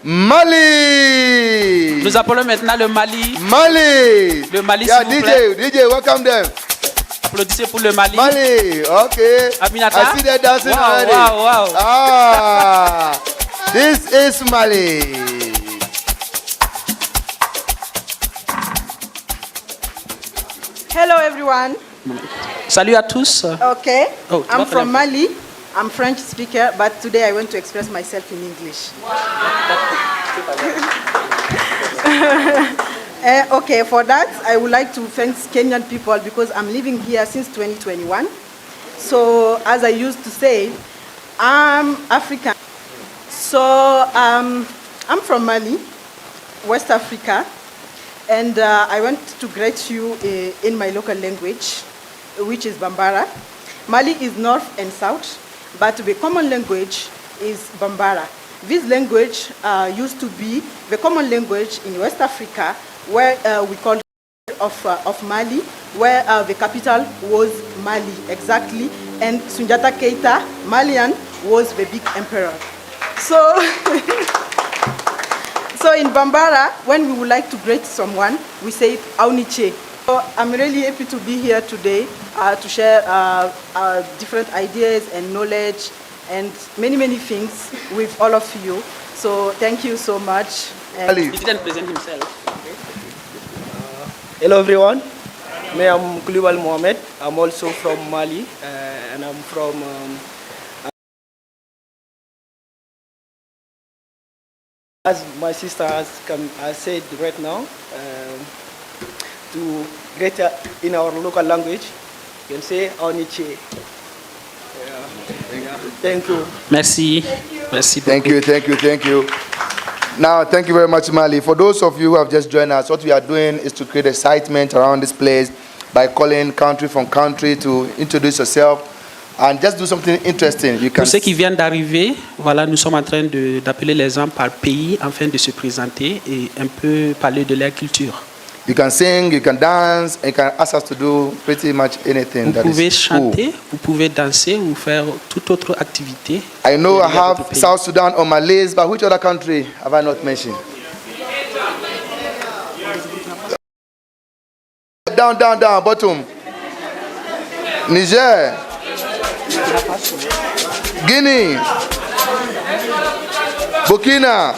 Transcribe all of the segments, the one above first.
Mali. Nous appelons maintenant le Mali. Mali. Le Mali, Yeah, s'il vous plaît. DJ, welcome them. Applaudissez pour le Mali. Mali, okay. Aminata. I see them dancing Wow, already. wow. Ah, this is Mali. Hello everyone. Salut à tous. Okay. Oh, I'm what from a- Mali. I'm French speaker, but today I want to express myself in English. Okay, for that I would like to thank Kenyan people because I'm living here since 2021. So as I used to say, I'm African. So I'm from Mali, West Africa, and I want to greet you in my local language, which is Bambara. Mali is north and south, but the common language is Bambara. This language used to be the common language in West Africa, where we call of Mali, where the capital was Mali, exactly, and Sunjata Keita, Malian, was the big emperor. So, so in Bambara, when we would like to greet someone, we say Auniche. So I'm really happy to be here today to share different ideas and knowledge and many things with all of you. So thank you so much. Mali. He didn't present himself. Hello everyone, I'm Kulibal Mohamed. I'm also from Mali and I'm from as my sister has said right now, to greet in our local language, you can say Oniche. Thank you. Merci. Merci Thank beaucoup. you. Now, thank you very much, Mali. For those of you who have just joined us, what we are doing is to create excitement around this place by calling country from country to introduce yourself and just do something interesting. You can Pour ceux qui viennent d'arriver, voilà, nous sommes en train d'appeler les gens par pays afin de se présenter et un peu parler de leur culture. You can sing, you can dance, and you can ask us to do pretty much anything Vous that pouvez is cool. chanter, vous pouvez danser ou faire toute autre activité. I know I dans votre have pays. South Sudan on my list, but which other country have I not mentioned? Down, bottom. Niger. Guinea. Burkina.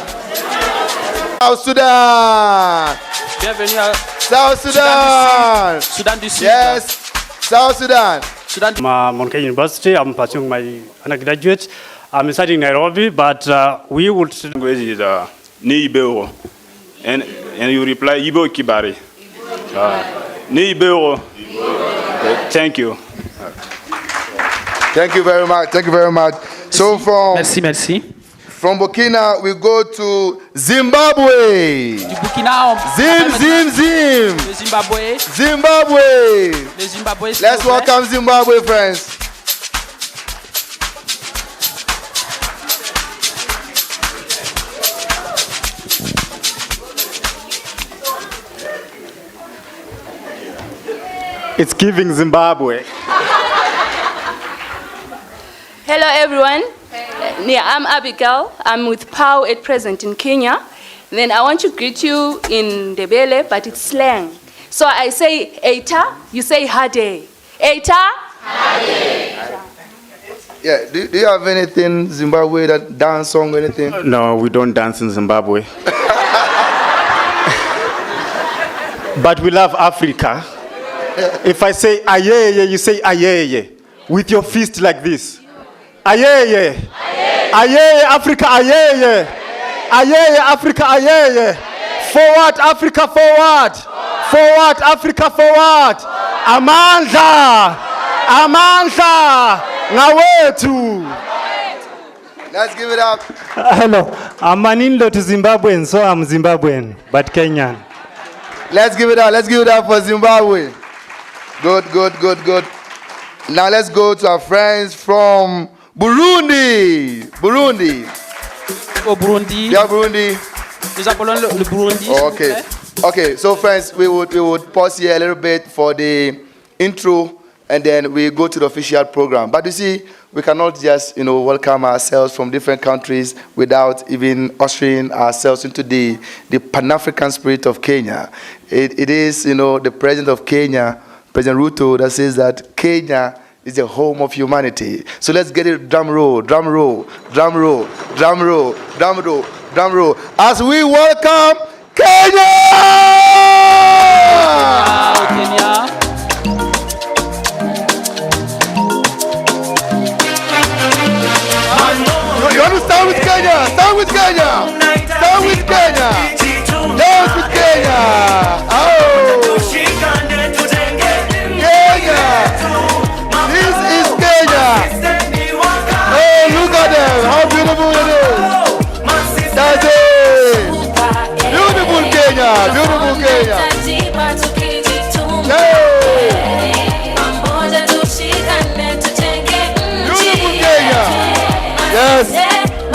South Sudan. Bienvenue à South Sudan. Soudan du Sud. Yes. South Sudan. Soudan du I'm Monkey University. I'm pursuing my undergraduate. I'm studying Nairobi, but we would. Language is ni Ibero, and you reply Ibo Kibari. Ni Ibero. Thank you. Thank you very much. So Merci. from Burkina, we go to Zimbabwe. Du Burkina, Zim. le Zimbabwe. Zimbabwe. Le Zimbabwe, s'il Let's vous plaît. welcome Zimbabwe, friends. It's giving Zimbabwe. Hello everyone. Yeah, I'm Abigail. I'm with POW at present in Kenya. Then I want to greet you in Ndebele, but it's slang. So I say Eita, you say Hade. Eita? Yeah, do you have anything Zimbabwe, that dance song or anything? No, we don't dance in Zimbabwe. But we love Africa. If I say ayeye, you say ayeye with your fist like this. Ayeye. Ayeye, Africa, ayeye. Ayeye, Africa, ayeye. Forward, Africa, forward. Forward, Africa, forward. Amandla. Ngawethu. Let's give it up. Hello, I'm an in-law to Zimbabwean, so I'm Zimbabwean, but Kenyan. Let's give it up for Zimbabwe. Good. Now let's go to our friends from Burundi. Au Burundi, Yeah, Burundi. nous appelons le Burundi. s'il vous plaît. Okay. So friends, we would pause here a little bit for the intro and then we go to the official program. But you see, we cannot just, welcome ourselves from different countries without even ushering ourselves into the Pan-African spirit of Kenya. It is, the president of Kenya, President Ruto, that says that Kenya is the home of humanity. So let's get it, drum roll, drum roll, drum roll, drum roll, drum roll, drum roll, as we welcome Kenya! You want to start with Kenya? Start with Kenya! Start with Kenya! Dance with Kenya! Oh! Kenya! This is Kenya! Oh, look at them! How beautiful it is! That's it! Beautiful Kenya! Beautiful Kenya! Hey! Beautiful Kenya! Yes!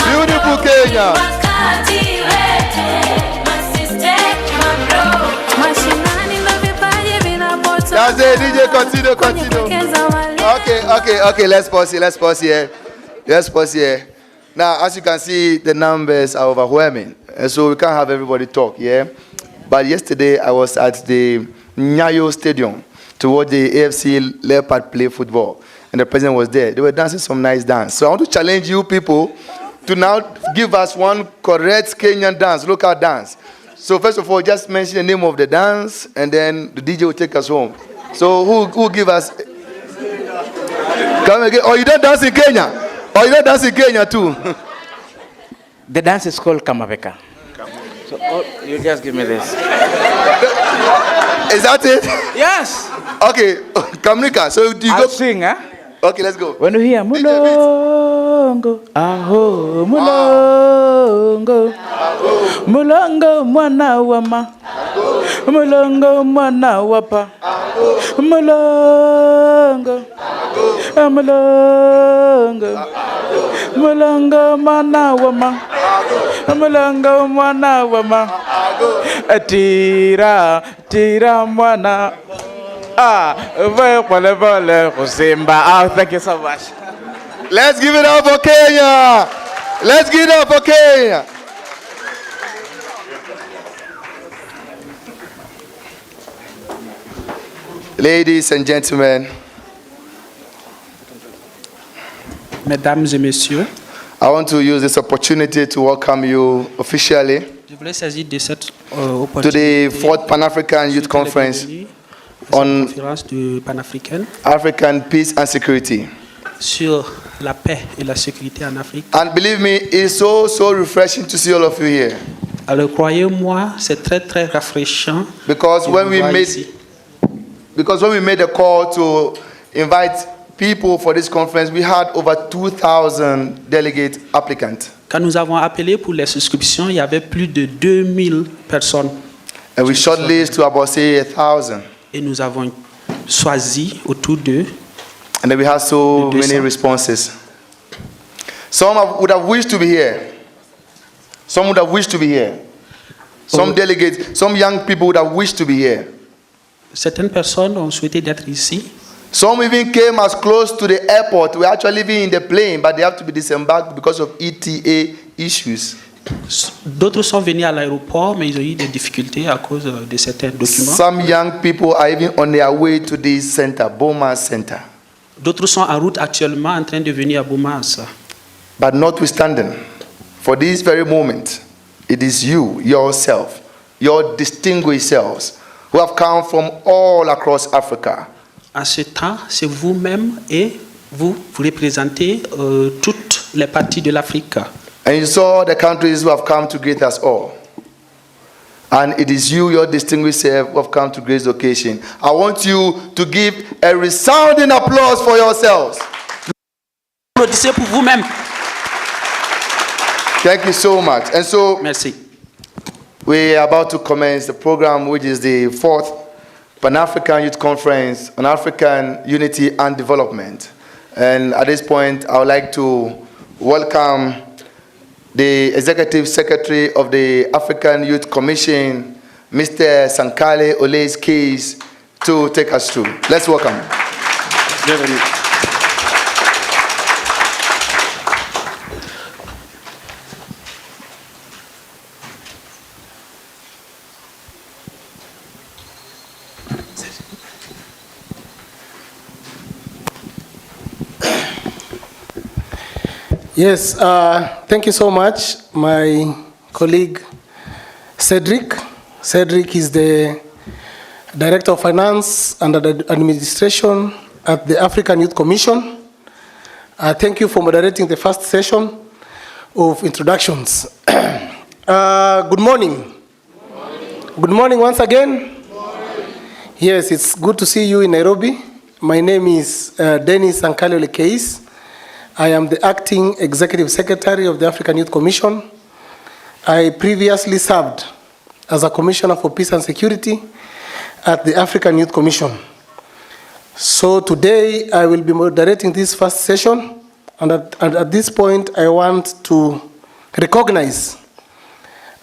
Beautiful Kenya! That's it, DJ, continue. Okay, let's pause here. Now, as you can see, the numbers are overwhelming, and so we can't have everybody talk, yeah? But yesterday, I was at the Nyayo Stadium to watch the AFC Leopard play football, and the president was there. They were dancing some nice dance. So I want to challenge you people to now give us one correct Kenyan dance, local dance. So first of all, just mention the name of the dance, and then the DJ will take us home. So who give us? Come again. Oh, you don't dance in Kenya? Oh, you don't dance in Kenya too? The dance is called Kamaveka. So you just give me this. Is that it? Yes. Okay, Kamrika. So do you I'll go? sing, huh? Okay, let's go. When you hear Mulongo, aho, Mulongo, Mulongo, mwana wama, Mulongo, mwana wapa, Mulongo, Mulongo, Mulongo, mwana wama, Mulongo, mwana wama, tira mwana. Thank you so much. Let's give it up for Kenya. Let's give it up for Kenya. Ladies and gentlemen, Mesdames et messieurs, I want to use this opportunity to welcome you officially je voulais saisir de cette to opportunité the 4th Pan-African Youth Conference on conférence de panafricaine African Peace and Security. sur la paix et la sécurité en Afrique. And believe me, it's so refreshing to see all of you here. Alors croyez-moi, c'est très rafraîchissant. Because de when vous we voir made ici. the call to invite people for this conference, we had over 2,000 delegate applicants. Quand nous avons appelé pour les souscriptions, il y avait plus de 2000 personnes. And we shortlisted to about say 1,000. Et nous avons choisi autour d'eux. And then we had so The many 200. responses. Would have wished to be here. Some would have wished to be here. Some delegates, some young people would have wished to be here. Certaines personnes ont souhaité d'être ici. Some even came as close to the airport. We're actually living in the plane, but they have to be disembarked because of ETA issues. D'autres sont venus à l'aéroport, mais ils ont eu des difficultés à cause de certains documents. Some young people are even on their way to this center, Boma Center. D'autres sont en route actuellement en train de venir à Boumas. But notwithstanding, for this very moment, it is you, yourself, your distinguished selves, who have come from all across Africa. En ce temps, c'est vous-même et vous représentez toutes les parties de l'Afrique. And you saw the countries who have come to greet us all. And it is you, your distinguished self, who have come to grace the occasion. I want you to give a resounding applause for yourselves. Applaudissez pour vous-même. Thank you so much. And so, Merci. we are about to commence the program, which is the 4th Pan-African Youth Conference on African Unity and Development. And at this point, I would like to welcome the Executive Secretary of the African Youth Commission, Mr. Sankale Olays Keys, to take us through. Let's welcome him. Bienvenue. Yes, thank you so much, my colleague Cedric. Cedric is the Director of Finance and Administration at the African Youth Commission. Thank you for moderating the first session of introductions. Good morning. Good morning once again. Yes, it's good to see you in Nairobi. My name is Dennis Sankali Olekeis. I am the Acting Executive Secretary of the African Youth Commission. I previously served as a Commissioner for Peace and Security at the African Youth Commission. So today I will be moderating this first session, and at this point I want to recognize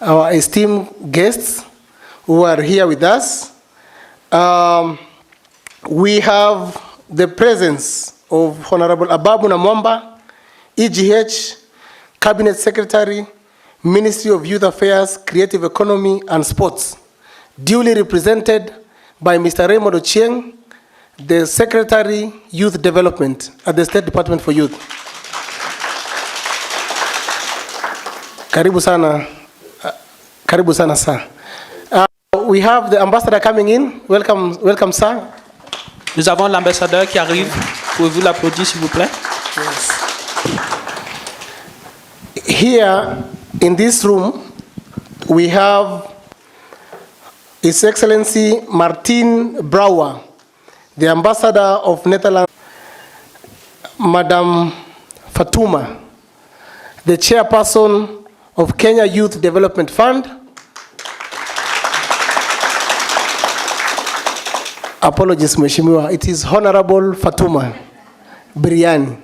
our esteemed guests who are here with us. We have the presence of Honorable Ababu Namwamba, EGH, Cabinet Secretary, Ministry of Youth Affairs, Creative Economy and Sports, duly represented by Mr. Raymond Ochieng, the Secretary, Youth Development at the State Department for Youth. Karibu sana, sir. We have the ambassador coming in. Welcome, sir. Nous avons l'ambassadeur qui arrive. Pouvez-vous l'applaudir, s'il vous plaît? Yes. Here in this room, we have His Excellency Martin Brouwer, the ambassador of Netherlands, Madam Fatuma, the chairperson of Kenya Youth Development Fund. Apologies, Mheshimiwa. It is Honorable Fatuma Barayan.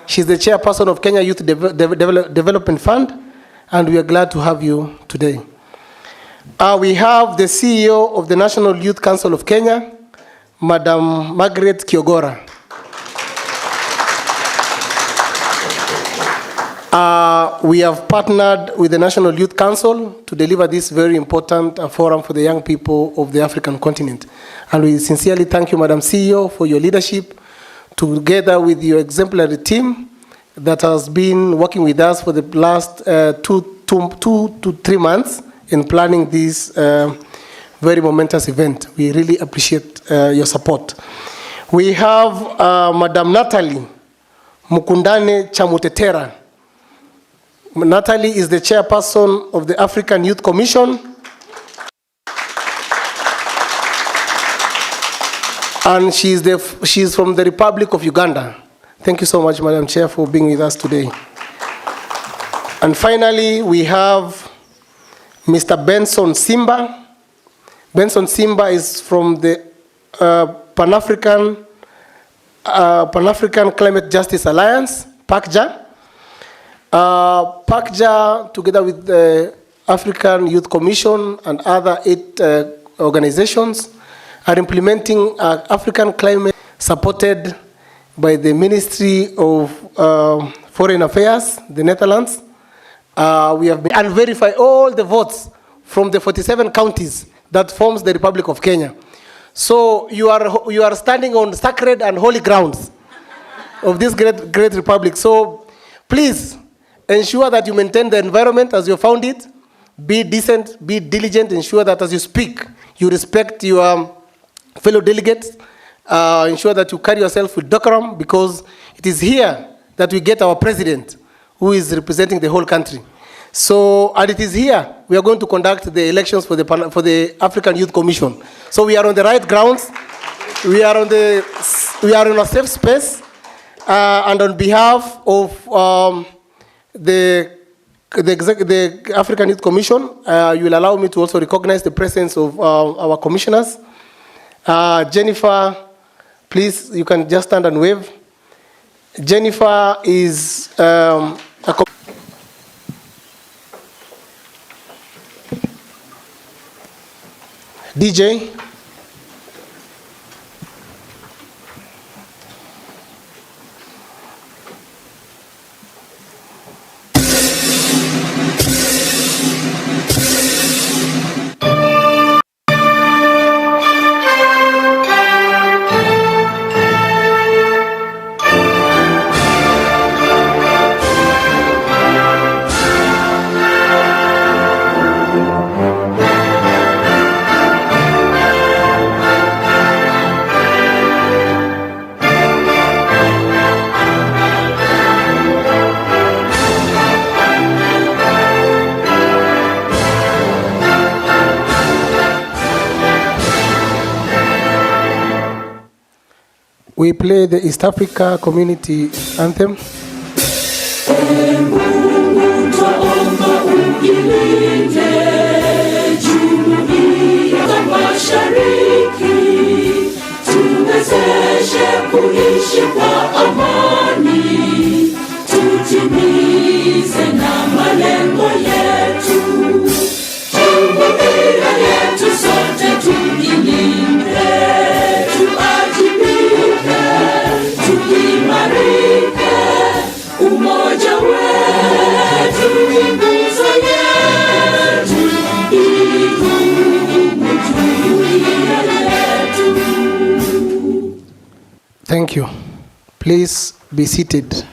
She's the chairperson of Kenya Youth Development Fund, and we are glad to have you today. We have the CEO of the National Youth Council of Kenya, Madam Margaret Kiogora. We have partnered with the National Youth Council to deliver this very important forum for the young people of the African continent. And we sincerely thank you, Madam CEO, for your leadership, together with your exemplary team that has been working with us for the last 2 to 3 months in planning this very momentous event. We really appreciate your support. We have Madam Natalie Mukundane Chamutetera. Natalie is the chairperson of the African Youth Commission. And she is from the Republic of Uganda. Thank you so much, Madam Chair, for being with us today. And finally, we have Mr. Benson Simba. Benson Simba is from the Pan-African Climate Justice Alliance, PACJA. PACJA, together with the African Youth Commission and other 8 organizations, are implementing African climate supported by the Ministry of Foreign Affairs, the Netherlands. We have been and verify all the votes from the 47 counties that forms the Republic of Kenya. So you are standing on sacred and holy grounds of this great republic. So please ensure that you maintain the environment as you found it. Be decent, be diligent, ensure that as you speak, you respect your fellow delegates. Ensure that you carry yourself with decorum, because it is here that we get our president, who is representing the whole country. So, and it is here we are going to conduct the elections for the African Youth Commission. So we are on the right grounds. We are in a safe space, and on behalf of the African Youth Commission, you will allow me to also recognize the presence of our commissioners. Jennifer, please, you can just stand and wave. Jennifer is DJ. we play the East Africa Community Anthem. Tuwezeshe kuishi kwa amani, tutimize na malengo yetu. Jumuiya yetu sote tuilinde, tuajibike, tuimarike. Umoja wetu ni nguzo yetu, idumu jumuiya yetu. Thank you. Please be seated.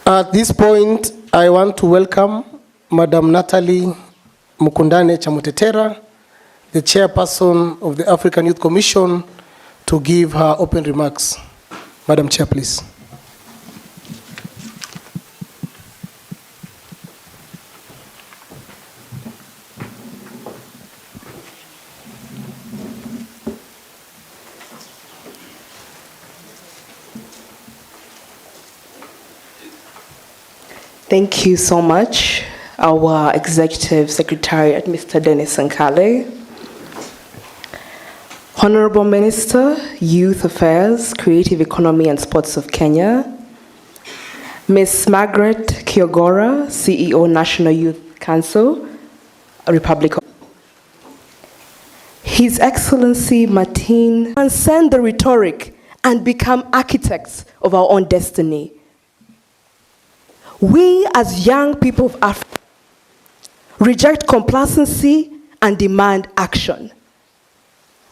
At this point, I want to welcome Madam Natalie Mukundane Chamutetera, the chairperson of the African Youth Commission, to give her open remarks. Madam Chair, please. Thank you so much, our Executive Secretariat, Mr. Dennis Sankale. Honorable Minister, Youth Affairs, Creative Economy and Sports of Kenya, Ms. Margaret Kiogora, CEO, National Youth Council, Republic of His Excellency Martin, transcend the rhetoric and become architects of our own destiny. We, as young people of Africa, reject complacency and demand action.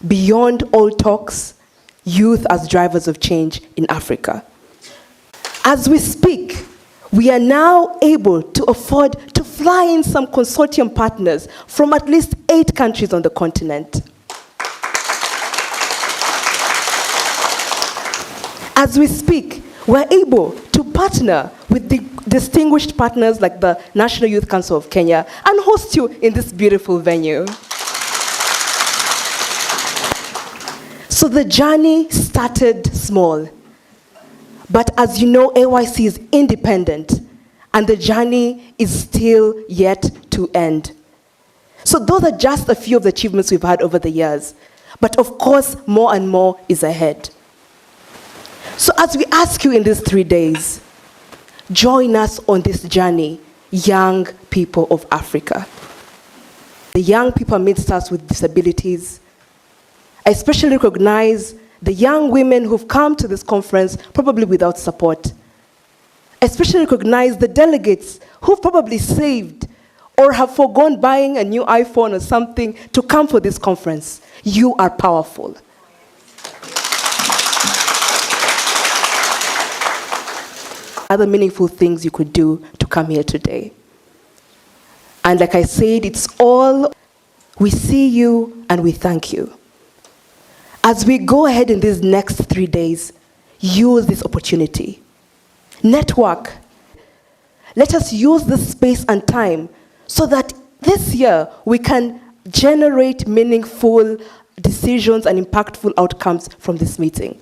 Beyond all talks, youth as drivers of change in Africa. As we speak, we are now able to afford to fly in some consortium partners from at least 8 countries on the continent. As we speak, we're able to partner with the distinguished partners like the National Youth Council of Kenya and host you in this beautiful venue. So the journey started small. But as you know, AYC is independent and the journey is still yet to end. So those are just a few of the achievements we've had over the years. But of course, more and more is ahead. So as we ask you in these 3 days, join us on this journey, young people of Africa. The young people amidst us with disabilities. I especially recognize the young women who've come to this conference probably without support. I especially recognize the delegates who've probably saved or have forgone buying a new iPhone or something to come for this conference. You are powerful. Other meaningful things you could do to come here today. And like I said, it's all, we see you and we thank you. As we go ahead in these next 3 days, use this opportunity. Network. Let us use this space and time so that this year we can generate meaningful decisions and impactful outcomes from this meeting.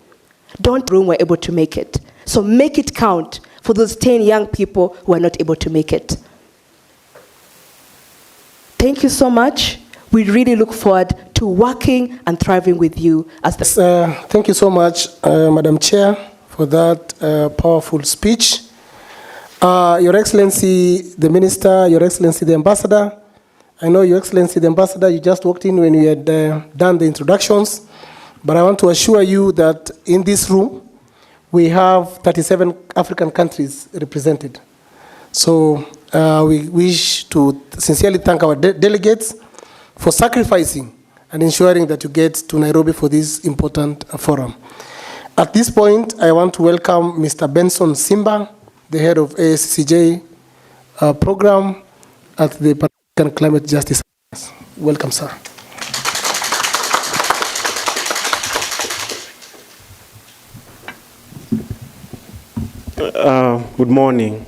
Don't room we're able to make it. So make it count for those 10 young people who are not able to make it. Thank you so much. We really look forward to working and thriving with you as the... Thank you so much, Madam Chair, for that powerful speech. Your Excellency, the Minister, Your Excellency, the Ambassador. I know, Your Excellency, the Ambassador, you just walked in when we had done the introductions, but I want to assure you that in this room, we have 37 African countries represented. So we wish to sincerely thank our delegates for sacrificing and ensuring that you get to Nairobi for this important forum. At this point, I want to welcome Mr. Benson Simba, the head of ASCJ program at the Pan-African Climate Justice. Welcome, sir. Good morning.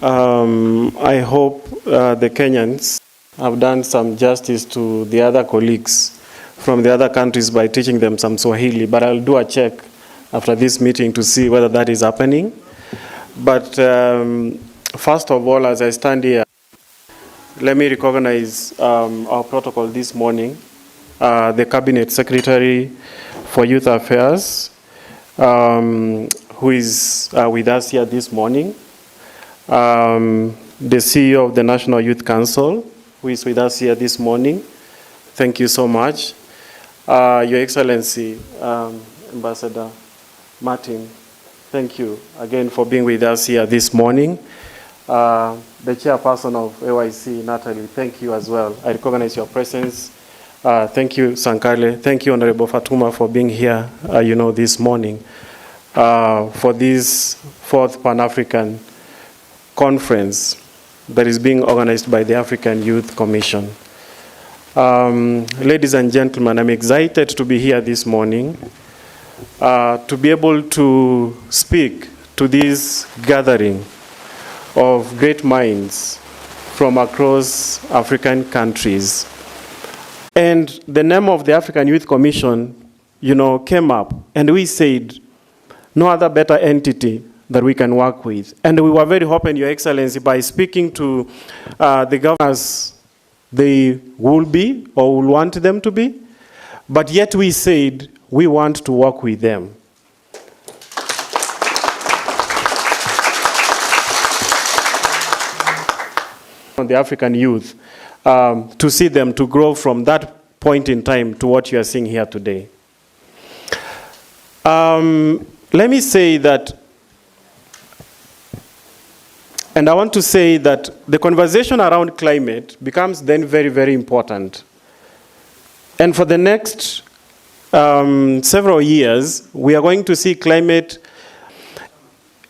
I hope the Kenyans have done some justice to the other colleagues from the other countries by teaching them some Swahili, but I'll do a check after this meeting to see whether that is happening. But first of all, as I stand here, let me recognize our protocol this morning. The Cabinet Secretary for Youth Affairs, who is with us here this morning. The CEO of the National Youth Council, who is with us here this morning. Thank you so much. Your Excellency, Ambassador Martin, thank you again for being with us here this morning. The chairperson of AYC, Natalie, thank you as well. I recognize your presence. Thank you, Sankale. Thank you, Honorable Fatuma, for being here, this morning for this fourth Pan-African conference that is being organized by the African Youth Commission. Ladies and gentlemen, I'm excited to be here this morning to be able to speak to this gathering of great minds from across African countries. And the name of the African Youth Commission, came up, and we said, no other better entity that we can work with. And we were very open, Your Excellency, by speaking to the governors they will be or will want them to be, but yet we said we want to work with them. On the African youth, to see them to grow from that point in time to what you are seeing here today. Let me say that, and I want to say that the conversation around climate becomes then very, very important. And for the next several years, we are going to see climate.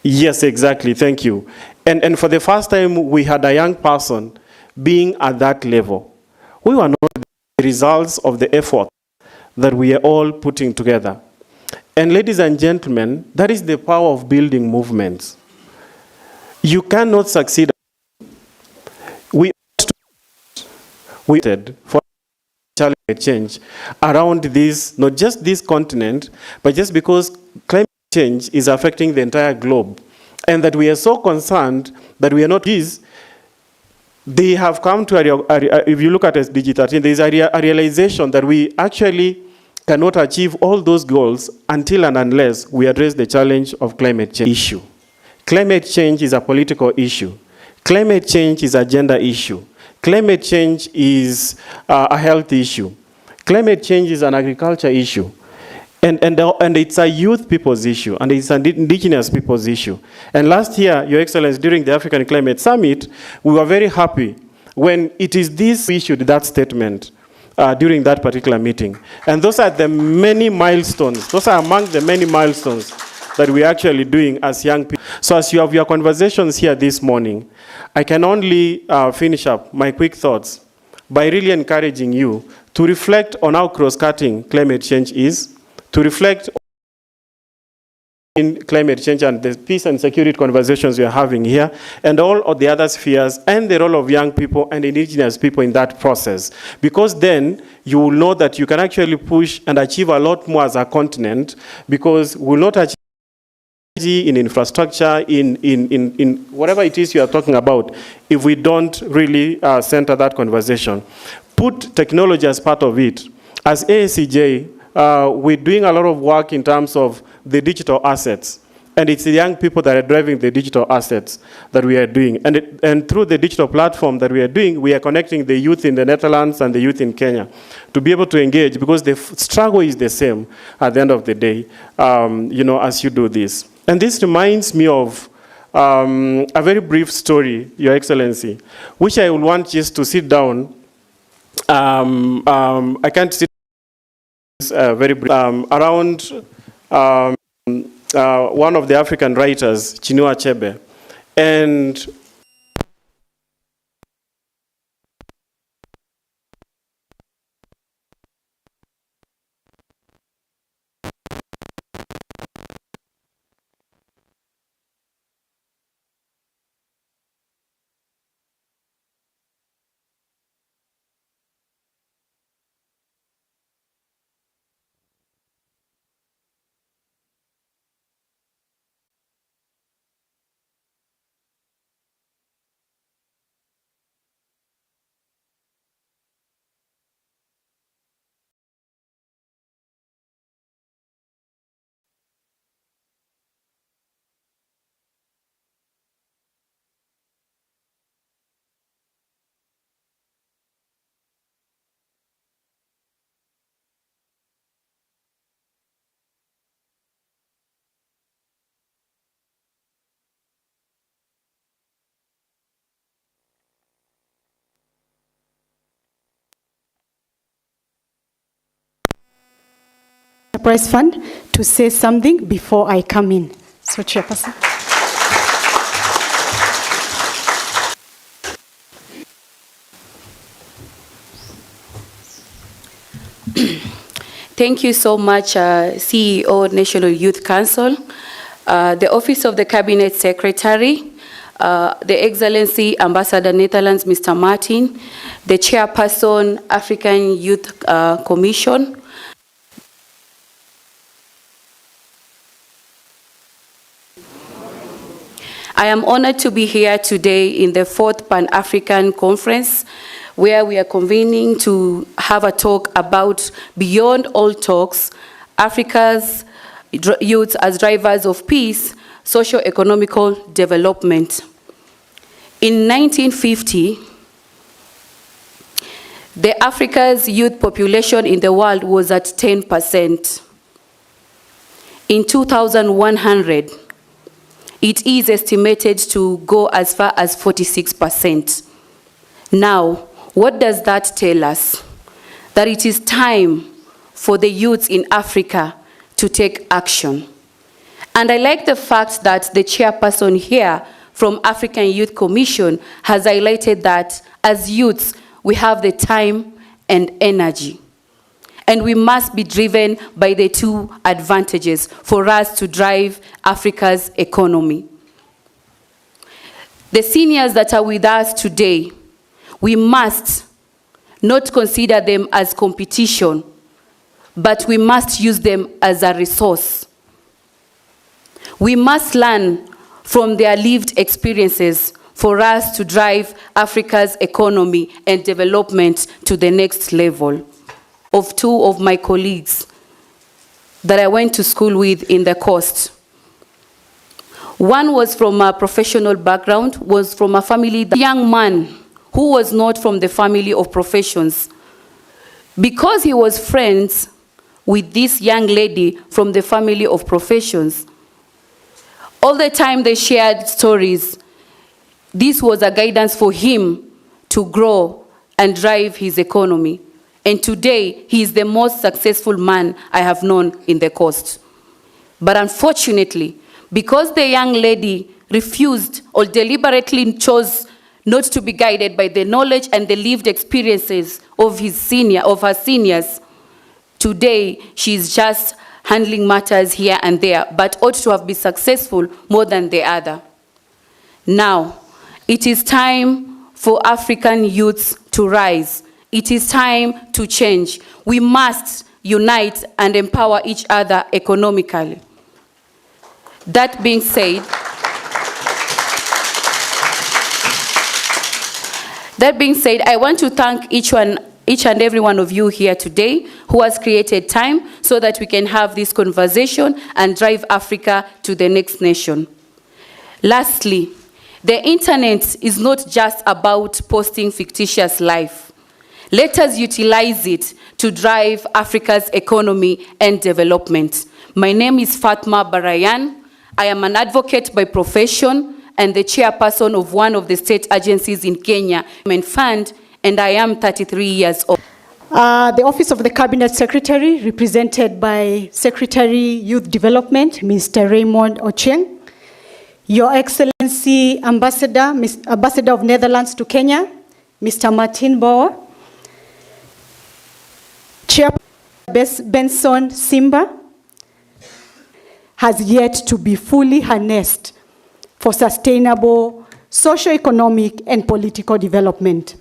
Yes, exactly, thank you. And for the first time, we had a young person being at that level. We were not the results of the effort that we are all putting together. And ladies and gentlemen, that is the power of building movements. You cannot succeed. We waited for climate change around this, not just this continent, but just because climate change is affecting the entire globe. And that we are so concerned that we are not these. They have come to, if you look at as digital, there is a realization that we actually cannot achieve all those goals until and unless we address the challenge of climate change issue. Climate change is a political issue. Climate change is a gender issue. Climate change is a health issue. Climate change is an agriculture issue. And it's a youth people's issue, and it's an indigenous people's issue. And last year, Your Excellency, during the African Climate Summit, we were very happy when it is this issued that statement during that particular meeting. And those are the many milestones. Those are among the many milestones that we're actually doing as young people. So as you have your conversations here this morning, I can only finish up my quick thoughts by really encouraging you to reflect on how cross-cutting climate change is, to reflect in climate change and the peace and security conversations we are having here, and all of the other spheres, and the role of young people and indigenous people in that process. Because then you will know that you can actually push and achieve a lot more as a continent, because we will not achieve in infrastructure, in whatever it is you are talking about, if we don't really center that conversation. Put technology as part of it. As ASCJ, we're doing a lot of work in terms of the digital assets. And it's the young people that are driving the digital assets that we are doing. And through the digital platform that we are doing, we are connecting the youth in the Netherlands and the youth in Kenya to be able to engage, because the struggle is the same at the end of the day, as you do this. And this reminds me of a very brief story, Your Excellency, which I would want just to sit down. I can't sit very brief. Around one of the African writers, Chinua Achebe, and Enterprise Fund to say something before I come in. So, Chairperson. Thank you so much, CEO, National Youth Council, the Office of the Cabinet Secretary, the Excellency Ambassador Netherlands, Mr. Martin, the Chairperson, African Youth Commission. I am honored to be here today in the 4th Pan-African Conference, where we are convening to have a talk about Beyond All Talks, Africa's youth as drivers of peace, socio-economical development. In 1950, the Africa's youth population in the world was at 10%. In 2100, it is estimated to go as far as 46%. Now, what does that tell us? That it is time for the youths in Africa to take action. And I like the fact that the chairperson here from African Youth Commission has highlighted that as youths, we have the time and energy. And we must be driven by the two advantages for us to drive Africa's economy. The seniors that are with us today, we must not consider them as competition, but we must use them as a resource. We must learn from their lived experiences for us to drive Africa's economy and development to the next level. Of two of my colleagues that I went to school with in the coast. One was from a professional background, was from a family, the young man who was not from the family of professions. Because he was friends with this young lady from the family of professions, all the time they shared stories. This was a guidance for him to grow and drive his economy. And today, he is the most successful man I have known in the coast. But unfortunately, because the young lady refused or deliberately chose not to be guided by the knowledge and the lived experiences of her seniors, today she is just handling matters here and there, but ought to have been successful more than the other. Now, it is time for African youths to rise. It is time to change. We must unite and empower each other economically. That being said, I want to thank each and every one of you here today who has created time so that we can have this conversation and drive Africa to the next nation. Lastly, the internet is not just about posting fictitious life. Let us utilize it to drive Africa's economy and development. My name is Fatma Barayan. I am an advocate by profession and the chairperson of one of the state agencies in Kenya, Fund, and I am 33 years old. The Office of the Cabinet Secretary, represented by Secretary Youth Development, Mr. Raymond Ochieng. Your Excellency Ambassador of Netherlands to Kenya, Mr. Martin Bauer. Chairperson Benson Simba has yet to be fully harnessed for sustainable socio-economic and political development.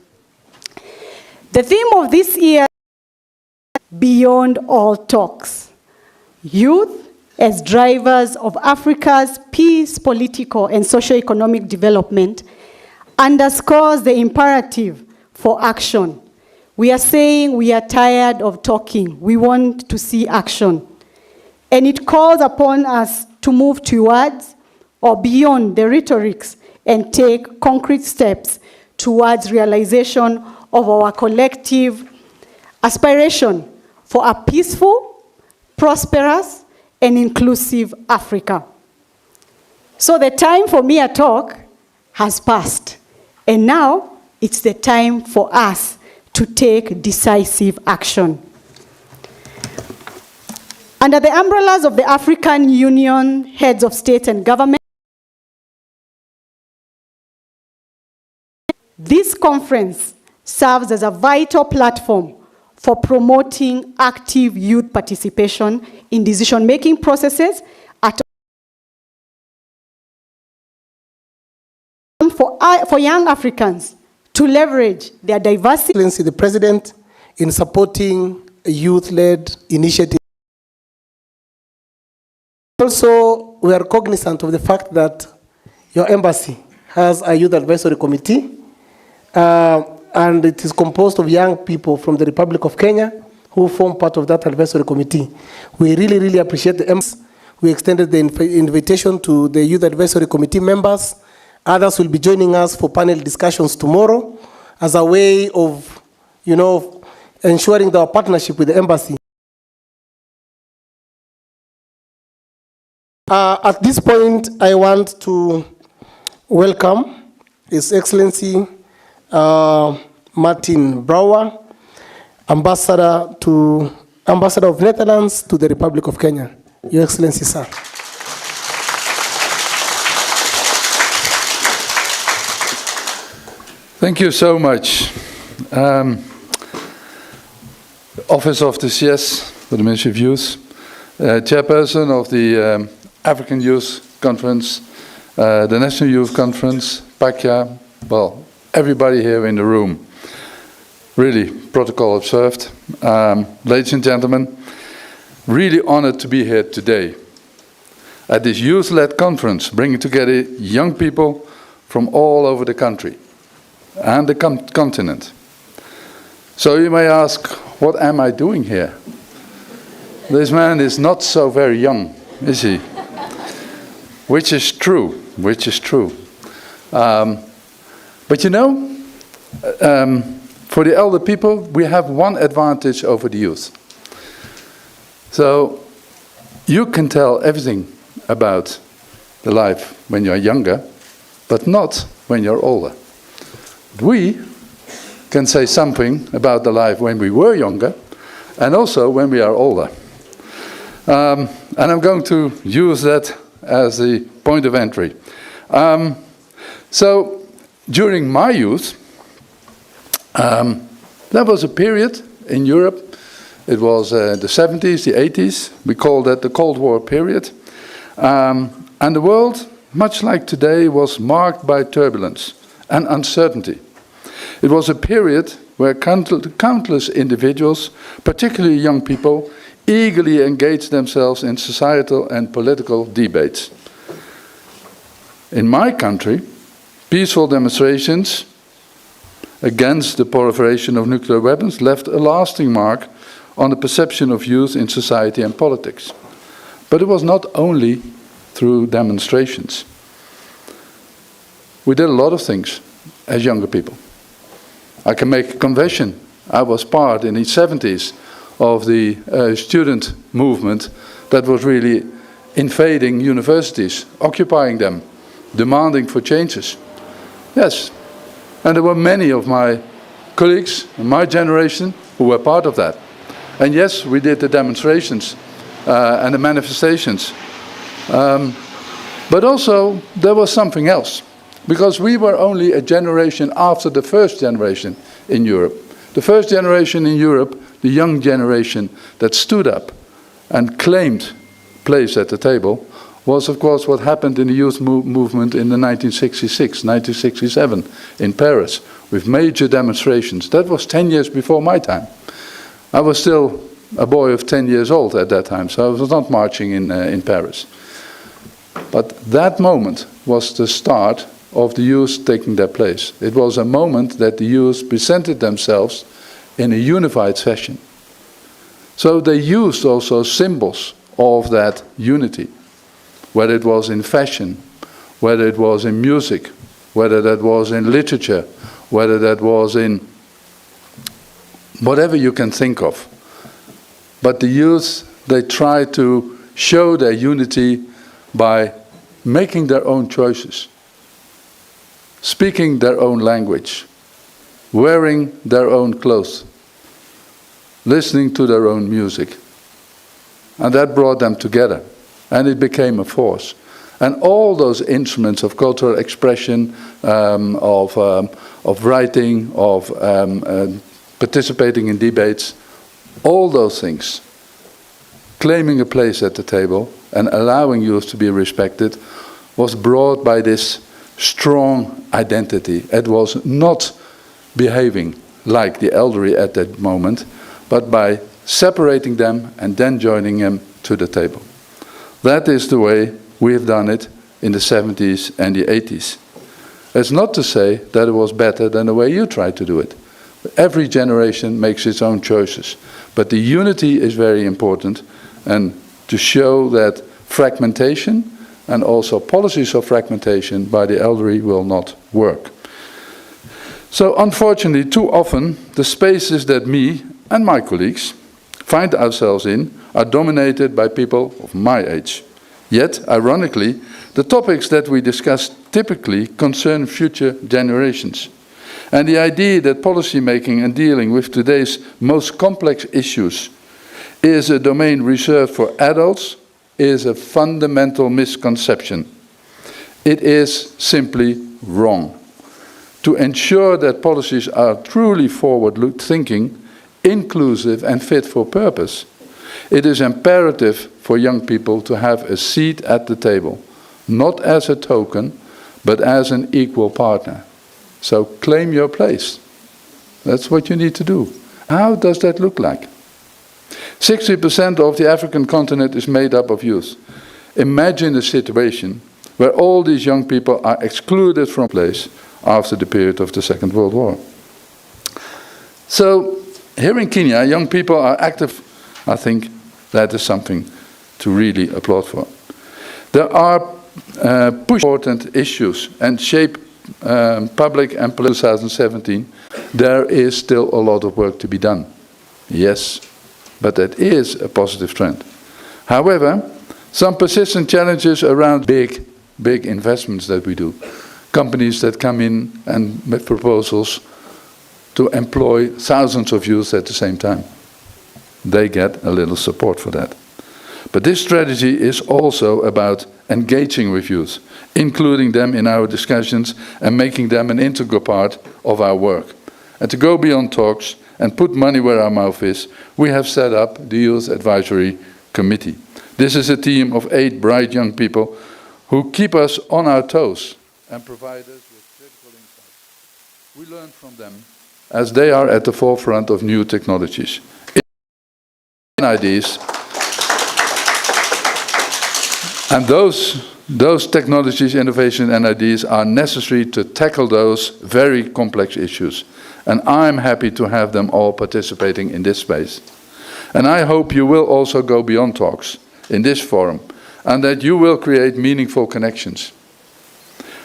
The theme of this year, Beyond All Talks, Youth as Drivers of Africa's Peace, Political and Socio-Economic Development, underscores the imperative for action. We are saying we are tired of talking. We want to see action. And it calls upon us to move towards or beyond the rhetorics and take concrete steps towards realization of our collective aspiration for a peaceful, prosperous, and inclusive Africa. So the time for mere talk has passed. And now it's the time for us to take decisive action. Under the umbrellas of the African Union heads of state and government, this conference serves as a vital platform for promoting active youth participation in decision-making processes for young Africans to leverage their diversity. The President in supporting a youth-led initiative. Also, we are cognizant of the fact that your embassy has a youth advisory committee, and it is composed of young people from the Republic of Kenya who form part of that advisory committee. We really, really appreciate the embassy. We extended the invitation to the youth advisory committee members. Others will be joining us for panel discussions tomorrow as a way of, ensuring our partnership with the embassy. At this point, I want to welcome His Excellency Martin Brouwer, Ambassador of Netherlands to the Republic of Kenya. Your Excellency, sir. Thank you so much. Office of the CS for the Ministry of Youth, Chairperson of the African Youth Conference, the National Youth Conference, PACYA, well, everybody here in the room. Really, protocol observed. Ladies and gentlemen, really honored to be here today at this youth-led conference, bringing together young people from all over the country and the continent. So you may ask, what am I doing here? This man is not so very young, is he? Which is true, which is true. But you know, for the elder people, we have one advantage over the youth. So you can tell everything about the life when you're younger, but not when you're older. We can say something about the life when we were younger, and also when we are older. And I'm going to use that as the point of entry. So during my youth, there was a period in Europe. It was the 70s, the 80s. We call that the Cold War period. And the world, much like today, was marked by turbulence and uncertainty. It was a period where countless individuals, particularly young people, eagerly engaged themselves in societal and political debates. In my country, peaceful demonstrations against the proliferation of nuclear weapons left a lasting mark on the perception of youth in society and politics. But it was not only through demonstrations. We did a lot of things as younger people. I can make a confession. I was part in the 70s of the student movement that was really invading universities, occupying them, demanding for changes. Yes, and there were many of my colleagues in my generation who were part of that. And yes, we did the demonstrations and the manifestations. But also, there was something else. Because we were only a generation after the first generation in Europe. The first generation in Europe, the young generation that stood up and claimed place at the table, was of course what happened in the youth movement in the 1966, 1967 in Paris, with major demonstrations. That was 10 years before my time. I was still a boy of 10 years old at that time, so I was not marching in Paris. But that moment was the start of the youth taking their place. It was a moment that the youth presented themselves in a unified fashion. So they used also symbols of that unity, whether it was in fashion, whether it was in music, whether that was in literature, whether that was in whatever you can think of. But the youth, they try to show their unity by making their own choices, speaking their own language, wearing their own clothes, listening to their own music. And that brought them together. And it became a force. And all those instruments of cultural expression, of writing, of participating in debates, all those things, claiming a place at the table and allowing youth to be respected, was brought by this strong identity. It was not behaving like the elderly at that moment, but by separating them and then joining them to the table. That is the way we have done it in the 70s and the 80s. It's not to say that it was better than the way you tried to do it. Every generation makes its own choices. But the unity is very important, and to show that fragmentation and also policies of fragmentation by the elderly will not work. So unfortunately, too often, the spaces that me and my colleagues find ourselves in are dominated by people of my age. Yet, ironically, the topics that we discuss typically concern future generations. And the idea that policy making and dealing with today's most complex issues is a domain reserved for adults is a fundamental misconception. It is simply wrong. To ensure that policies are truly forward-thinking, inclusive and fit for purpose, it is imperative for young people to have a seat at the table, not as a token, but as an equal partner. So claim your place. That's what you need to do. How does that look like? 60% of the African continent is made up of youth. Imagine a situation where all these young people are excluded from place after the period of the Second World War. So here in Kenya, young people are active. I think that is something to really applaud for. There are important issues and shape public and political 2017. There is still a lot of work to be done. Yes, but that is a positive trend. However, some persistent challenges around big investments that we do. Companies that come in and make proposals to employ thousands of youth at the same time. They get a little support for that. But this strategy is also about engaging with youth, including them in our discussions and making them an integral part of our work. And to go beyond talks and put money where our mouth is, we have set up the Youth Advisory Committee. This is a team of 8 bright young people who keep us on our toes and provide us with critical insights. We learn from them as they are at the forefront of new technologies. Ideas. And those technologies, innovations and ideas are necessary to tackle those very complex issues. And I'm happy to have them all participating in this space. And I hope you will also go beyond talks in this forum and that you will create meaningful connections.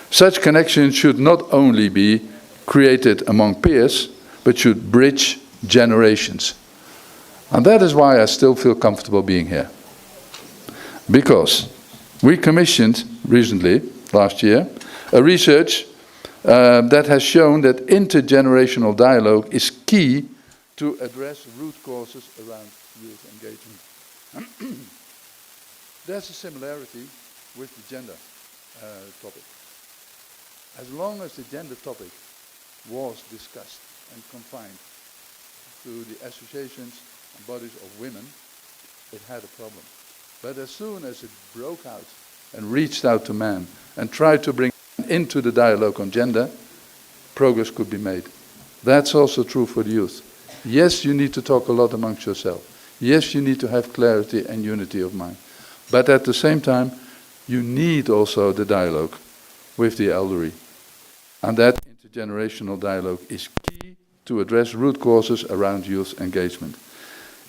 Such connections should not only be created among peers, but should bridge generations. And that is why I still feel comfortable being here. Because we commissioned recently, last year, a research that has shown that intergenerational dialogue is key to address root causes around youth engagement. There's a similarity with the gender topic. As long as the gender topic was discussed and confined to the associations and bodies of women, it had a problem. But as soon as it broke out and reached out to men and tried to bring into the dialogue on gender, progress could be made. That's also true for the youth. Yes, you need to talk a lot amongst yourself. Yes, you need to have clarity and unity of mind. But at the same time, you need also the dialogue with the elderly. And that intergenerational dialogue is key to address root causes around youth engagement.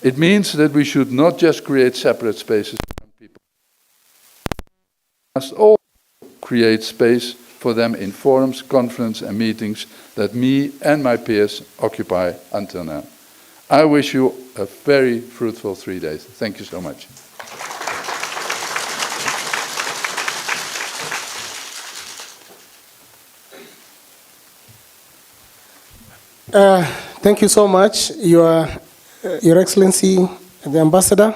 It means that we should not just create separate spaces for people. We must all create space for them in forums, conferences and meetings that me and my peers occupy until now. I wish you a very fruitful 3 days. Thank you so much. Thank you so much, Your Excellency, the Ambassador.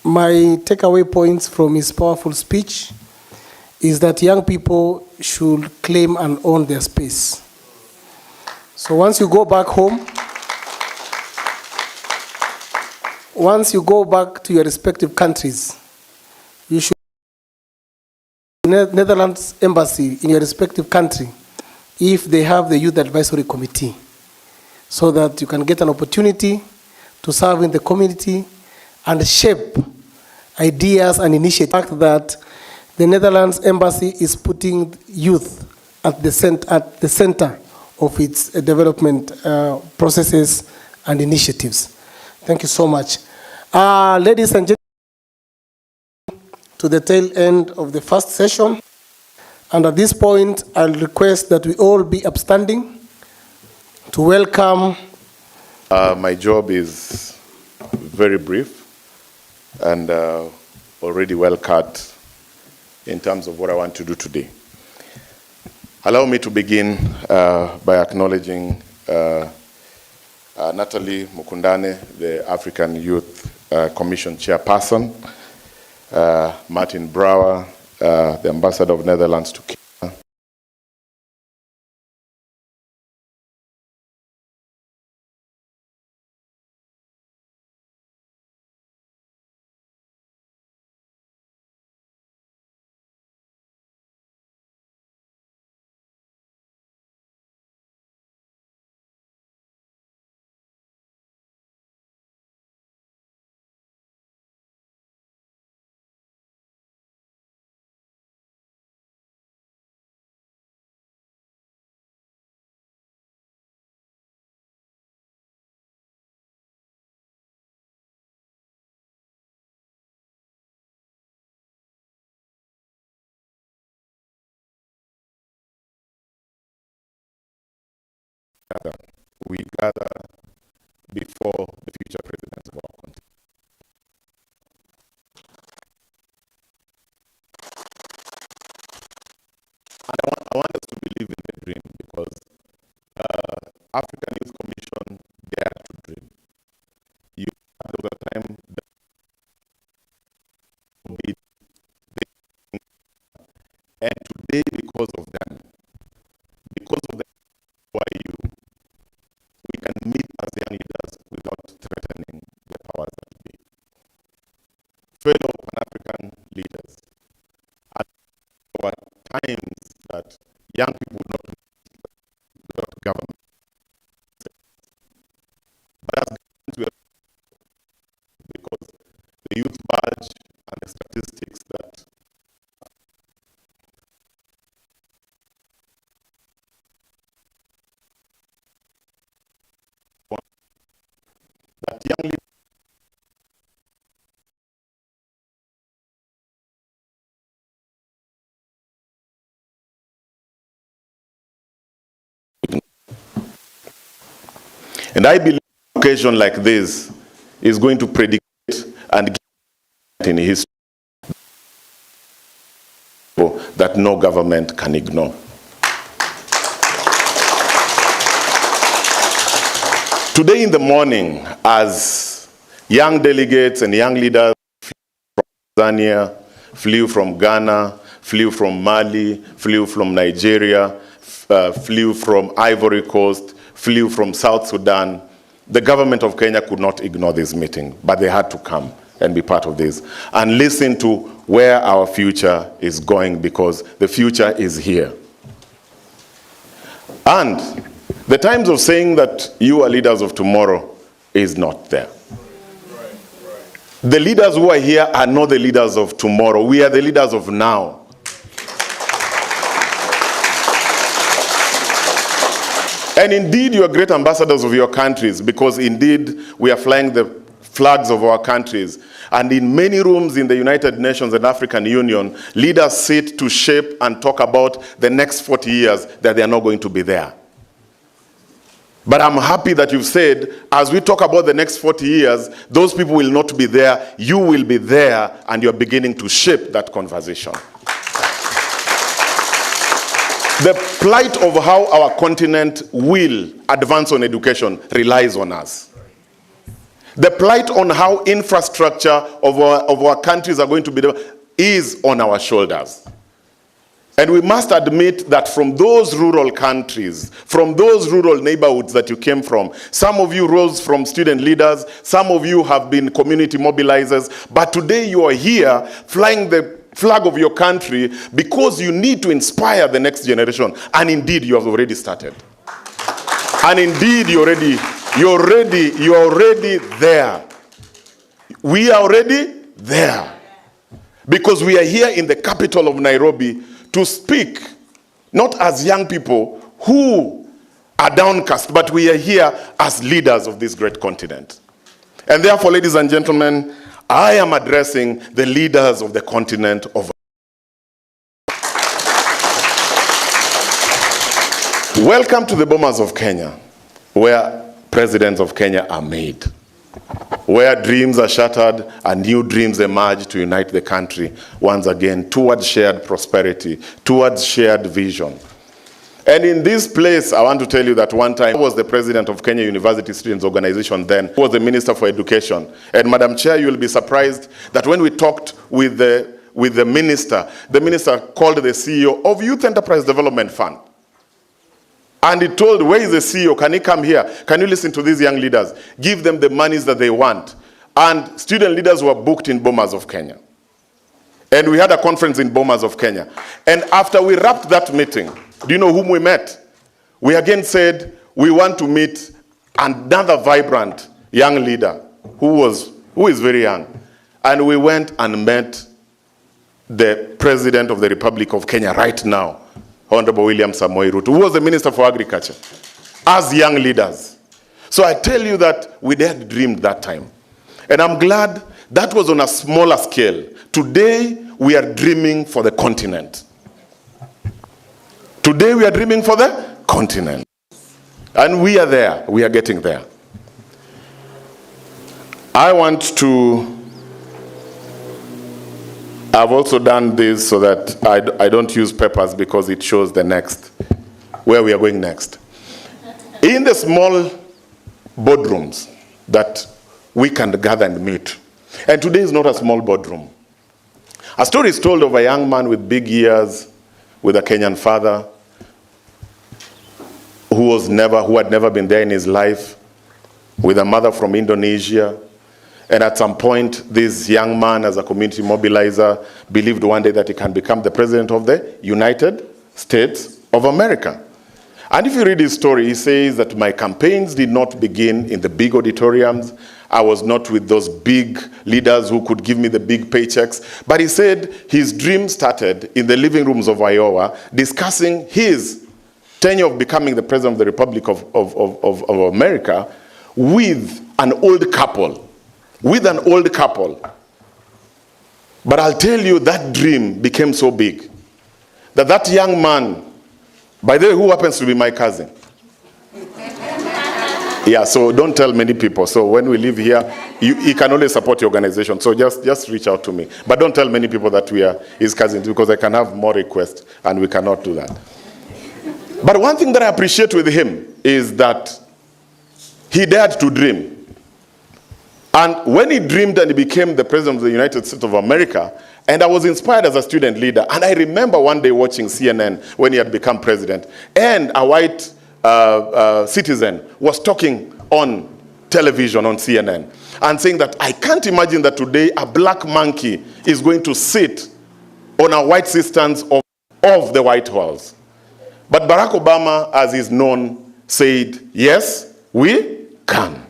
my takeaway points from his powerful speech is that young people should claim and own their space. So once you go back home, once you go back to your respective countries, you should Netherlands embassy in your respective country if they have the youth advisory committee, so that you can get an opportunity to serve in the community and shape ideas and initiatives. The fact that the Netherlands embassy is putting youth at the center of its development processes and initiatives. Thank you so much. Ladies and gentlemen, to the tail end of the first session. And at this point, I'll request that we all be upstanding to welcome. My job is very brief and already well cut in terms of what I want to do today. Allow me to begin by acknowledging Natalie Mukundane, the African Youth Commission Chairperson, Martin Brouwer, the Ambassador of Netherlands to Kenya. We gather before the future presidents of our country. And I want us to believe in the dream, because African Youth Commission dared to dream. You had over time and today, because of them, why you, we can meet as young leaders without threatening the powers that be. Fellow Pan-African leaders, at times that young people would not meet without government. But as government, we are, because the youth badge and the statistics that young leaders and I believe an occasion like this is going to predict and give in history that no government can ignore. Today in the morning, as young delegates and young leaders from Tanzania, flew from Ghana, flew from Mali, flew from Nigeria, flew from Ivory Coast, flew from South Sudan, the government of Kenya could not ignore this meeting, but they had to come and be part of this and listen to where our future is going, because the future is here. And the times of saying that you are leaders of tomorrow is not there. The leaders who are here are not the leaders of tomorrow. We are the leaders of now. And indeed, you are great ambassadors of your countries, because indeed we are flying the flags of our countries. And in many rooms in the United Nations and African Union, leaders sit to shape and talk about the next 40 years that they are not going to be there. But I'm happy that you've said, as we talk about the next 40 years, those people will not be there, you will be there, and you're beginning to shape that conversation. The plight of how our continent will advance on education relies on us. The plight on how infrastructure of our countries are going to be developed is on our shoulders. And we must admit that from those rural countries, from those rural neighborhoods that you came from, some of you rose from student leaders, some of you have been community mobilizers, but today you are here flying the flag of your country because you need to inspire the next generation. And indeed, you have already started. And indeed, you're already there. We are already there. Because we are here in the capital of Nairobi to speak, not as young people who are downcast, but we are here as leaders of this great continent. And therefore, ladies and gentlemen, I am addressing the leaders of the continent of. Welcome to the Bomas of Kenya, where presidents of Kenya are made, where dreams are shattered and new dreams emerge to unite the country once again towards shared prosperity, towards shared vision. And in this place, I want to tell you that one time I was the president of Kenya University Students Organization then, who was the Minister for Education. And Madam Chair, you'll be surprised that when we talked with the minister called the CEO of Youth Enterprise Development Fund. And he told, where is the CEO? Can he come here? Can you listen to these young leaders? Give them the monies that they want. And student leaders were booked in Bomas of Kenya. And we had a conference in Bomas of Kenya. And after we wrapped that meeting, do you know whom we met? We again said, we want to meet another vibrant young leader who is very young. And we went and met the President of the Republic of Kenya right now, Honorable William Samoei Ruto, who was the Minister for Agriculture, as young leaders. So I tell you that we had dreamed that time. And I'm glad that was on a smaller scale. Today, we are dreaming for the continent. Today, we are dreaming for the continent. And we are there. We are getting there. I've also done this so that I don't use papers because it shows the next, where we are going next. In the small boardrooms that we can gather and meet, and today is not a small boardroom. A story is told of a young man with big ears, with a Kenyan father, who had never been there in his life, with a mother from Indonesia. And at some point, this young man, as a community mobilizer, believed one day that he can become the president of the United States of America. And if you read his story, he says that my campaigns did not begin in the big auditoriums. I was not with those big leaders who could give me the big paychecks. But he said his dream started in the living rooms of Iowa, discussing his tenure of becoming the president of the Republic of America with an old couple. But I'll tell you, that dream became so big that young man, by the way, who happens to be my cousin? Yeah, so don't tell many people. So when we leave here, he can only support your organization. So just reach out to me. But don't tell many people that we are his cousins, because I can have more requests and we cannot do that. But one thing that I appreciate with him is that he dared to dream. And when he dreamed and he became the president of the United States of America, and I was inspired as a student leader, and I remember one day watching CNN when he had become president, and a white citizen was talking on television on CNN and saying that I can't imagine that today a black monkey is going to sit on a white citizens of the White House. But Barack Obama, as is known, said, yes, we can.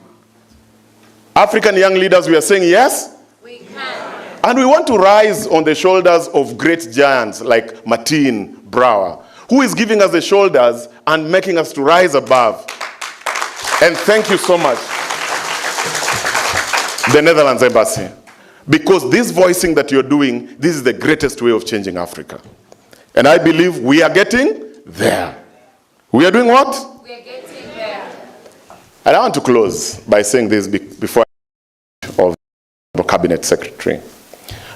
African young leaders, we are saying yes, we can. And we want to rise on the shoulders of great giants like Martin Brower, who is giving us the shoulders and making us to rise above. And thank you so much, the Netherlands Embassy, because this voicing that you're doing, this is the greatest way of changing Africa. And I believe we are getting there. We are doing what? We are getting there. And I want to close by saying this before of the cabinet secretary.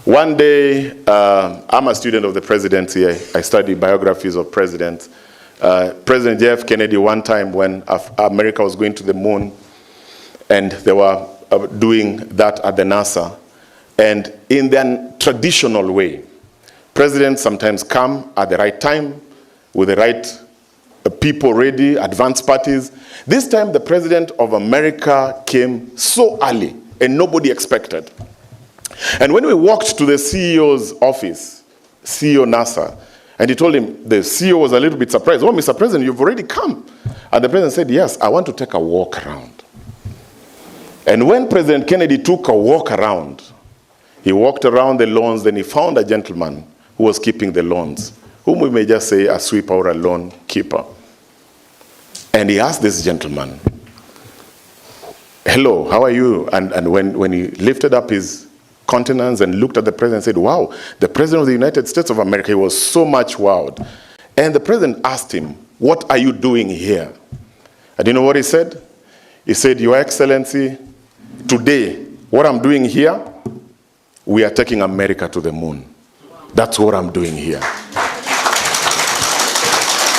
One day, I'm a student of the presidency. I study biographies of presidents. President J.F. Kennedy, one time when America was going to the moon, and there were doing that at the NASA. And in the traditional way, presidents sometimes come at the right time with the right people ready, advanced parties. This time the President of America came so early and nobody expected. And when we walked to the CEO's office, CEO NASA, and he told him, the CEO was a little bit surprised. Oh, Mr. President, you've already come. And the president said, yes, I want to take a walk around. And when President Kennedy took a walk around, he walked around the lawns, then he found a gentleman who was keeping the lawns, whom we may just say a sweeper or a lawn keeper. And he asked this gentleman, hello, how are you? And when he lifted up his countenance and looked at the president and said, wow, the president of the United States of America, he was so much wowed. And the president asked him, what are you doing here? And you know what he said? He said, Your Excellency, today, what I'm doing here, we are taking America to the moon. That's what I'm doing here.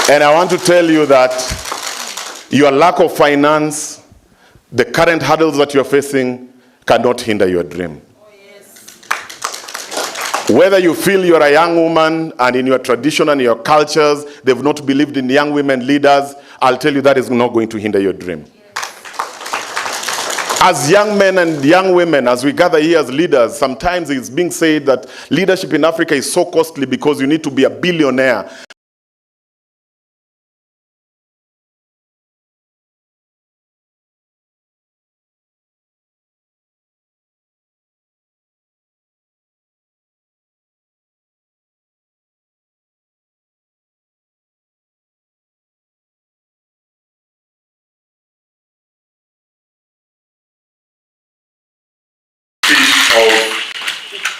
And I want to tell you that your lack of finance, the current hurdles that you're facing, cannot hinder your dream. Whether you feel you're a young woman and in your tradition and your cultures, they've not believed in young women leaders, I'll tell you that is not going to hinder your dream. As young men and young women, as we gather here as leaders, sometimes it's being said that leadership in Africa is so costly because you need to be a billionaire. Of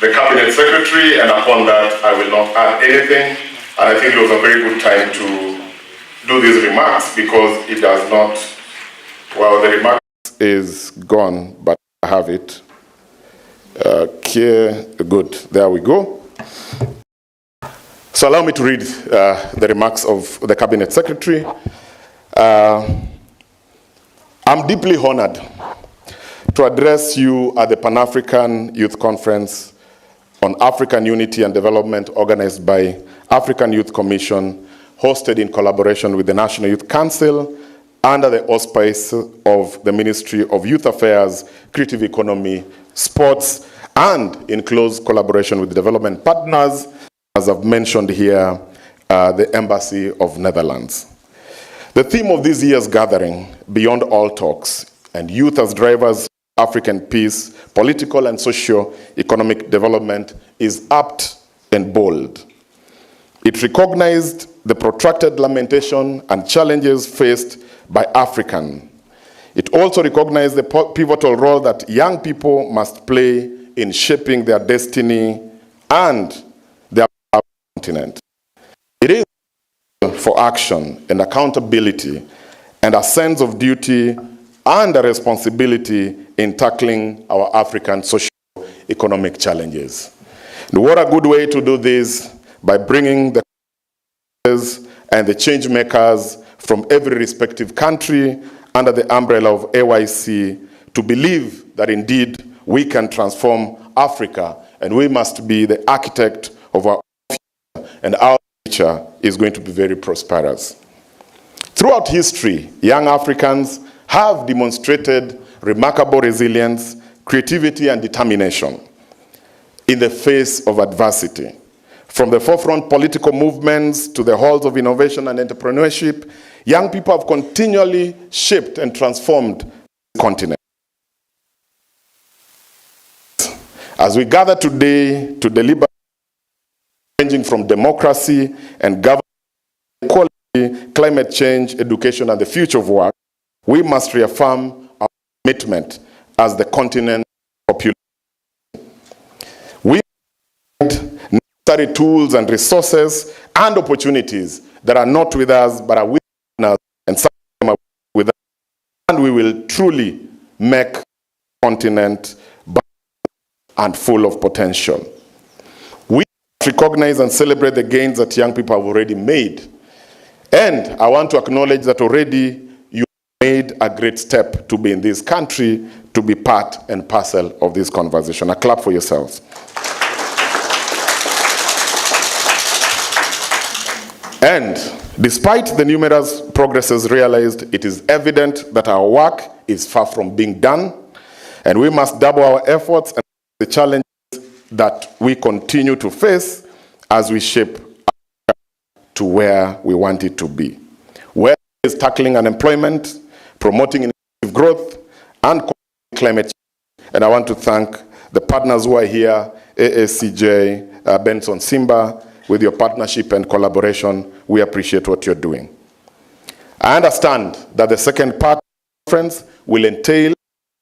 the Cabinet Secretary, and upon that I will not add anything. And I think it was a very good time to do these remarks because it does not, well, the remarks is gone, but I have it. Okay, good, there we go. So allow me to read the remarks of the Cabinet Secretary. I'm deeply honored to address you at the Pan-African Youth Conference on African Unity and Development organized by African Youth Commission, hosted in collaboration with the National Youth Council under the auspice of the Ministry of Youth Affairs, Creative Economy, Sports, and in close collaboration with development partners, as I've mentioned here, the Embassy of Netherlands. The theme of this year's gathering, Beyond All Talks, and Youth as Drivers of African Peace, Political and Socio-Economic Development, is apt and bold. It recognized the protracted lamentation and challenges faced by African. It also recognized the pivotal role that young people must play in shaping their destiny and their continent. It is for action and accountability and a sense of duty and a responsibility in tackling our African socio-economic challenges. And what a good way to do this, by bringing the and the change makers from every respective country under the umbrella of AYC to believe that indeed we can transform Africa and we must be the architect of our future, and our future is going to be very prosperous. Throughout history, young Africans have demonstrated remarkable resilience, creativity, and determination in the face of adversity. From the forefront political movements to the halls of innovation and entrepreneurship, young people have continually shaped and transformed the continent. As we gather today to deliberate, ranging from democracy and government, equality, climate change, education, and the future of work, we must reaffirm our commitment as the continent population. We need necessary tools and resources and opportunities that are not with us but are with us, and some of them are with us, and we will truly make the continent and full of potential. We recognize and celebrate the gains that young people have already made. And I want to acknowledge that already you made a great step to be in this country, to be part and parcel of this conversation. A clap for yourselves. And despite the numerous progresses realized, it is evident that our work is far from being done, and we must double our efforts and the challenges that we continue to face as we shape to where we want it to be. Where is tackling unemployment, promoting inclusive growth, and climate change. And I want to thank the partners who are here, AACJ, Benson Simba. With your partnership and collaboration, we appreciate what you're doing. I understand that the second part of the conference will entail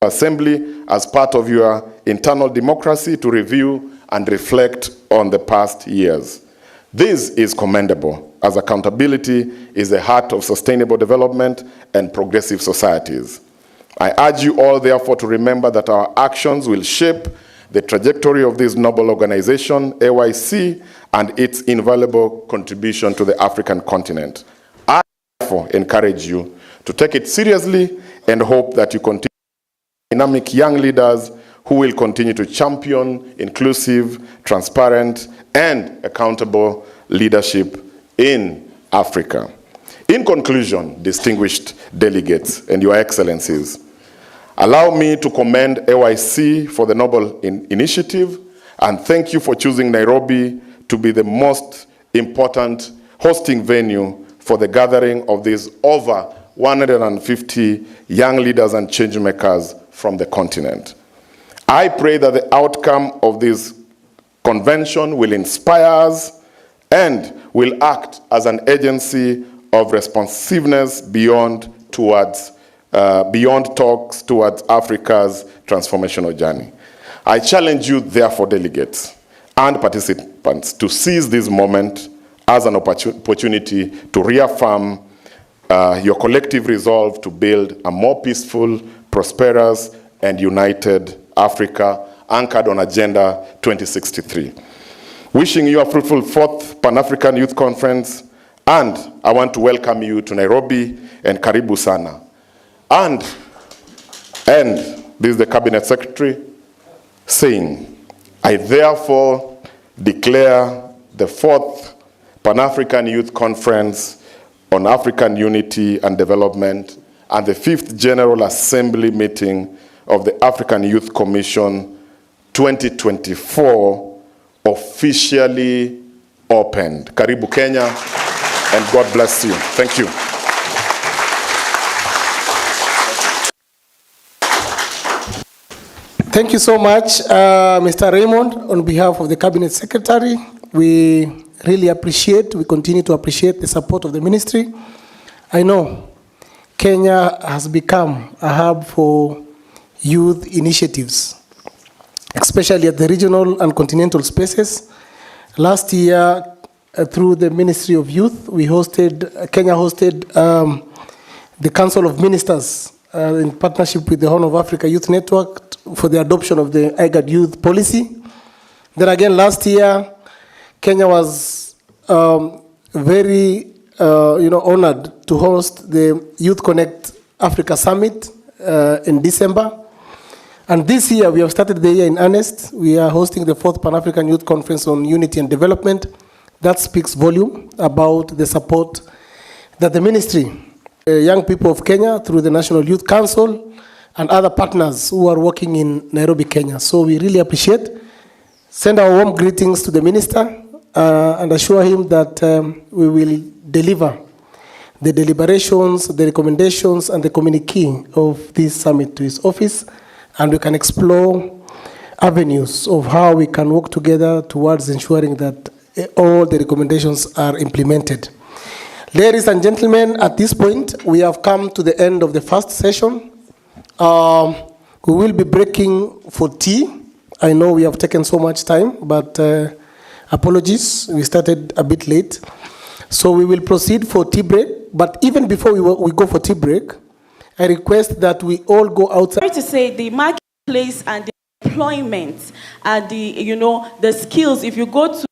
assembly as part of your internal democracy to review and reflect on the past years. This is commendable, as accountability is the heart of sustainable development and progressive societies. I urge you all, therefore, to remember that our actions will shape the trajectory of this noble organization, AYC, and its invaluable contribution to the African continent. I, therefore, encourage you to take it seriously and hope that you continue dynamic young leaders who will continue to champion inclusive, transparent, and accountable leadership in Africa. In conclusion, distinguished delegates and your excellencies, allow me to commend AYC for the noble initiative and thank you for choosing Nairobi to be the most important hosting venue for the gathering of these over 150 young leaders and change makers from the continent. I pray that the outcome of this convention will inspire us and will act as an agency of responsiveness beyond talks towards Africa's transformational journey. I challenge you, therefore, delegates and participants, to seize this moment as an opportunity to reaffirm your collective resolve to build a more peaceful, prosperous, and united Africa anchored on Agenda 2063. Wishing you a fruitful 4th Pan-African Youth Conference, and I want to welcome you to Nairobi and Karibu Sana. And this is the Cabinet Secretary saying, I therefore declare the 4th Pan-African Youth Conference on African Unity and Development and the 5th General Assembly meeting of the African Youth Commission 2024 officially opened. Karibu Kenya, and God bless you. Thank you. Thank you so much, Mr. Raymond. On behalf of the Cabinet Secretary, we really appreciate, we continue to appreciate the support of the ministry. I know Kenya has become a hub for youth initiatives, especially at the regional and continental spaces. Last year, through the Ministry of Youth, Kenya hosted the Council of Ministers in partnership with the Horn of Africa Youth Network for the adoption of the IGAD Youth Policy. Then again, last year, Kenya was very honored to host the Youth Connect Africa Summit in December. And this year, we have started the year in earnest. We are hosting the 4th Pan-African Youth Conference on Unity and Development. That speaks volume about the support that the ministry, young people of Kenya, through the National Youth Council, and other partners who are working in Nairobi, Kenya. So we really appreciate. Send our warm greetings to the minister and assure him that we will deliver the deliberations, the recommendations, and the communique of this summit to his office, and we can explore avenues of how we can work together towards ensuring that all the recommendations are implemented. Ladies and gentlemen, at this point, we have come to the end of the first session. We will be breaking for tea. I know we have taken so much time, but apologies, we started a bit late. So we will proceed for tea break, but even before we go for tea break, I request that we all go outside. Sorry to say, the marketplace and the employment and the skills, if you go to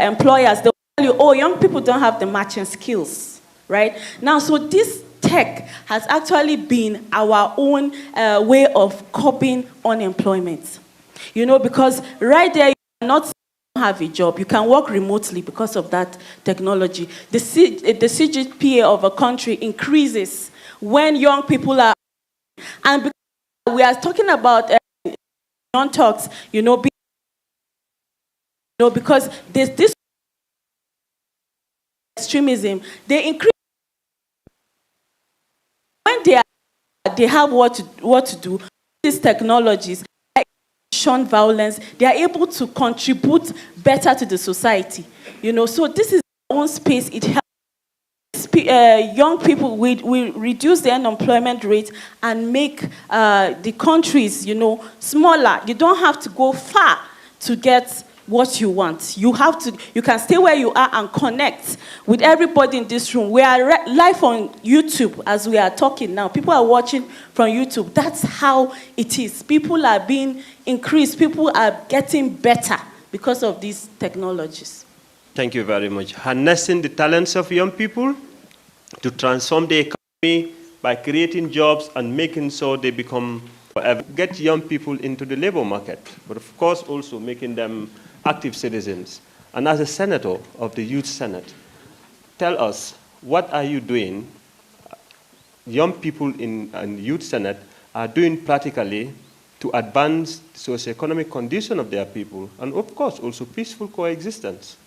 employers, they'll tell you, oh, young people don't have the matching skills, right? Now, so this tech has actually been our own way of coping unemployment. You know, because right there, you cannot have a job. You can work remotely because of that technology. The CGPA of a country increases when young people are, and because we are talking about non-talks, because there's this extremism, they increase when they have what to do. These technologies, shun violence, they are able to contribute better to the society. So this is our own space. It helps young people. We reduce the unemployment rate and make the countries, smaller. You don't have to go far to get what you want. You can stay where you are and connect with everybody in this room. We are live on YouTube as we are talking now. People are watching from YouTube. That's how it is. People are being increased. People are getting better because of these technologies. Thank you very much. Harnessing the talents of young people to transform the economy by creating jobs and making sure they get young people into the labor market, but of course also making them active citizens. And as a senator of the Youth Senate, tell us, what are you doing, young people in Youth Senate are doing practically to advance the socioeconomic condition of their people, and of course also peaceful coexistence?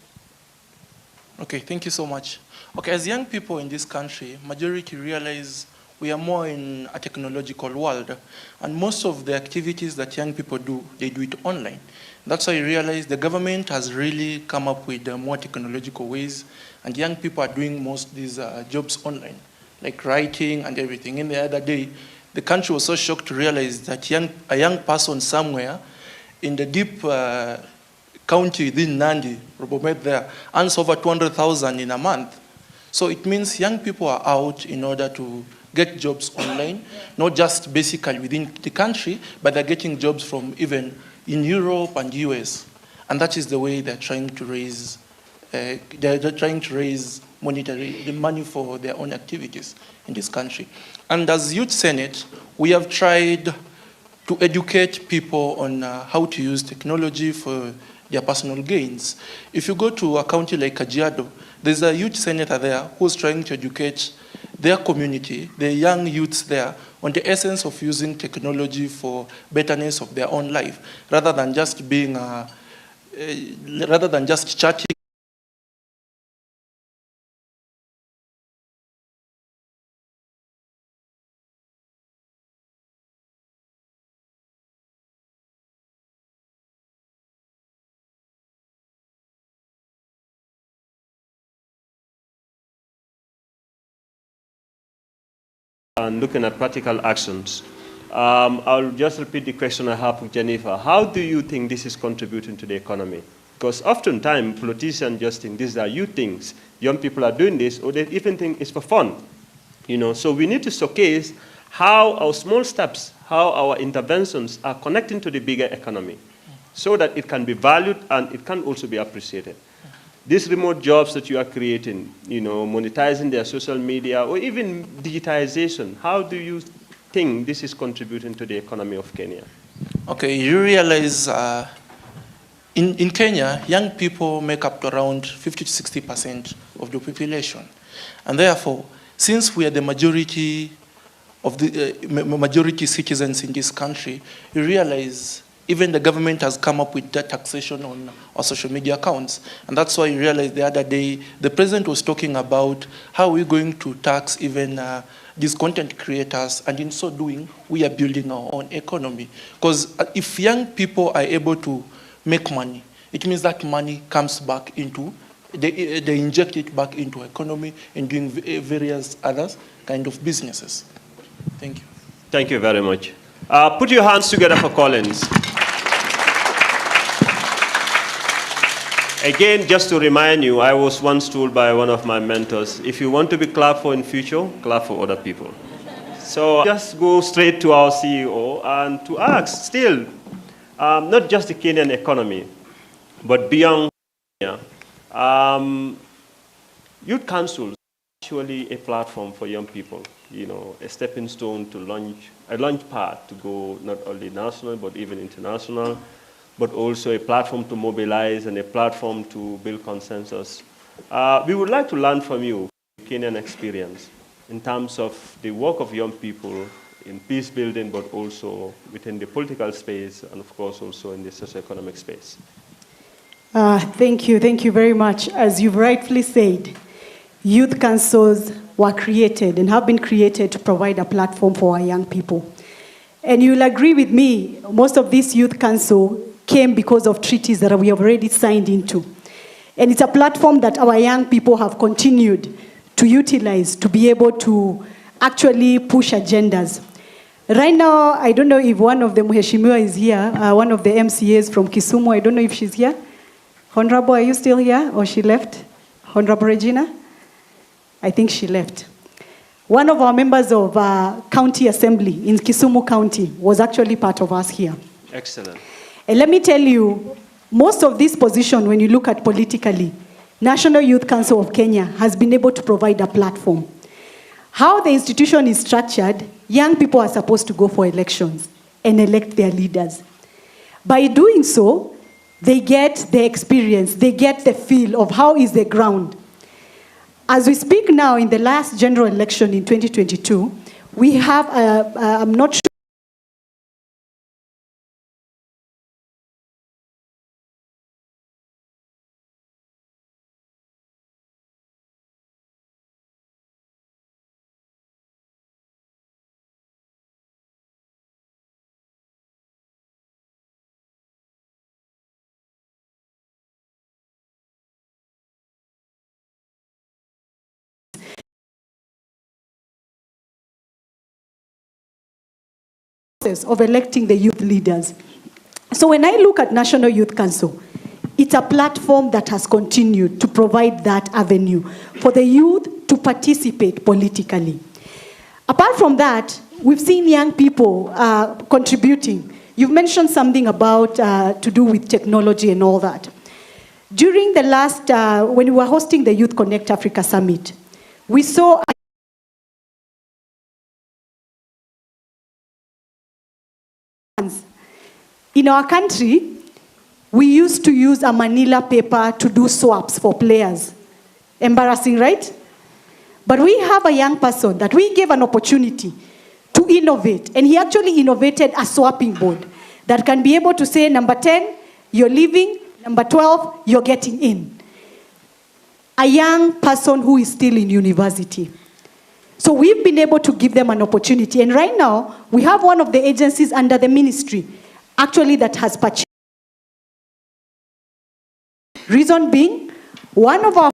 Okay, thank you so much. Okay, as young people in this country, majority realize we are more in a technological world, and most of the activities that young people do, they do it online. That's why you realize the government has really come up with more technological ways, and young people are doing most of these jobs online, like writing and everything. And the other day, the country was so shocked to realize that a young person somewhere in the deep county within Nandi, Robomet there, earns over 200,000 in a month. So it means young people are out in order to get jobs online, not just basically within the country, but they're getting jobs from even in Europe and US. And that is the way they're trying to raise, the money for their own activities in this country. And as Youth Senate, we have tried to educate people on how to use technology for their personal gains. If you go to a county like Kajiado, there's a youth senator there who's trying to educate their community, the young youths there, on the essence of using technology for betterness of their own life, rather than just chatting. And looking at practical actions. I'll just repeat the question I have with Jennifer. How do you think this is contributing to the economy? Because oftentimes politicians just think these are youth things. Young people are doing this, or they even think it's for fun. So we need to showcase how our small steps, how our interventions are connecting to the bigger economy, so that it can be valued and it can also be appreciated. These remote jobs that you are creating, monetizing their social media, or even digitization, how do you think this is contributing to the economy of Kenya? Okay, you realize in Kenya, young people make up to around 50 to 60% of the population. And therefore, since we are the majority of the majority citizens in this country, you realize even the government has come up with that taxation on our social media accounts. And that's why you realize the other day, the president was talking about how we're going to tax even these content creators, and in so doing, we are building our own economy. Because if young people are able to make money, it means that money comes back into, they inject it back into economy and doing various other kind of businesses. Thank you. Thank you very much. Put your hands together for Collins. Again, just to remind you, I was once told by one of my mentors, if you want to be clapped for in future, clap for other people. So just go straight to our CEO and to ask still, not just the Kenyan economy, but beyond Kenya, youth councils actually a platform for young people, you know, a stepping stone to a launch pad to go not only national but even international, but also a platform to mobilize and a platform to build consensus. We would like to learn from you, Kenyan experience, in terms of the work of young people in peace building, but also within the political space, and of course also in the socioeconomic space. Thank you very much. As you've rightfully said, youth councils were created and have been created to provide a platform for our young people. And you'll agree with me, most of these youth council came because of treaties that we have already signed into. And it's a platform that our young people have continued to utilize to be able to actually push agendas. Right now, I don't know if one of them, Mheshimiwa, is here, one of the MCAs from Kisumu. I don't know if she's here. Honorable, are you still here or she left? Honorable Regina? I think she left. One of our members of county assembly in Kisumu County was actually part of us here. Excellent. And let me tell you, most of this position, when you look at politically, National Youth Council of Kenya has been able to provide a platform. How the institution is structured, young people are supposed to go for elections and elect their leaders. By doing so, they get the experience, they get the feel of how is the ground. As we speak now, in the last general election in 2022, we have, I'm not sure, of electing the youth leaders. So when I look at National Youth Council, it's a platform that has continued to provide that avenue for the youth to participate politically. Apart from that, we've seen young people contributing. You've mentioned something about to do with technology and all that. During the last, when we were hosting the Youth Connect Africa Summit, we saw in our country, we used to use a manila paper to do swaps for players. Embarrassing, right? But we have a young person that we gave an opportunity to innovate, and he actually innovated a swapping board that can be able to say, number 10, you're leaving, number 12, you're getting in. A young person who is still in university. So we've been able to give them an opportunity. And right now, we have one of the agencies under the ministry, actually, that has purchased. Reason being, one of our,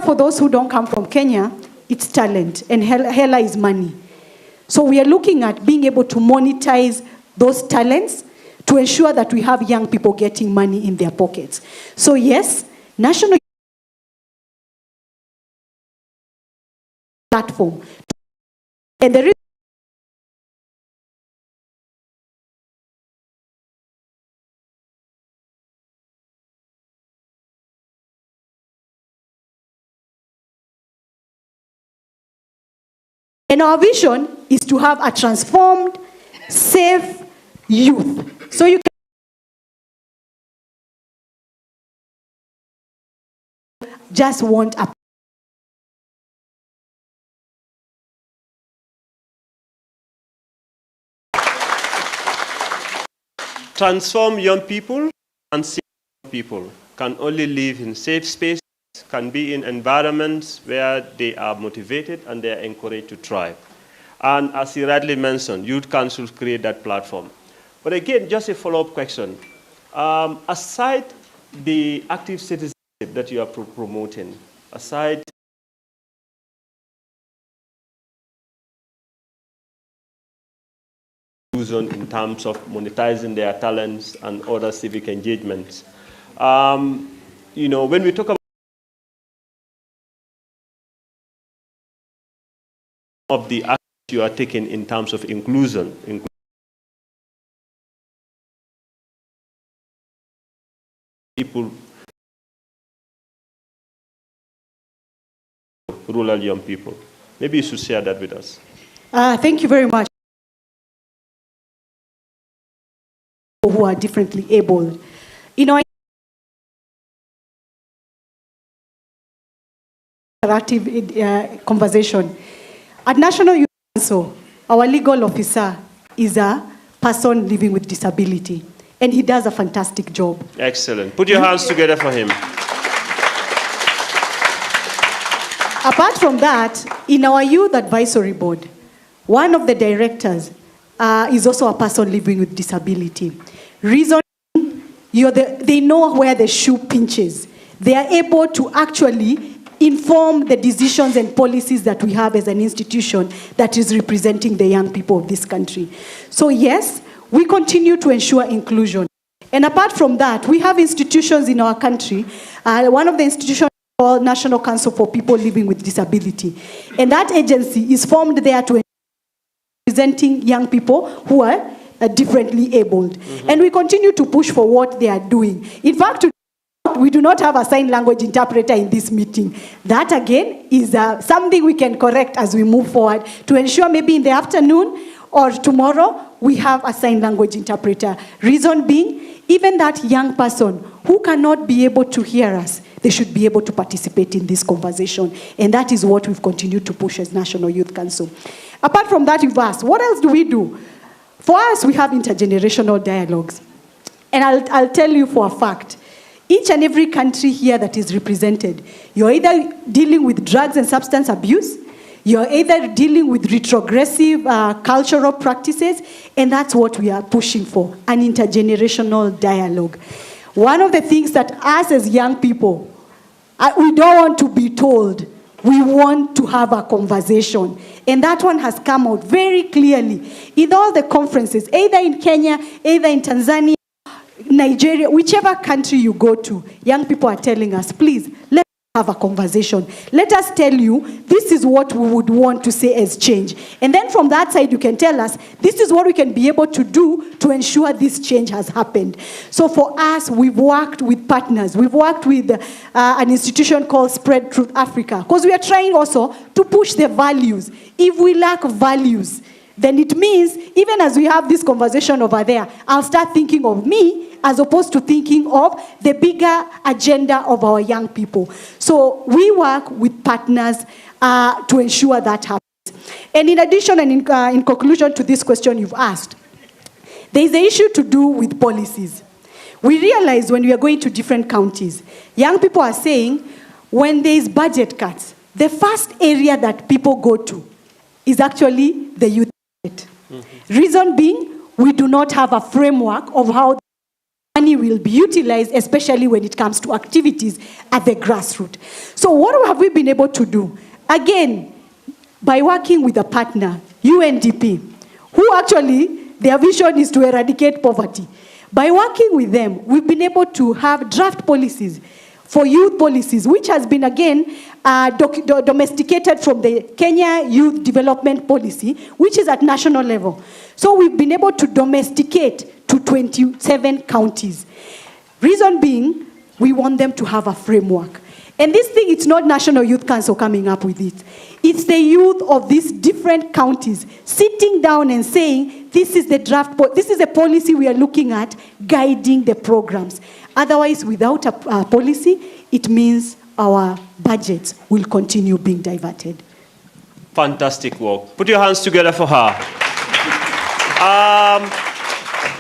for those who don't come from Kenya, it's talent, and hela is money. So we are looking at being able to monetize those talents to ensure that we have young people getting money in their pockets. So yes, National platform. And there is and our vision is to have a transformed, safe youth. So you can just want a Transform young people and safe young people can only live in safe spaces, can be in environments where they are motivated and they are encouraged to thrive. And as he rightly mentioned, youth councils create that platform. But again, just a follow-up question. Aside the active citizenship that you are promoting, aside in terms of monetizing their talents and other civic engagements. You know, when we talk about of the actions you are taking in terms of inclusion, people rural young people. Maybe you should share that with us. Thank you very much. Who are differently abled. You know, interactive conversation. At National Youth Council, our legal officer is a person living with disability, and he does a fantastic job. Excellent. Put your hands together for him. Apart from that, in our youth advisory board, one of the directors is also a person living with disability. Reason, they know where the shoe pinches. They are able to actually inform the decisions and policies that we have as an institution that is representing the young people of this country. So yes, we continue to ensure inclusion. And apart from that, we have institutions in our country. One of the institutions is called National Council for People Living with Disability. And that agency is formed there to representing young people who are differently abled. And we continue to push for what they are doing. In fact, we do not have a sign language interpreter in this meeting. That again is something we can correct as we move forward to ensure maybe in the afternoon or tomorrow we have a sign language interpreter. Reason being, even that young person who cannot be able to hear us, they should be able to participate in this conversation. And that is what we've continued to push as National Youth Council. Apart from that, you've asked, what else do we do? For us, we have intergenerational dialogues. And I'll tell you for a fact, each and every country here that is represented, you're either dealing with drugs and substance abuse, you're either dealing with retrogressive cultural practices, and that's what we are pushing for, an intergenerational dialogue. One of the things that us as young people, we don't want to be told, we want to have a conversation. And that one has come out very clearly in all the conferences, either in Kenya, either in Tanzania, Nigeria, whichever country you go to, young people are telling us, please, let's have a conversation. Let us tell you, this is what we would want to say as change. And then from that side, you can tell us, this is what we can be able to do to ensure this change has happened. So for us, we've worked with partners. We've worked with an institution called Spread Truth Africa, because we are trying also to push the values. If we lack values, then it means, even as we have this conversation over there, I'll start thinking of me as opposed to thinking of the bigger agenda of our young people. So we work with partners to ensure that happens. And in addition, and in conclusion to this question you've asked, there is an issue to do with policies. We realize when we are going to different counties, young people are saying, when there is budget cuts, the first area that people go to is actually the youth budget. Reason being, we do not have a framework of how money will be utilized, especially when it comes to activities at the grassroots. So what have we been able to do? Again, by working with a partner, UNDP, who actually, their vision is to eradicate poverty. By working with them, we've been able to have draft policies for youth policies, which has been, again, domesticated from the Kenya Youth Development Policy, which is at national level. So we've been able to domesticate to 27 counties. Reason being, we want them to have a framework. And this thing, it's not National Youth Council coming up with it. It's the youth of these different counties sitting down and saying, this is the draft, this is a policy we are looking at, guiding the programs. Otherwise, without a policy, it means our budgets will continue being diverted. Fantastic work. Put your hands together for her.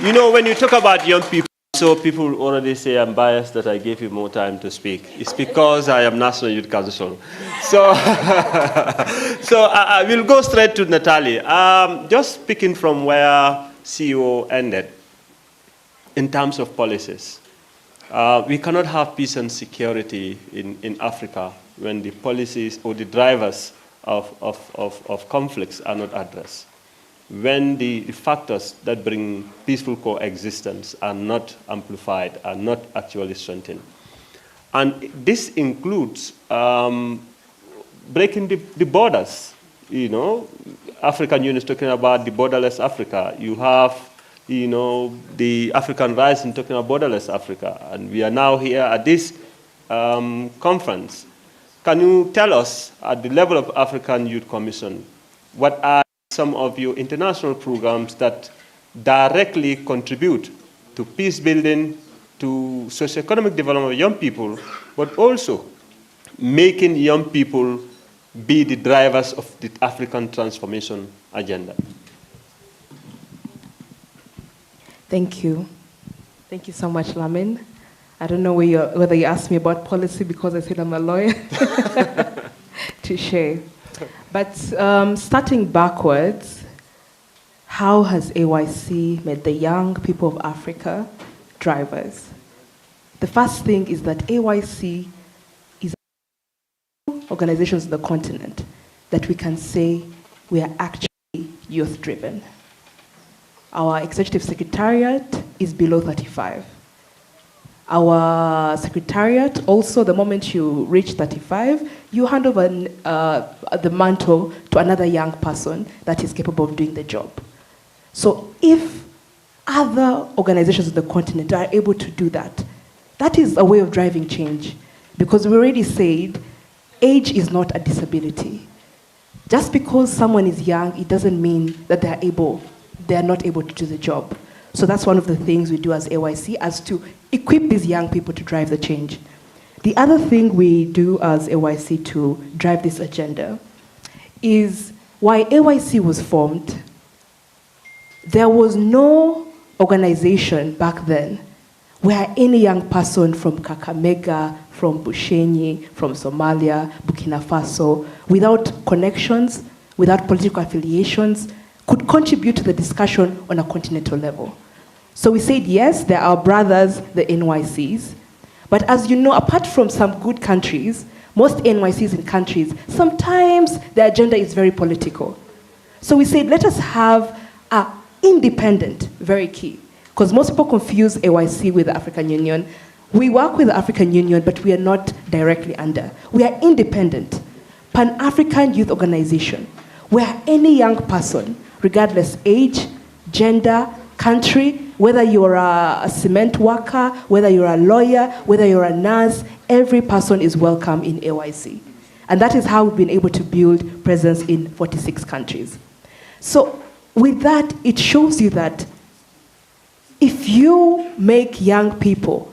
You know, when you talk about young people, so people already say I'm biased that I gave you more time to speak. It's because I am National Youth Council. So, I will go straight to Natalie. Just speaking from where CEO ended, in terms of policies, we cannot have peace and security in Africa when the policies or the drivers of conflicts are not addressed. When the factors that bring peaceful coexistence are not amplified, are not actually strengthened. And this includes breaking the borders. You know, African Union is talking about the borderless Africa. You have, you know, the African Rising talking about borderless Africa. And we are now here at this conference Can you tell us, at the level of African Youth Commission, what are some of your international programs that directly contribute to peace building, to socioeconomic development of young people, but also making young people be the drivers of the African transformation agenda? Thank you. Thank you so much, Lamin. I don't know whether you asked me about policy because I said I'm a lawyer. Touche. But starting backwards, how has AYC made the young people of Africa drivers? The first thing is that AYC is organizations on the continent that we can say we are actually youth-driven. Our executive secretariat is below 35. Our secretariat, also, the moment you reach 35, you hand over the mantle to another young person that is capable of doing the job. So if other organizations on the continent are able to do that, that is a way of driving change. Because we already said, age is not a disability. Just because someone is young, it doesn't mean that they are not able to do the job. So that's one of the things we do as AYC, as to equip these young people to drive the change. The other thing we do as AYC to drive this agenda is, why AYC was formed, there was no organization back then where any young person from Kakamega, from Bushenyi, from Somalia, Burkina Faso, without connections, without political affiliations, could contribute to the discussion on a continental level. So we said, yes, there are brothers, the NYCs, but as you know, apart from some good countries, most NYCs in countries, sometimes the agenda is very political. So we said, let us have an independent, very key, because most people confuse AYC with the African Union. We work with the African Union, but we are not directly under. We are independent, Pan-African youth organization, where any young person, regardless age, gender, country, whether you're a cement worker, whether you're a lawyer, whether you're a nurse, every person is welcome in AYC. And that is how we've been able to build presence in 46 countries. So with that, it shows you that if you make young people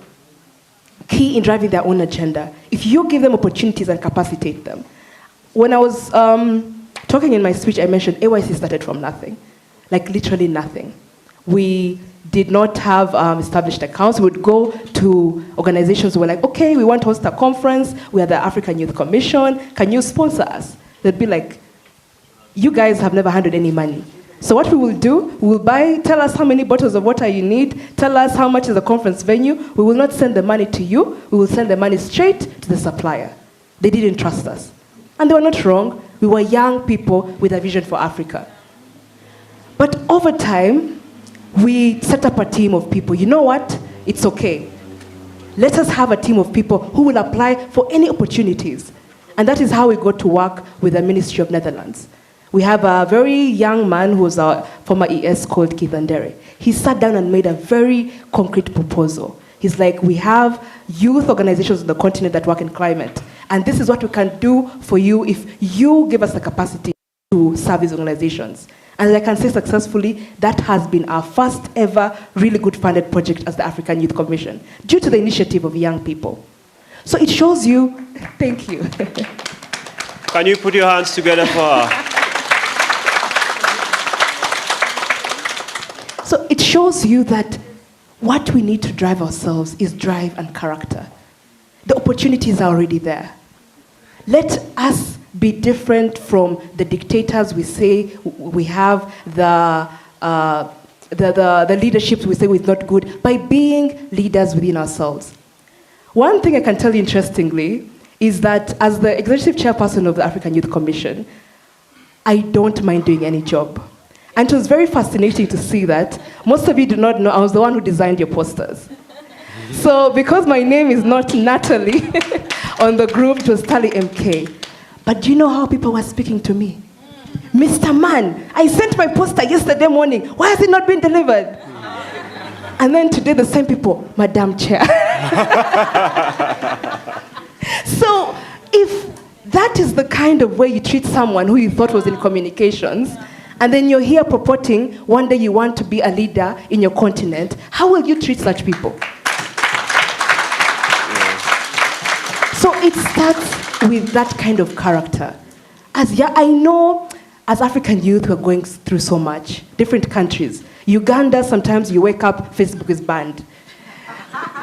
key in driving their own agenda, if you give them opportunities and capacitate them. When I was talking in my speech, I mentioned AYC started from nothing, like literally nothing. We did not have established accounts. We would go to organizations who were like, okay, we want to host a conference. We are the African Youth Commission. Can you sponsor us? They'd be like, you guys have never handled any money. So what we will do, we will tell us how many bottles of water you need, tell us how much is the conference venue. We will not send the money to you. We will send the money straight to the supplier. They didn't trust us. And they were not wrong. We were young people with a vision for Africa. But over time, we set up a team of people. You know what? It's okay. Let us have a team of people who will apply for any opportunities. And that is how we got to work with the Ministry of Netherlands. We have a very young man who's a former ES called Keith Andere. He sat down and made a very concrete proposal. He's like, we have youth organizations on the continent that work in climate. And this is what we can do for you if you give us the capacity to serve these organizations. And I can say successfully, that has been our first ever really good funded project as the African Youth Commission, due to the initiative of young people. So it shows you, thank you. Can you put your hands together for her? So it shows you that what we need to drive ourselves is drive and character. The opportunities are already there. Let us be different from the dictators we say we have, the leaderships we say is not good, by being leaders within ourselves. One thing I can tell you interestingly is that as the executive chairperson of the African Youth Commission, I don't mind doing any job. And it was very fascinating to see that. Most of you do not know I was the one who designed your posters. So because my name is not Natalie on the group, it was Tali MK. But do you know how people were speaking to me? Mr. Man, I sent my poster yesterday morning. Why has it not been delivered? And then today the same people, Madam Chair. So if that is the kind of way you treat someone who you thought was in communications, and then you're here purporting one day you want to be a leader in your continent. How will you treat such people? So it starts with that kind of character. I know as African youth we're going through so much, different countries. Uganda, sometimes you wake up, Facebook is banned.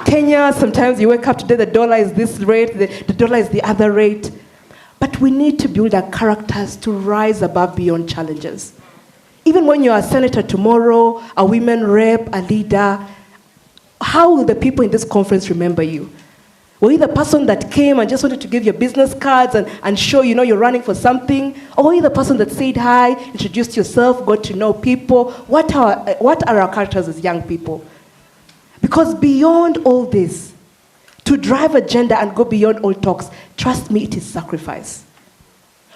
Kenya, sometimes you wake up today, the dollar is this rate, the dollar is the other rate. But we need to build our characters to rise above beyond challenges. Even when you're a senator tomorrow, a women rep, a leader, how will the people in this conference remember you? Were you the person that came and just wanted to give your business cards and show you're running for something? Or were you the person that said hi, introduced yourself, got to know people? What are our characters as young people? Because beyond all this, to drive agenda and go beyond all talks, trust me, it is sacrifice.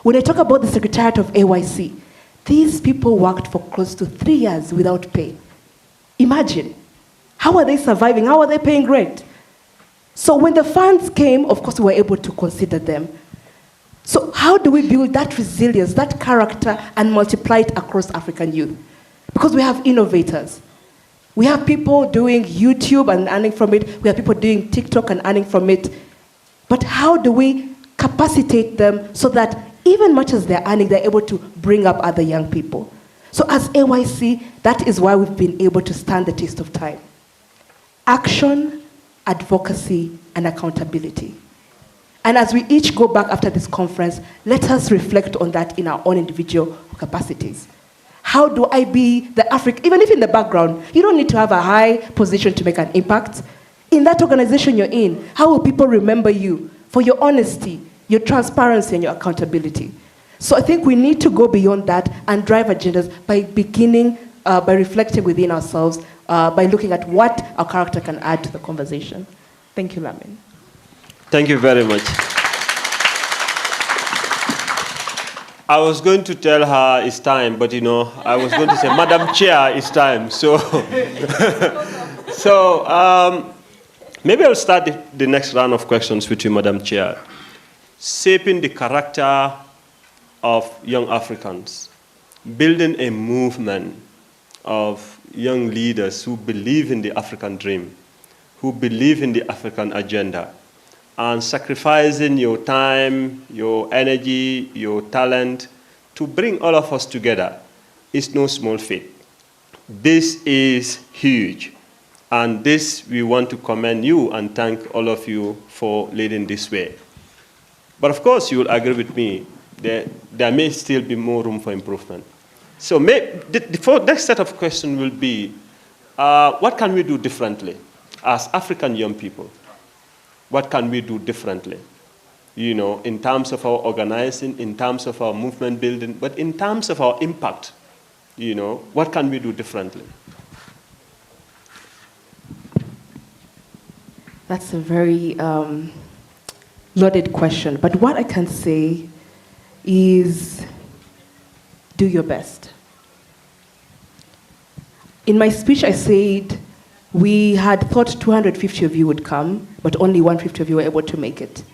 When I talk about the Secretariat of AYC, these people worked for close to 3 years without pay. Imagine, how are they surviving? How are they paying rent? So when the funds came, of course, we were able to consider them. So how do we build that resilience, that character, and multiply it across African youth? Because we have innovators. We have people doing YouTube and earning from it. We have people doing TikTok and earning from it. But how do we capacitate them so that even much as they're earning, they're able to bring up other young people? So as AYC, that is why we've been able to stand the test of time. Action, advocacy, and accountability. And as we each go back after this conference, let us reflect on that in our own individual capacities. How do I be the African, even if in the background, you don't need to have a high position to make an impact. In that organization you're in, how will people remember you for your honesty, your transparency, and your accountability? So I think we need to go beyond that and drive agendas by beginning, by reflecting within ourselves, by looking at what our character can add to the conversation. Thank you, Lamin. Thank you very much. I was going to tell her it's time, but I was going to say, Madam Chair, it's time. So, maybe I'll start the next round of questions with you, Madam Chair. Shaping the character of young Africans, building a movement of young leaders who believe in the African dream, who believe in the African agenda, and sacrificing your time, your energy, your talent to bring all of us together is no small feat. This is huge. And this, we want to commend you and thank all of you for leading this way. But of course, you will agree with me that there may still be more room for improvement. So the next set of questions will be, what can we do differently as African young people? What can we do differently? In terms of our organizing, in terms of our movement building, but in terms of our impact, what can we do differently? That's a very loaded question. But what I can say is do your best. In my speech, I said we had thought 250 of you would come, but only 150 of you were able to make it.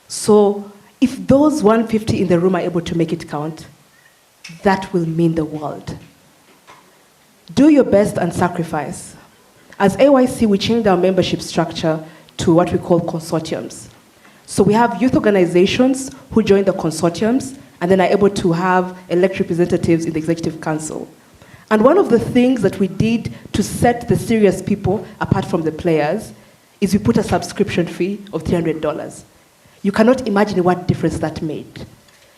So if those 150 in the room are able to make it count, that will mean the world. Do your best and sacrifice. As AYC, we changed our membership structure to what we call consortiums. So we have youth organizations who join the consortiums and then are able to have elect representatives in the executive council. And one of the things that we did to set the serious people apart from the players is we put a subscription fee of $300. You cannot imagine what difference that made.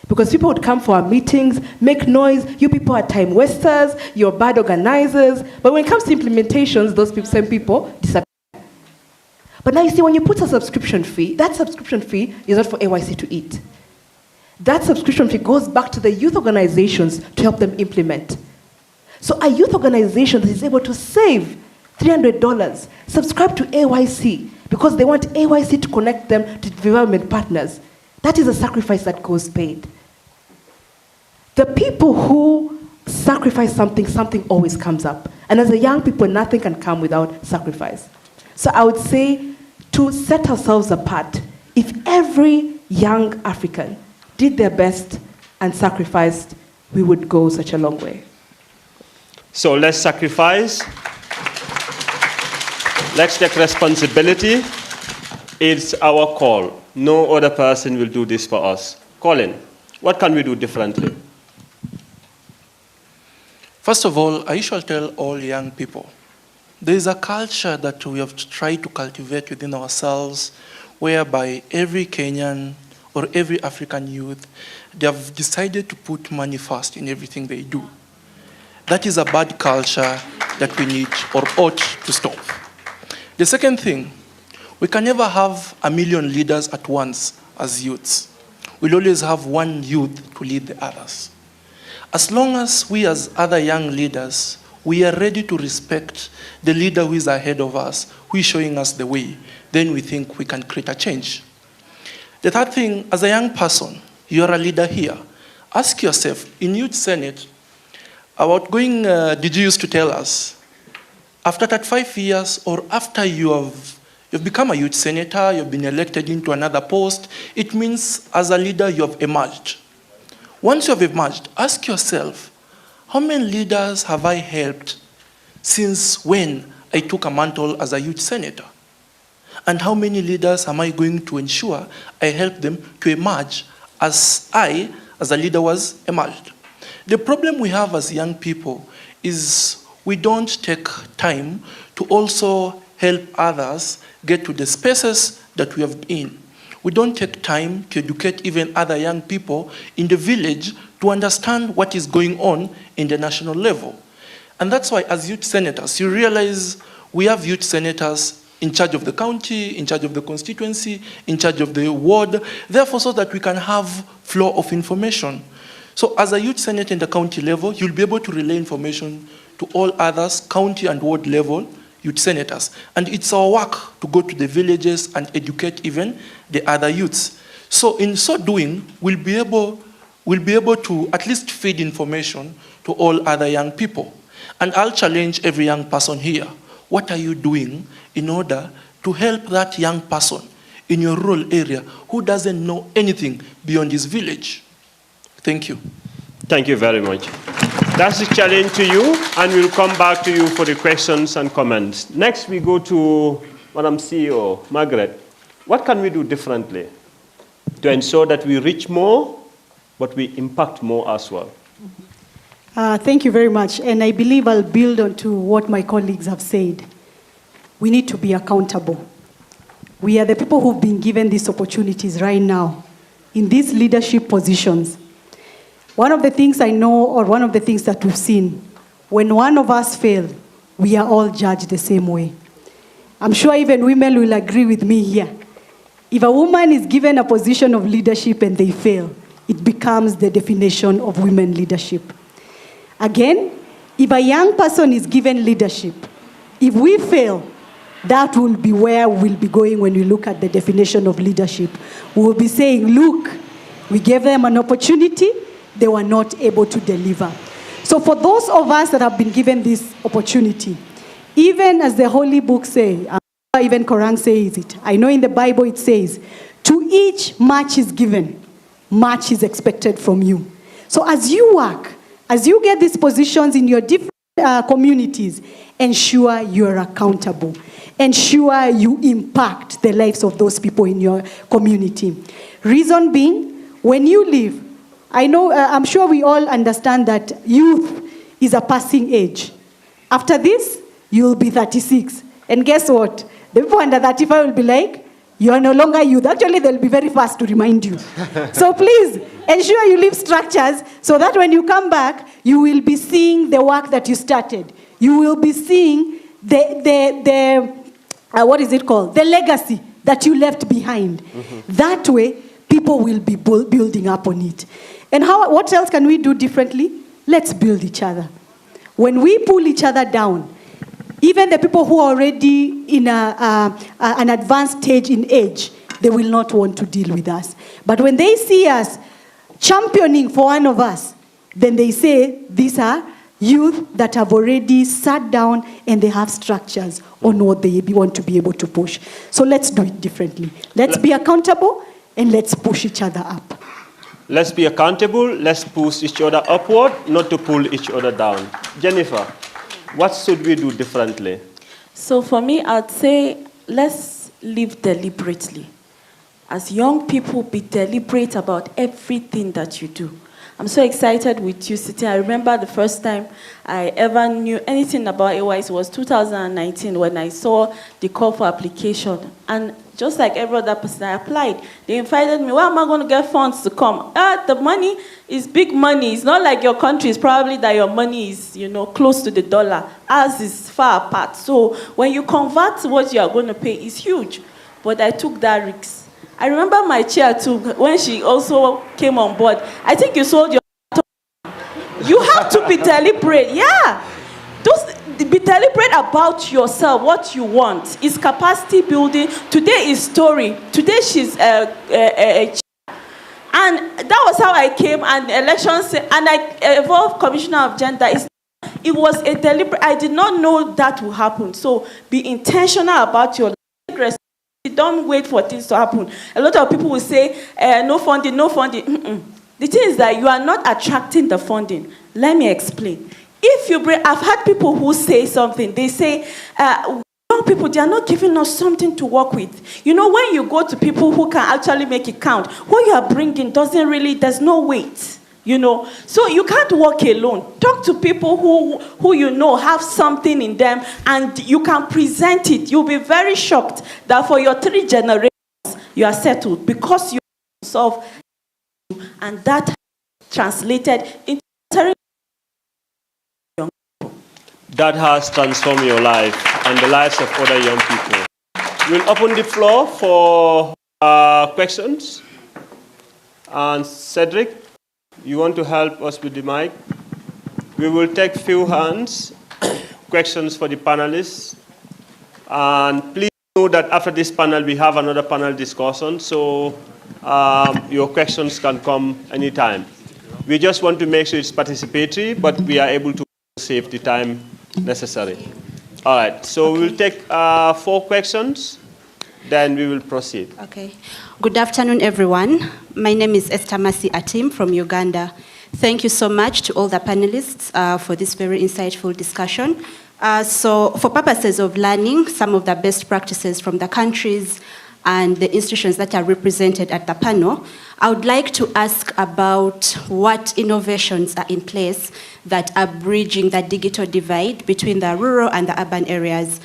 Because people would come for our meetings, make noise, you people are time wasters, you're bad organizers, but when it comes to implementations, those same people disappear. But now you see, when you put a subscription fee, that subscription fee is not for AYC to eat. That subscription fee goes back to the youth organizations to help them implement. So a youth organization that is able to save $300, subscribe to AYC, because they want AYC to connect them to development partners. That is a sacrifice that goes paid. The people who sacrifice something, something always comes up. And as a young people, nothing can come without sacrifice. So I would say, to set ourselves apart, if every young African did their best and sacrificed, we would go such a long way. So let's sacrifice. Let's take responsibility. It's our call. No other person will do this for us. Colin, what can we do differently? First of all, I shall tell all young people, there is a culture that we have tried to cultivate within ourselves, whereby every Kenyan or every African youth, they have decided to put money first in everything they do. That is a bad culture that we need or ought to stop. The second thing, we can never have a million leaders at once as youths. We'll always have one youth to lead the others. As long as we as other young leaders, we are ready to respect the leader who is ahead of us, who is showing us the way, then we think we can create a change. The third thing, as a young person, you are a leader here. Ask yourself, in Youth Senate, outgoing did you used to tell us, after 35 years or after you've become a youth senator, you've been elected into another post, it means as a leader you have emerged. Once you have emerged, ask yourself, how many leaders have I helped since when I took a mantle as a youth senator? And how many leaders am I going to ensure I help them to emerge as I, as a leader, was emerged? The problem we have as young people is we don't take time to also help others get to the spaces that we have been. We don't take time to educate even other young people in the village to understand what is going on in the national level. And that's why as youth senators, you realize we have youth senators in charge of the county, in charge of the constituency, in charge of the ward, therefore so that we can have flow of information. So as a youth senator in the county level, you'll be able to relay information to all others, county and ward level, youth senators. And it's our work to go to the villages and educate even the other youths. So in so doing, we'll be able to at least feed information to all other young people. And I'll challenge every young person here. What are you doing in order to help that young person in your rural area who doesn't know anything beyond his village? Thank you. Thank you very much. That's a challenge to you, and we'll come back to you for the questions and comments. Next, we go to Madam CEO, Margaret. What can we do differently to ensure that we reach more, but we impact more as well? Thank you very much. And I believe I'll build on to what my colleagues have said. We need to be accountable. We are the people who've been given these opportunities right now in these leadership positions. One of the things I know, or one of the things that we've seen, when one of us fails, we are all judged the same way. I'm sure even women will agree with me here. If a woman is given a position of leadership and they fail, it becomes the definition of women leadership. Again, if a young person is given leadership, if we fail, that will be where we'll be going when we look at the definition of leadership. We'll be saying, look, we gave them an opportunity, they were not able to deliver. So for those of us that have been given this opportunity, even as the Holy Book says, even Quran says it, I know in the Bible it says, to each much is given, much is expected from you. So as you work, as you get these positions in your different communities, ensure you're accountable. Ensure you impact the lives of those people in your community. Reason being, when you leave, I know, I'm sure we all understand that youth is a passing age. After this, you'll be 36. And guess what? The people under 35 will be like, you are no longer youth. Actually, they'll be very fast to remind you. So please, ensure you leave structures so that when you come back, you will be seeing the work that you started. You will be seeing what is it called? The legacy that you left behind. Mm-hmm. That way, people will be building up on it. And what else can we do differently? Let's build each other. When we pull each other down, even the people who are already in an advanced stage in age, they will not want to deal with us. But when they see us championing for one of us, then they say, these are youth that have already sat down and they have structures on what they want to be able to push. So let's do it differently. Let's be accountable and let's push each other up. Let's be accountable. Let's push each other upward, not to pull each other down. Jennifer, what should we do differently? So for me, I'd say let's live deliberately. As young people, be deliberate about everything that you do. I'm so excited with you sitting. I remember the first time I ever knew anything about AYC was 2019 when I saw the call for application. And just like every other person, I applied. They invited me, where am I going to get funds to come? The money is big money. It's not like your country is probably that your money is, close to the dollar. Ours is far apart. So when you convert what you are going to pay, it's huge. But I took that risk. I remember my chair too, when she also came on board. I think you sold your... You have to be deliberate, yeah. Be deliberate about yourself, what you want. It's capacity building. Today is story. Today she's and that was how I came, and elections, and I evolved Commissioner of Gender. It was a deliberate... I did not know that would happen. So be intentional about your life. Don't wait for things to happen. A lot of people will say, no funding, no funding. The thing is that you are not attracting the funding. Let me explain. If you bring, I've had people who say something. They say, young people, they are not giving us something to work with. When you go to people who can actually make it count, what you are bringing doesn't really, there's no weight. So you can't work alone. Talk to people who have something in them, and you can present it. You'll be very shocked that for your 3 generations, you are settled because you solve, and that translated into young people. That has transformed your life and the lives of other young people. We'll open the floor for questions. And Cedric, you want to help us with the mic? We will take few hands, questions for the panelists. And please know that after this panel, we have another panel discussion, so your questions can come anytime. We just want to make sure it's participatory, but we are able to save the time necessary. All right, so we'll take 4 questions, then we will proceed. Okay. Good afternoon, everyone. My name is Esther Masi Atim from Uganda. Thank you so much to all the panelists for this very insightful discussion. So for purposes of learning some of the best practices from the countries and the institutions that are represented at the panel, I would like to ask about what innovations are in place that are bridging the digital divide between the rural and the urban areas.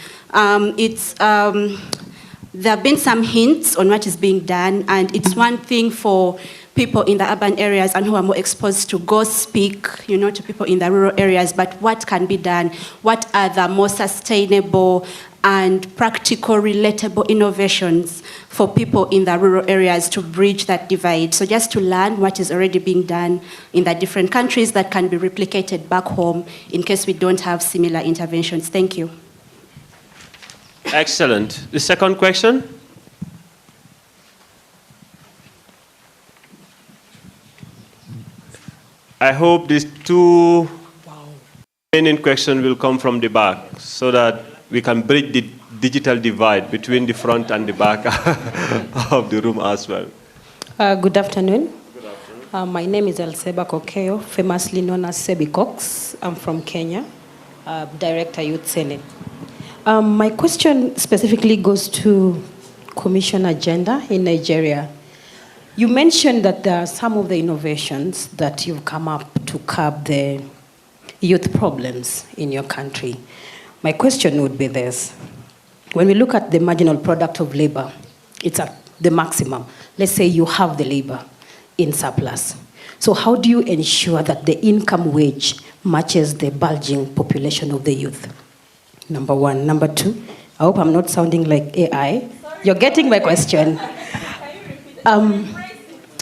There have been some hints on what is being done, and it's one thing for people in the urban areas and who are more exposed to go speak, to people in the rural areas, but what can be done? What are the more sustainable and practical, relatable innovations for people in the rural areas to bridge that divide? So just to learn what is already being done in the different countries that can be replicated back home in case we don't have similar interventions. Thank you. Excellent. The second question? I hope these 2 remaining questions will come from the back so that we can bridge the digital divide between the front and the back of the room as well. Good afternoon. My name is Elseba Kokeo, famously known as Sebi Cox. I'm from Kenya, Director Youth Senate. My question specifically goes to Commission Agenda in Nigeria. You mentioned that there are some of the innovations that you've come up to curb the youth problems in your country. My question would be this. When we look at the marginal product of labor, it's at the maximum. Let's say you have the labor in surplus. So how do you ensure that the income wage matches the bulging population of the youth? Number 1. Number 2, I hope I'm not sounding like AI. You're getting my question.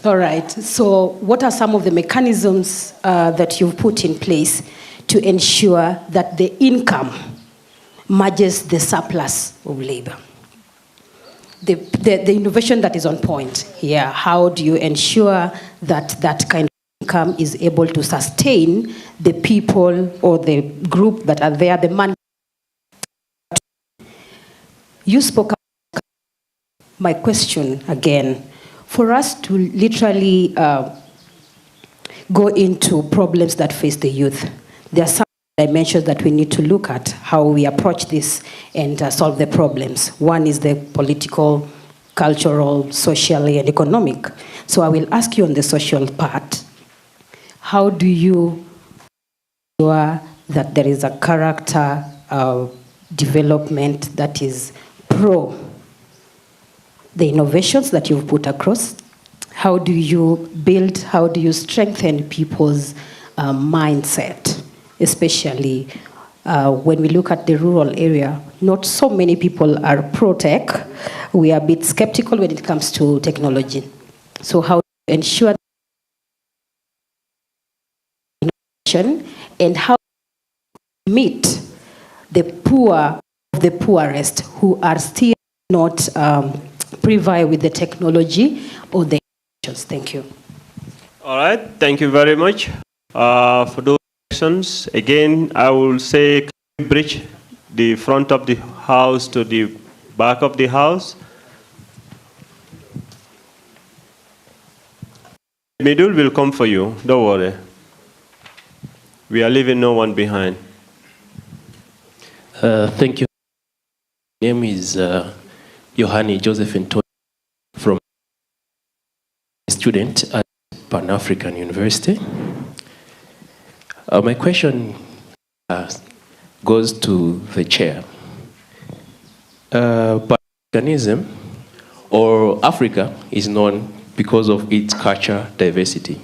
All right, so what are some of the mechanisms that you've put in place to ensure that the income matches the surplus of labor? The innovation that is on point here, how do you ensure that that kind of income is able to sustain the people or the group that are there, the man? You spoke about my question again. For us to literally go into problems that face the youth. There are some dimensions that we need to look at, how we approach this and solve the problems. One is the political, cultural, social, and economic. So I will ask you on the social part, how do you ensure that there is a character development that is pro the innovations that you've put across? How do you build, how do you strengthen people's mindset, especially when we look at the rural area? Not so many people are pro-tech. We are a bit skeptical when it comes to technology. So how do you ensure innovation, and how do you meet the poor of the poorest who are still not privy with the technology or the innovations? Thank you. All right, thank you very much for those questions. Again, I will say bridge the front of the house to the back of the house. Middle will come for you, don't worry. We are leaving no one behind. Thank you. My name is Yohani Joseph Ntoni, from a student at Pan-African University. My question goes to the chair. Pan-Africanism, or Africa, is known because of its culture diversity.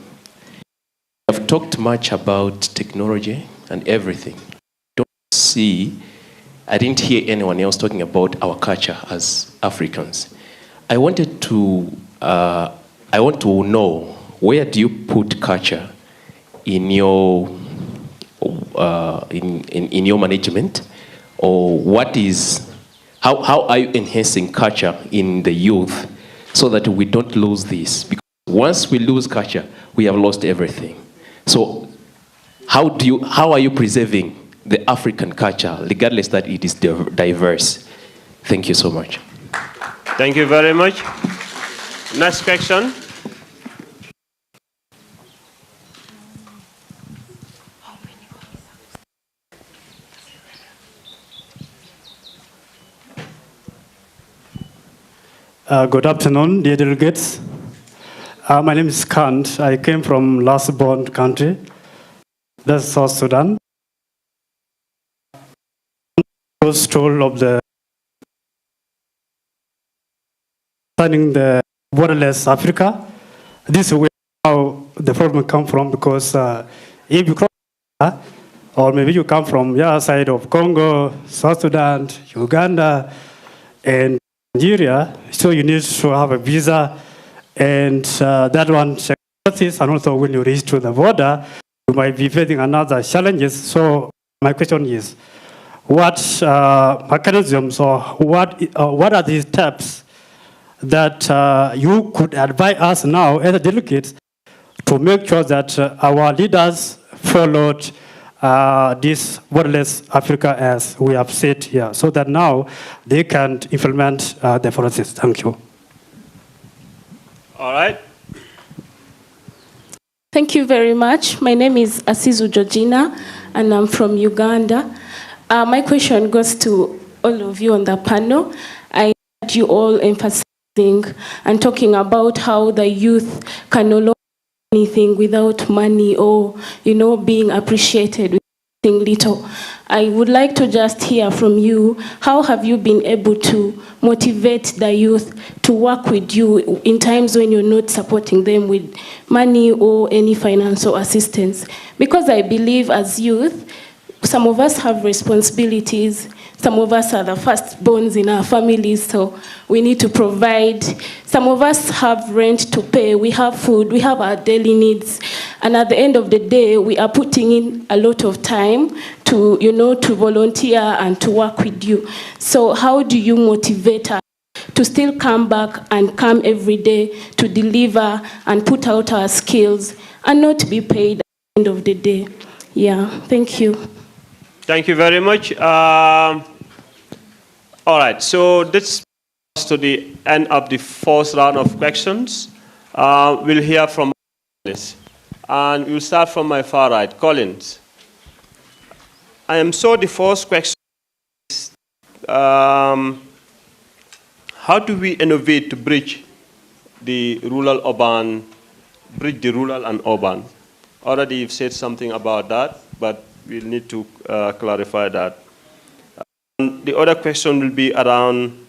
I've talked much about technology and everything. I didn't hear anyone else talking about our culture as Africans. I want to know, where do you put culture in your in your management, or how are you enhancing culture in the youth so that we don't lose this? Because once we lose culture, we have lost everything. So how are you preserving the African culture, regardless that it is diverse? Thank you so much. Thank you very much. Next question. Good afternoon, dear delegates. My name is Kant. I came from last born country, that's South Sudan. Story of the turning the borderless Africa. This is where how the problem come from, because if you cross, or maybe you come from the other side of Congo, South Sudan, Uganda, and Nigeria, so you need to have a visa, and that one check, and also when you reach to the border, you might be facing another challenges. So my question is, what mechanisms or what are the steps that you could advise us now as a delegates to make sure that our leaders followed this borderless Africa as we have said here, so that now they can implement the policies? Thank you. All right. Thank you very much. My name is Asizu Georgina, and I'm from Uganda. My question goes to all of you on the panel. I heard you all emphasizing and talking about how the youth can no longer do anything without money, or being appreciated with something little. I would like to just hear from you, how have you been able to motivate the youth to work with you in times when you're not supporting them with money or any financial assistance? Because I believe as youth, some of us have responsibilities. Some of us are the firstborns in our families, so we need to provide. Some of us have rent to pay. We have food. We have our daily needs. And at the end of the day, we are putting in a lot of time to, to volunteer and to work with you. So how do you motivate us to still come back and come every day to deliver and put out our skills and not be paid at the end of the day? Yeah, thank you. Thank you very much. All right, so this is to the end of the first round of questions. We'll hear from this. And we'll start from my far right, Collins. I am sure the first question is, how do we innovate to bridge the rural and urban? Already you've said something about that, but we'll need to clarify that. And the other question will be around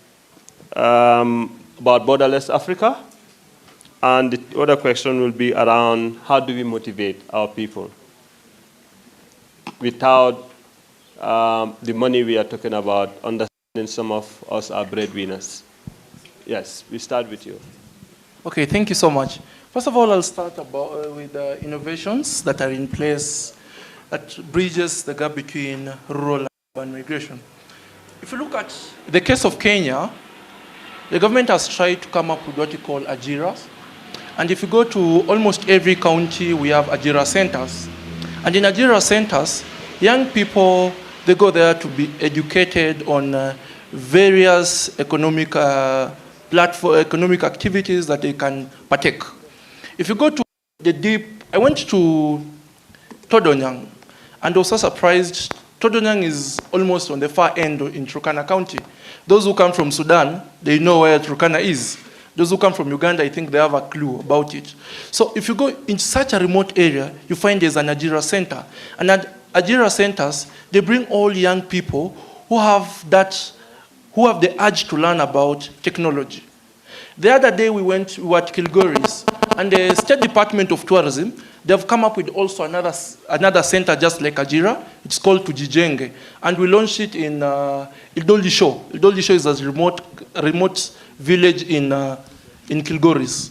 about borderless Africa. And the other question will be around how do we motivate our people without the money we are talking about, understanding some of us are breadwinners. Yes, we start with you. Okay, thank you so much. First of all, I'll start with innovations that are in place that bridges the gap between rural and urban migration. If you look at the case of Kenya, the government has tried to come up with what you call Ajiras. And if you go to almost every county, we have Ajira centers. And in Ajira centers, young people, they go there to be educated on various economic economic activities that they can partake. If you go to the deep, I went to Todonyang, and I was so surprised. Todonyang is almost on the far end in Turkana County. Those who come from Sudan, they know where Turkana is. Those who come from Uganda, I think they have a clue about it. So if you go in such a remote area, you find there's an Ajira center. And at Ajira centers, they bring all young people who have the urge to learn about technology. The other day we were at Kilgoris, and the State Department of Tourism, they've come up with also another center just like Ajira. It's called Tujijenge. And we launched it in Ildolisho. Ildolisho is a remote village in Kilgoris.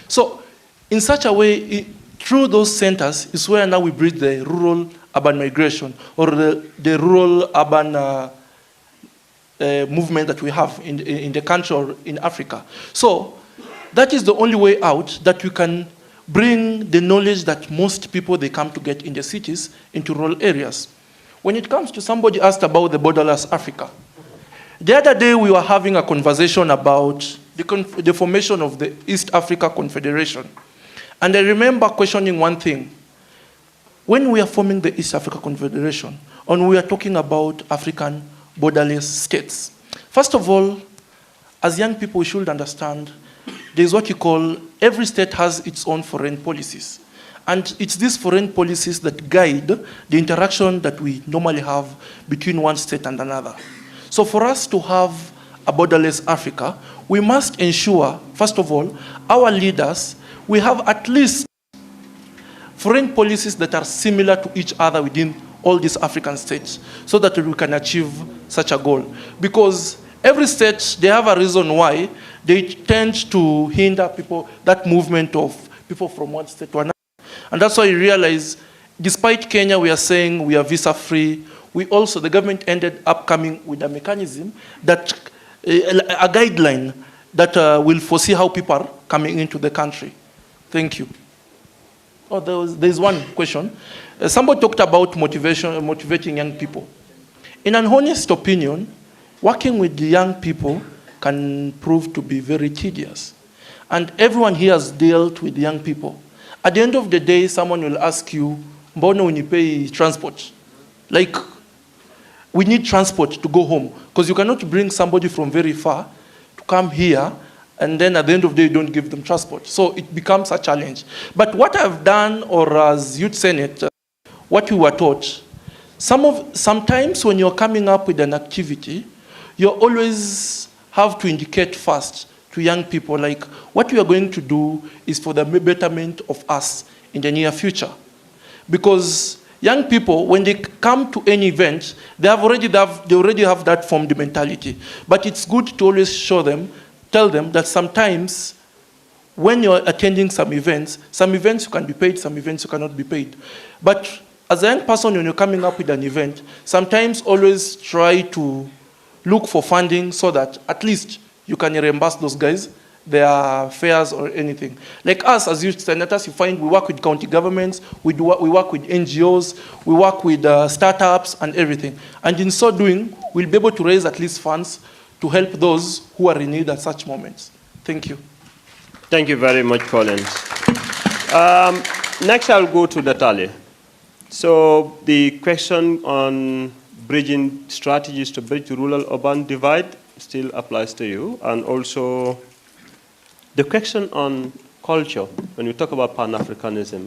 So in such a way, through those centers is where now we bridge the rural-urban migration or the rural-urban movement that we have in the country or in Africa. So that is the only way out that we can bring the knowledge that most people, they come to get in the cities into rural areas. When it comes to somebody asked about the borderless Africa, the other day we were having a conversation about the formation of the East Africa Confederation. And I remember questioning one thing. When we are forming the East Africa Confederation, and we are talking about African borderless states, first of all, as young people, we should understand there's what you call, every state has its own foreign policies. And it's these foreign policies that guide the interaction that we normally have between one state and another. So for us to have a borderless Africa, we must ensure, first of all, our leaders, we have at least foreign policies that are similar to each other within all these African states so that we can achieve such a goal. Because every state, they have a reason why they tend to hinder people, that movement of people from one state to another. And that's why you realize, despite Kenya, we are saying we are visa-free, we also, the government ended up coming with a mechanism that, a guideline that will foresee how people are coming into the country. Thank you. Oh, there's one question. Somebody talked about motivating young people. In an honest opinion, working with the young people can prove to be very tedious. And everyone here has dealt with young people. At the end of the day, someone will ask you, Mbono unipei transport? Like, we need transport to go home. Because you cannot bring somebody from very far to come here, and then at the end of the day, you don't give them transport. So it becomes a challenge. But what I've done, or as Youth Senate, what we were taught, sometimes when you're coming up with an activity, you always have to indicate first to young people, like, what we are going to do is for the betterment of us in the near future. Because young people, when they come to any event, they already have that formed mentality. But it's good to always tell them that sometimes when you're attending some events you can be paid, some events you cannot be paid. But as a young person, when you're coming up with an event, sometimes always try to look for funding so that at least you can reimburse those guys their fares or anything. Like us, as youth senators, you find we work with county governments, we work with NGOs, we work with startups and everything. And in so doing, we'll be able to raise at least funds to help those who are in need at such moments. Thank you. Thank you very much, Collins. Next, I'll go to Natalie. So the question on bridging strategies to bridge the rural-urban divide still applies to you. And also the question on culture, when we talk about Pan-Africanism,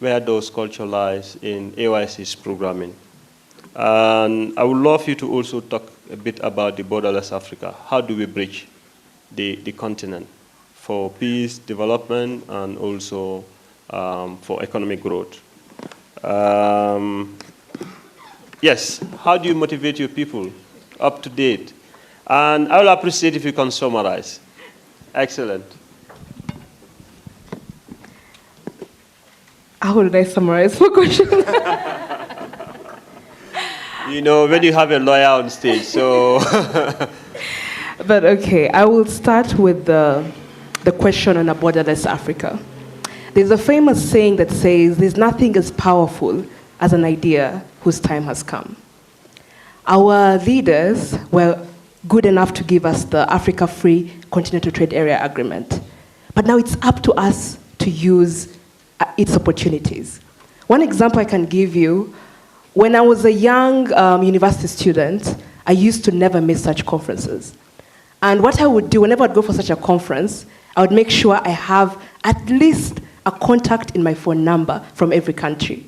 where those culture lies in AYC's programming. And I would love you to also talk a bit about the borderless Africa. How do we bridge the continent for peace, development, and also for economic growth? Yes, how do you motivate your people up to date? And I will appreciate if you can summarize. Excellent. How would I summarize for question? You know, when you have a lawyer on stage, so. But okay, I will start with the question on a borderless Africa. There's a famous saying that says, there's nothing as powerful as an idea whose time has come. Our leaders were good enough to give us the Africa Free Continental Trade Area Agreement. But now it's up to us to use its opportunities. One example I can give you, when I was a young university student, I used to never miss such conferences. And what I would do, whenever I'd go for such a conference, I would make sure I have at least a contact in my phone number from every country.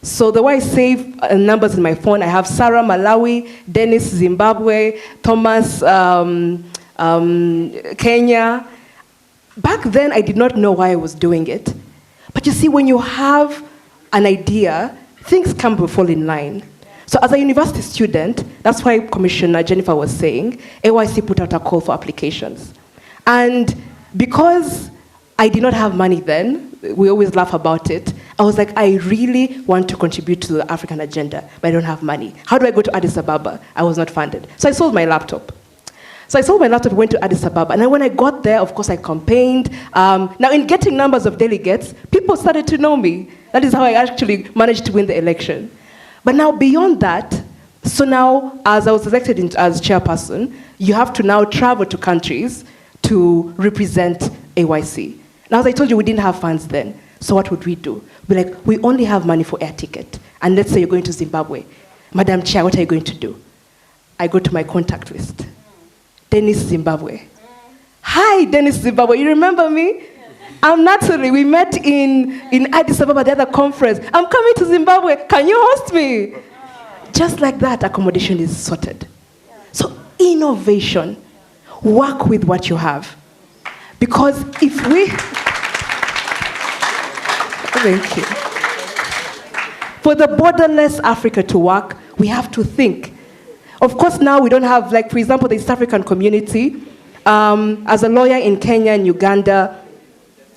So the way I save numbers in my phone, I have Sarah, Malawi, Dennis, Zimbabwe, Thomas, Kenya. Back then, I did not know why I was doing it. But you see, when you have an idea, things come to fall in line. So as a university student, that's why Commissioner Jennifer was saying, AYC put out a call for applications. And because I did not have money then, we always laugh about it, I was like, I really want to contribute to the African agenda, but I don't have money. How do I go to Addis Ababa? I was not funded. So I sold my laptop. So I sold my laptop, went to Addis Ababa, and then when I got there, of course, I campaigned. Now, in getting numbers of delegates, people started to know me. That is how I actually managed to win the election. But now, beyond that, so now, as I was elected as chairperson, you have to now travel to countries to represent AYC. Now, as I told you, we didn't have funds then. So what would we do? We're like, we only have money for air ticket. And let's say you're going to Zimbabwe. Madam Chair, what are you going to do? I go to my contact list. Dennis, Zimbabwe. Hi, Dennis, Zimbabwe. You remember me? I'm Natalie. We met in Addis Ababa, the other conference. I'm coming to Zimbabwe. Can you host me? Just like that, accommodation is sorted. So innovation, work with what you have. Because if we... Thank you. For the borderless Africa to work, we have to think. Of course, now we don't have, like, for example, the East African community. As a lawyer in Kenya and Uganda,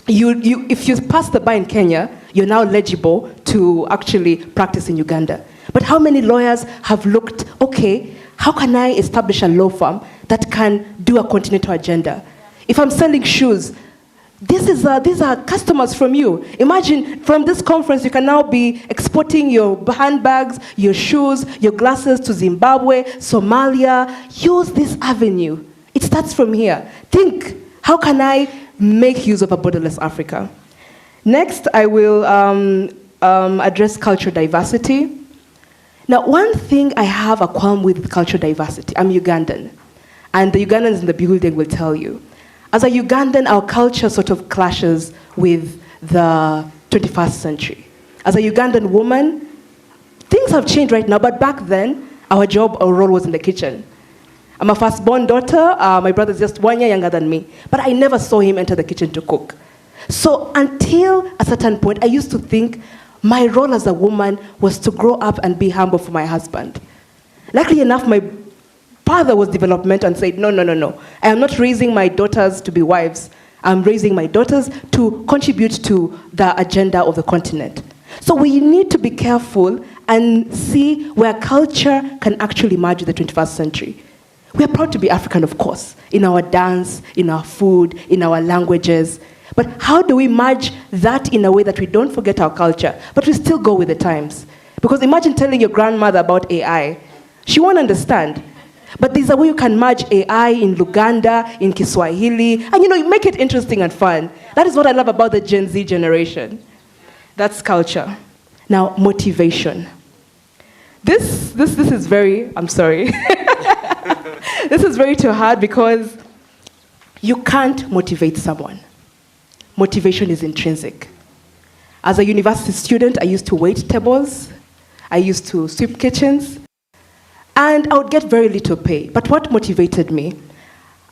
if you pass the bar in Kenya, you're now eligible to actually practice in Uganda. But how many lawyers have looked, okay, how can I establish a law firm that can do a continental agenda? If I'm selling shoes, these are customers from you. Imagine from this conference, you can now be exporting your handbags, your shoes, your glasses to Zimbabwe, Somalia. Use this avenue. It starts from here. Think, how can I make use of a borderless Africa? Next, I will address cultural diversity. Now, one thing I have a qualm with cultural diversity, I'm Ugandan, and the Ugandans in the building will tell you. As a Ugandan, our culture sort of clashes with the 21st century. As a Ugandan woman, things have changed right now, but back then, our job or role was in the kitchen. I'm a firstborn daughter, my brother's just 1 year younger than me, but I never saw him enter the kitchen to cook. So until a certain point, I used to think my role as a woman was to grow up and be humble for my husband. Luckily enough, my father was developmental and said, no. I am not raising my daughters to be wives. I'm raising my daughters to contribute to the agenda of the continent. So we need to be careful and see where culture can actually merge with the 21st century. We are proud to be African, of course, in our dance, in our food, in our languages. But how do we merge that in a way that we don't forget our culture, but we still go with the times? Because imagine telling your grandmother about AI. She won't understand. But there's a way you can merge AI in Luganda, in Kiswahili, and you make it interesting and fun. That is what I love about the Gen Z generation. That's culture. Now, motivation. This is very, I'm sorry. This is very too hard because you can't motivate someone. Motivation is intrinsic. As a university student, I used to wait tables. I used to sweep kitchens. And I would get very little pay. But what motivated me?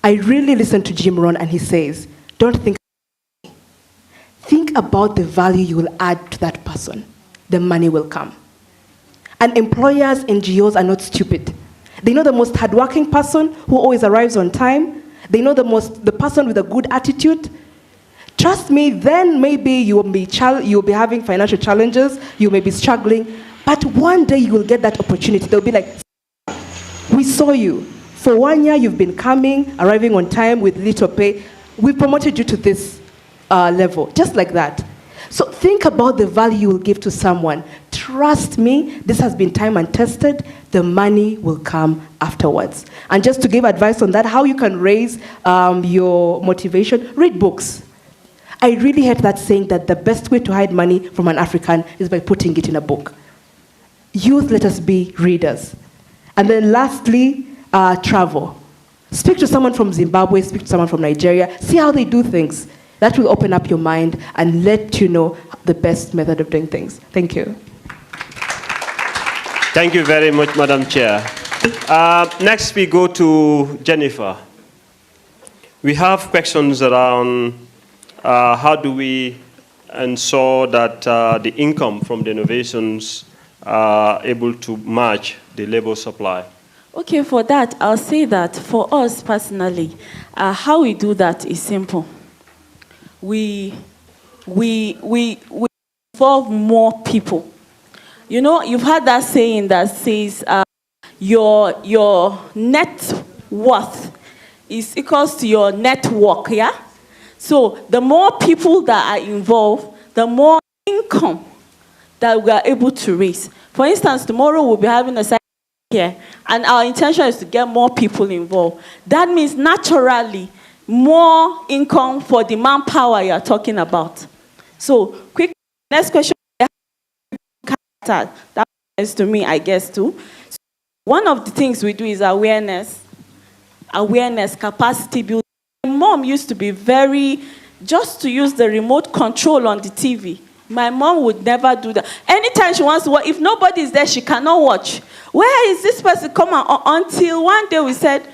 I really listened to Jim Rohn, and he says, don't think about money. Think about the value you will add to that person. The money will come. And employers, NGOs are not stupid. They know the most hardworking person who always arrives on time. They know the person with a good attitude. Trust me, then maybe you'll be having financial challenges, you may be struggling, but one day you will get that opportunity. They'll be like, we saw you. For 1 year, you've been coming, arriving on time with little pay. We promoted you to this level, just like that. So think about the value you will give to someone. Trust me, this has been time and tested. The money will come afterwards. And just to give advice on that, how you can raise your motivation, read books. I really hate that saying that the best way to hide money from an African is by putting it in a book. Youth, let us be readers. And then lastly, travel. Speak to someone from Zimbabwe, speak to someone from Nigeria, see how they do things. That will open up your mind and let you know the best method of doing things. Thank you. Thank you very much, Madam Chair. Next, we go to Jennifer. We have questions around how do we ensure that the income from the innovations are able to match the labor supply. Okay, for that, I'll say that for us personally, how we do that is simple. We involve more people. You know, you've heard that saying that says your net worth is equals to your network, yeah? So the more people that are involved, the more income that we are able to raise. For instance, tomorrow we'll be having a site here, and our intention is to get more people involved. That means naturally more income for the manpower you're talking about. So, quick, next question. That is to me, I guess, too. So one of the things we do is awareness, capacity building. My mom used to be just to use the remote control on the TV. My mom would never do that. Anytime she wants to watch, if nobody is there, she cannot watch. Where is this person? Come on. Until one day we said,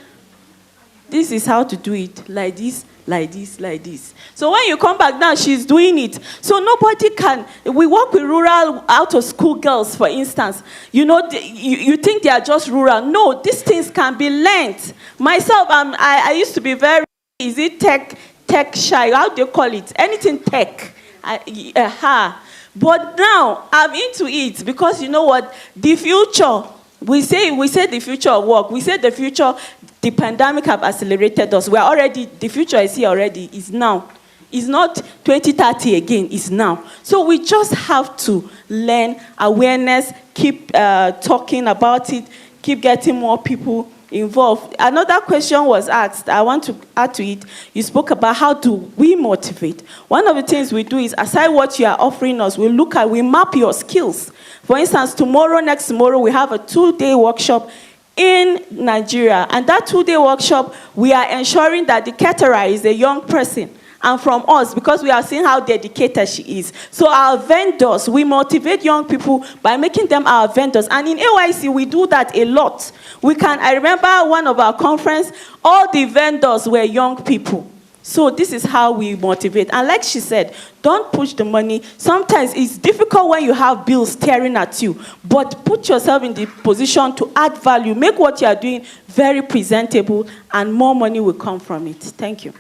this is how to do it, like this, like this, like this. So when you come back now, she's doing it. So nobody can, we work with rural out-of-school girls, for instance. You know, you think they are just rural. No, these things can be learned. Myself, I used to be very, is it tech shy? How do you call it? Anything tech. But now, I'm into it because you know what? The future, we say the future of work. We say the future, the pandemic have accelerated us. The future is here already, is now. It's not 2030 again, it's now. So we just have to learn awareness, keep talking about it, keep getting more people involved. Another question was asked, I want to add to it. You spoke about how do we motivate. One of the things we do is, aside what you are offering us, we map your skills. For instance, next tomorrow, we have a 2-day workshop in Nigeria. And that 2-day workshop, we are ensuring that the caterer is a young person. And from us, because we are seeing how dedicated she is. So our vendors, we motivate young people by making them our vendors. And in AYC, we do that a lot. I remember one of our conference, all the vendors were young people. So this is how we motivate. And like she said, don't push the money. Sometimes it's difficult when you have bills staring at you. But put yourself in the position to add value. Make what you are doing very presentable, and more money will come from it. Thank you.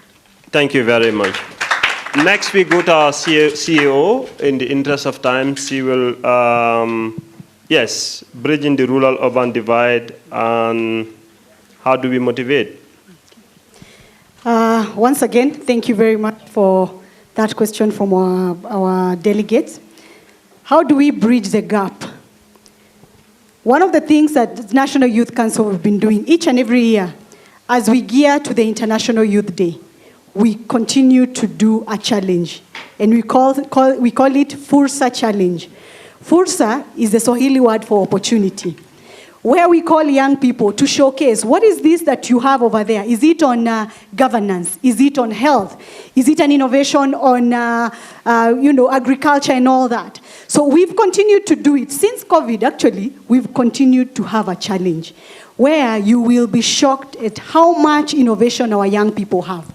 Thank you very much. Next, we go to our CEO. In the interest of time, she will, bridging the rural-urban divide, and how do we motivate? Once again, thank you very much for that question from our delegates. How do we bridge the gap? One of the things that the National Youth Council have been doing each and every year, as we gear to the International Youth Day, we continue to do a challenge, and we call it Fursa Challenge. Fursa is the Swahili word for opportunity, where we call young people to showcase what is this that you have over there. Is it on governance? Is it on health? Is it an innovation on agriculture and all that? So we've continued to do it. Since COVID, actually, we've continued to have a challenge where you will be shocked at how much innovation our young people have.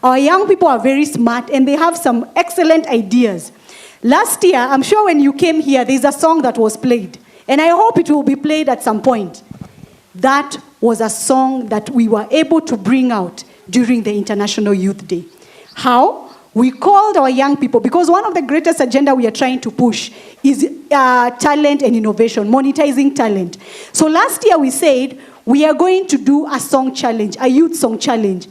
Our young people are very smart and they have some excellent ideas. Last year, I'm sure when you came here, there's a song that was played. And I hope it will be played at some point. That was a song that we were able to bring out during the International Youth Day. How? We called our young people, because one of the greatest agenda we are trying to push is talent and innovation, monetizing talent. So last year we said, we are going to do a song challenge, a youth song challenge.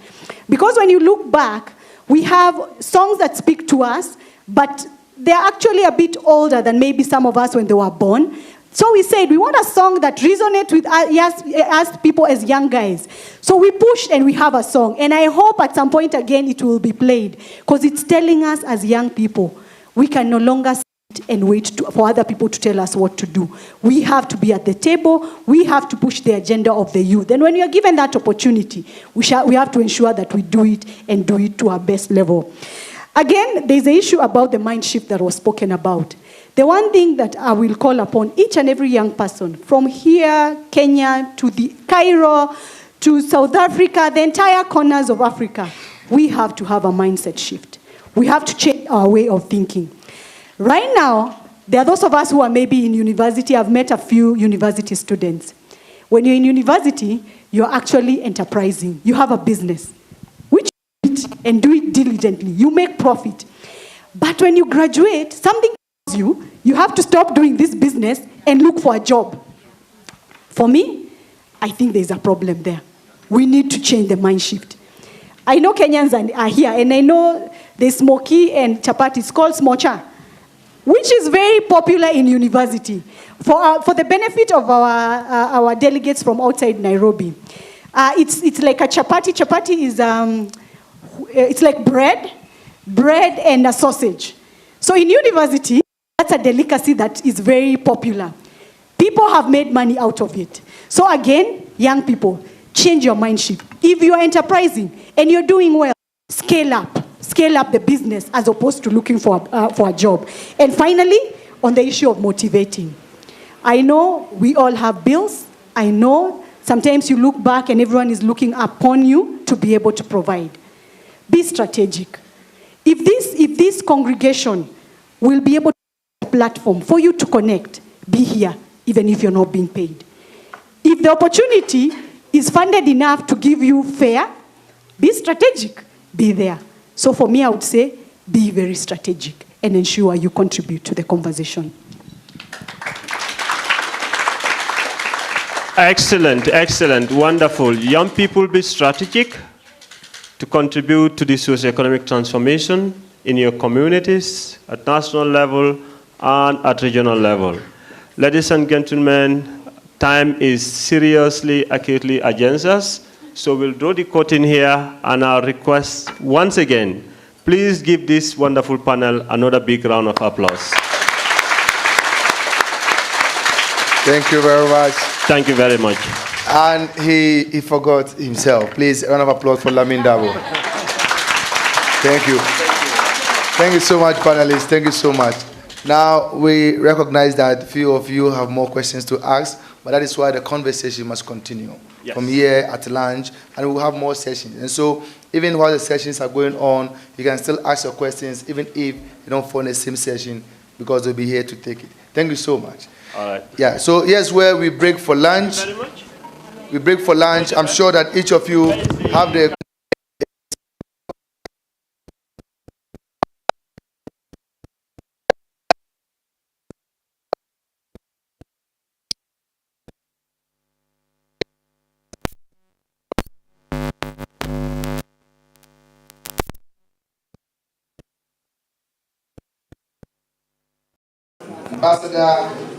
Because when you look back, we have songs that speak to us, but they're actually a bit older than maybe some of us when they were born. So we said, we want a song that resonates with us people as young guys. So we pushed and we have a song. And I hope at some point again it will be played. Because it's telling us as young people, we can no longer sit and wait for other people to tell us what to do. We have to be at the table. We have to push the agenda of the youth. And when we are given that opportunity, we have to ensure that we do it and do it to our best level. Again, there's an issue about the mind shift that was spoken about. The one thing that I will call upon each and every young person, from here, Kenya, to the Cairo, to South Africa, the entire corners of Africa, we have to have a mindset shift. We have to change our way of thinking. Right now, there are those of us who are maybe in university. I've met a few university students. When you're in university, you're actually enterprising. You have a business, which you do it and do it diligently. You make profit. But when you graduate, something you have to stop doing this business and look for a job. For me, I think there's a problem there. We need to change the mind shift. I know Kenyans are here, and I know the smoky and chapati. It's called smocha, which is very popular in university. For the benefit of our delegates from outside Nairobi, it's like a chapati. Chapati is it's like bread and a sausage. So in university, that's a delicacy that is very popular. People have made money out of it. So again, young people, change your mind shift. If you're enterprising and you're doing well, scale up the business as opposed to looking for a job. And finally, on the issue of motivating. I know we all have bills. I know sometimes you look back and everyone is looking upon you to be able to provide. Be strategic. If this congregation will be able to platform for you to connect, be here, even if you're not being paid. If the opportunity is funded enough to give you fare, be strategic, be there. So for me, I would say, be very strategic and ensure you contribute to the conversation. Excellent, wonderful. Young people, be strategic to contribute to the socio-economic transformation in your communities, at national level, and at regional level. Ladies and gentlemen, time is seriously, acutely against us, so we'll draw the curtain here, and I'll request once again, please give this wonderful panel another big round of applause. Thank you very much. Thank you very much. And he forgot himself. Please, a round of applause for Lamin Dabo. Thank you. Thank you so much, panelists. Thank you so much. Now, we recognize that few of you have more questions to ask, but that is why the conversation must continue from here at lunch, and we'll have more sessions. And so, even while the sessions are going on, you can still ask your questions, even if you don't follow the same session, because they'll be here to take it. Thank you so much. All right. Yeah, so here's where we break for lunch. Thank you very much. We break for lunch. I'm sure that each of you have the Ambassador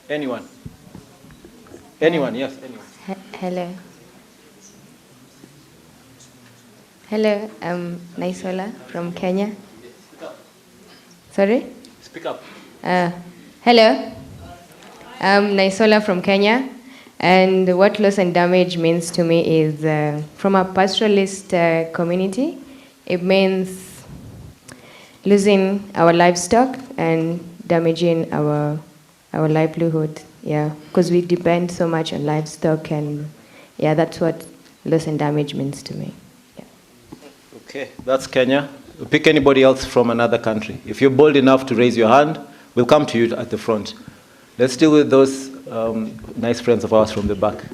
Anyone? Anyone? Yes, anyone. Hello. Hello, I'm Naisola from Kenya. Sorry? Speak up. Hello, I'm Naisola from Kenya. And what loss and damage means to me is, from a pastoralist community, it means losing our livestock and damaging our livelihood. Yeah, because we depend so much on livestock, and yeah, that's what loss and damage means to me. Okay, that's Kenya. Pick anybody else from another country. If you're bold enough to raise your hand, we'll come to you at the front. Let's deal with those nice friends of ours from the back.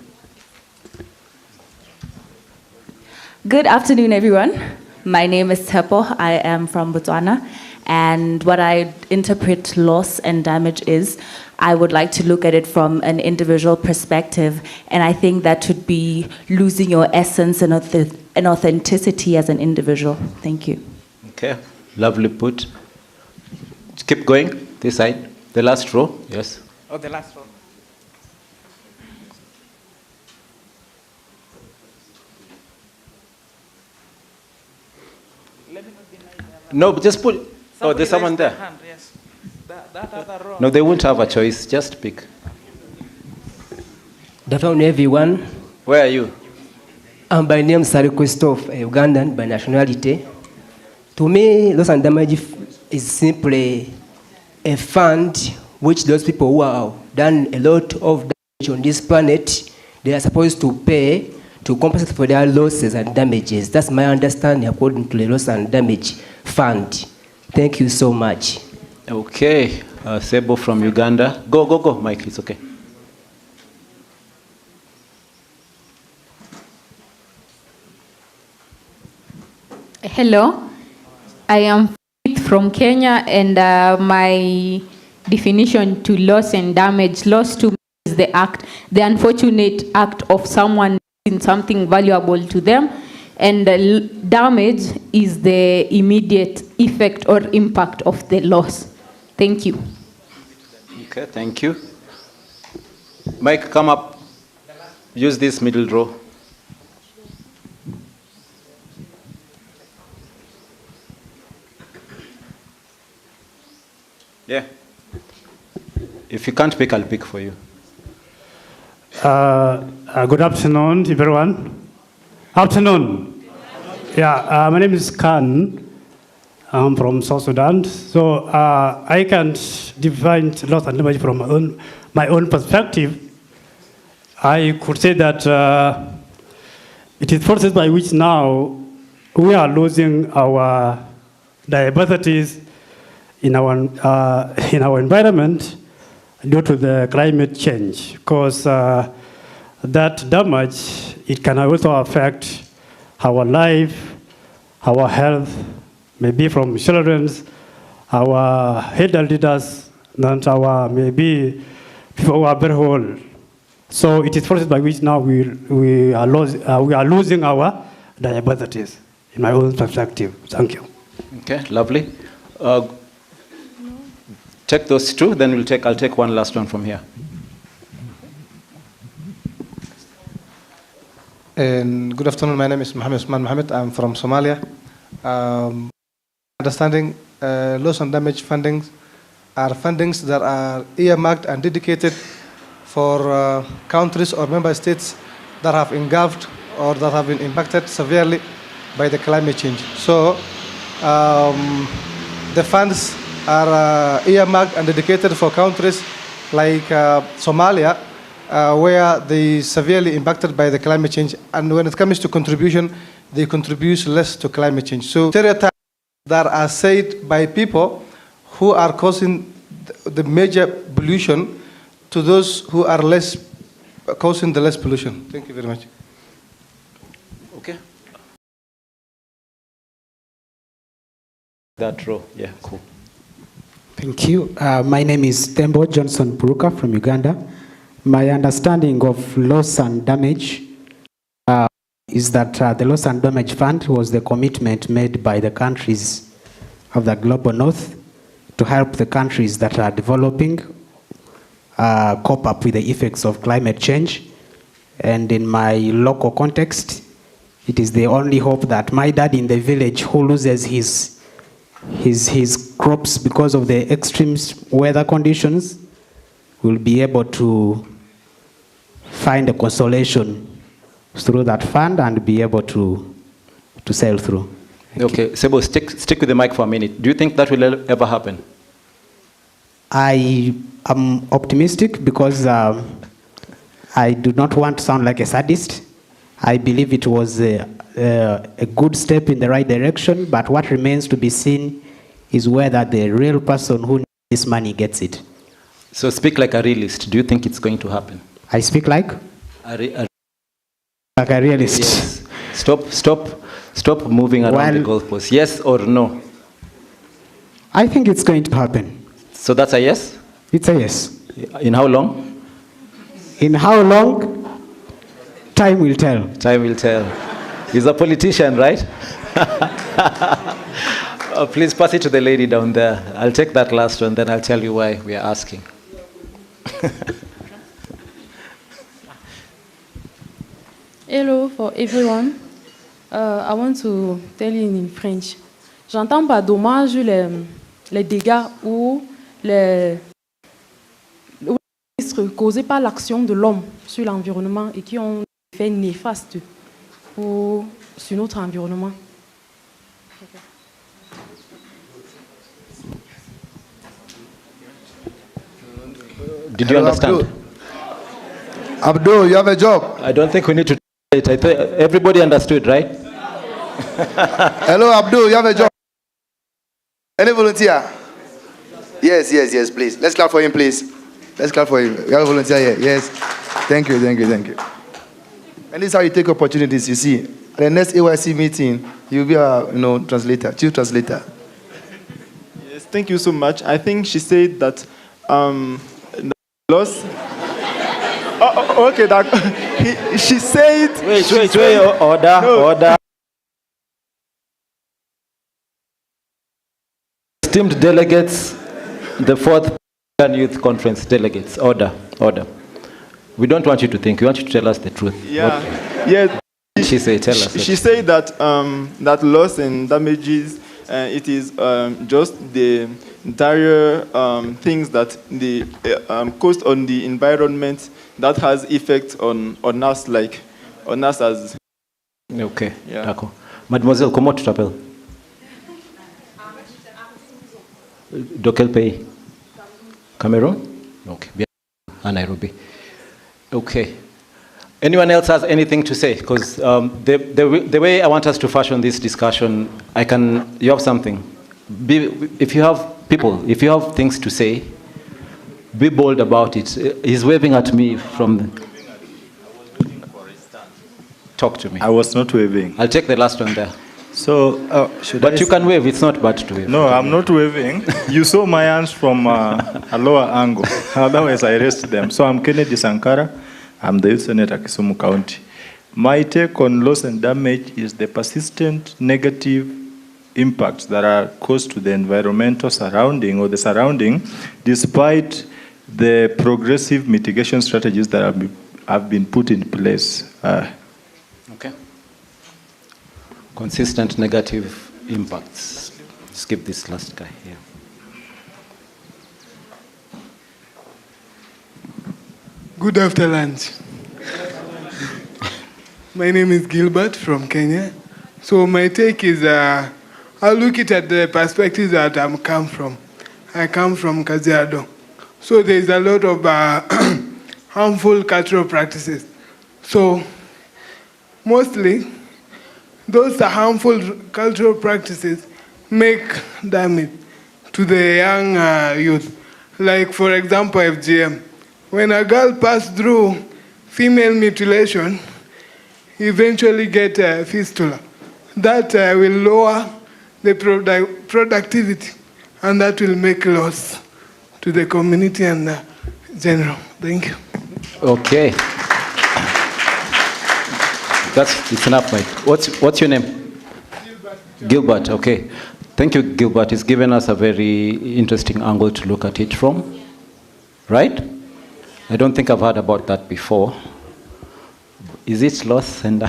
Good afternoon, everyone. My name is Tepo. I am from Botswana. And what I interpret loss and damage is, I would like to look at it from an individual perspective. And I think that would be losing your essence and authenticity as an individual. Thank you. Okay, lovely put. Keep going, this side. The last row, yes. Oh, the last row. No, just put. Oh, there's someone there. Hand, yes. That other row. No, they won't have a choice. Just pick. Good afternoon, everyone. Where are you? My name is Sari Christophe, a Ugandan by nationality. To me, loss and damage is simply a fund which those people who have done a lot of damage on this planet, they are supposed to pay to compensate for their losses and damages. That's my understanding according to the loss and damage fund. Thank you so much. Okay, Sebo from Uganda. Go, Mike, it's okay. Hello, I am from Kenya, and my definition to loss and damage, loss to me is the unfortunate act of someone losing something valuable to them, and damage is the immediate effect or impact of the loss. Thank you. Okay, thank you. Mike, come up. Use this middle row. Yeah. If you can't pick, I'll pick for you. Good afternoon, everyone. Afternoon. Yeah, my name is Khan. I'm from South Sudan. So I can define loss and damage from my own perspective. I could say that it is forces by which now we are losing our diversities in our environment due to the climate change, because that damage, it can also affect our life, our health, maybe from children, our elder leaders, and our maybe people who are very old. So it is forces by which now we are losing our diversities, in my own perspective. Thank you. Okay, lovely. Take those two, then I'll take one last one from here. And good afternoon, my name is Mohammed Usman Mohammed. I'm from Somalia. Understanding loss and damage fundings are fundings that are earmarked and dedicated for countries or member states that have engulfed or that have been impacted severely by the climate change. So the funds are earmarked and dedicated for countries like Somalia, where they severely impacted by the climate change, and when it comes to contribution, they contribute less to climate change. So stereotypes that are said by people who are causing the major pollution to those who are less causing the less pollution. Thank you very much. Okay. That row, yeah, cool. Thank you. My name is Tembo Johnson Puruka from Uganda. My understanding of loss and damage is that the Loss and Damage Fund was the commitment made by the countries of the Global North to help the countries that are developing cope up with the effects of climate change. And in my local context, it is the only hope that my dad in the village who loses his crops because of the extreme weather conditions will be able to find a consolation through that fund and be able to sail through. Okay, Sebo, stick with the mic for a minute. Do you think that will ever happen? I am optimistic because I do not want to sound like a sadist. I believe it was a good step in the right direction, but what remains to be seen is whether the real person who needs this money gets it. So speak like a realist. Do you think it's going to happen? I speak like? Like a realist. Yes. Stop moving around the goalpost. Yes or no? I think it's going to happen. So that's a yes? It's a yes. In how long? In how long? Time will tell. Time will tell. He's a politician, right? Please pass it to the lady down there. I'll take that last one, then I'll tell you why we are asking. Hello for everyone. I want to tell you in French. J'entends par dommage les dégâts ou les risques causés par l'action de l'homme sur l'environnement et qui ont des effets néfastes sur notre environnement. Did you understand? Abdul, you have a job. I don't think we need to it. I thought everybody understood, right? Hello, Abdul, you have a job. Any volunteer? Yes, please. Let's clap for him, please. Let's clap for him. We have a volunteer here. Yes. Thank you. And this is how you take opportunities, you see. At the next AYC meeting, you'll be a translator, chief translator. Yes, thank you so much. I think she said that loss. Okay, she said. Wait, order. Esteemed delegates, the 4th Youth Conference delegates, order. We don't want you to think, we want you to tell us the truth. Yes. She said, tell us. She said that that loss and damages, it is just the entire things that the cost on the environment that has effect on us, like on us as. Okay. Yeah. D'accord. Mademoiselle, comment tu t'appelles? De quel pays? Cameroon? Okay. Bien. À Nairobi. Okay. Anyone else has anything to say? Because the way I want us to fashion this discussion, you have something. If you have things to say, be bold about it. He's waving at me from. Talk to me. I was not waving. I'll take the last one there. So, you can wave. It's not bad to wave. No, I'm not waving. You saw my hands from a lower angle. Otherwise, I raised them. So I'm Kennedy Sankara. I'm the youth senator Kisumu County. My take on loss and damage is the persistent negative impacts that are caused to the environmental surrounding or the surrounding, despite the progressive mitigation strategies that have been put in place. Okay. Consistent negative impacts. Skip this last guy here. Good after lunch. My name is Gilbert from Kenya. So my take is, I'll look at the perspective that I come from. I come from Kajiado. So there's a lot of harmful cultural practices. So mostly, those harmful cultural practices make damage to the young youth. Like, for example, FGM. When a girl passes through female mutilation, you eventually get a fistula. That will lower the productivity, and that will make loss to the community and general. Thank you. Okay. It's enough, mate. What's your name? Gilbert, okay. Thank you, Gilbert. It's given us a very interesting angle to look at it from. Right? I don't think I've heard about that before. Is it loss and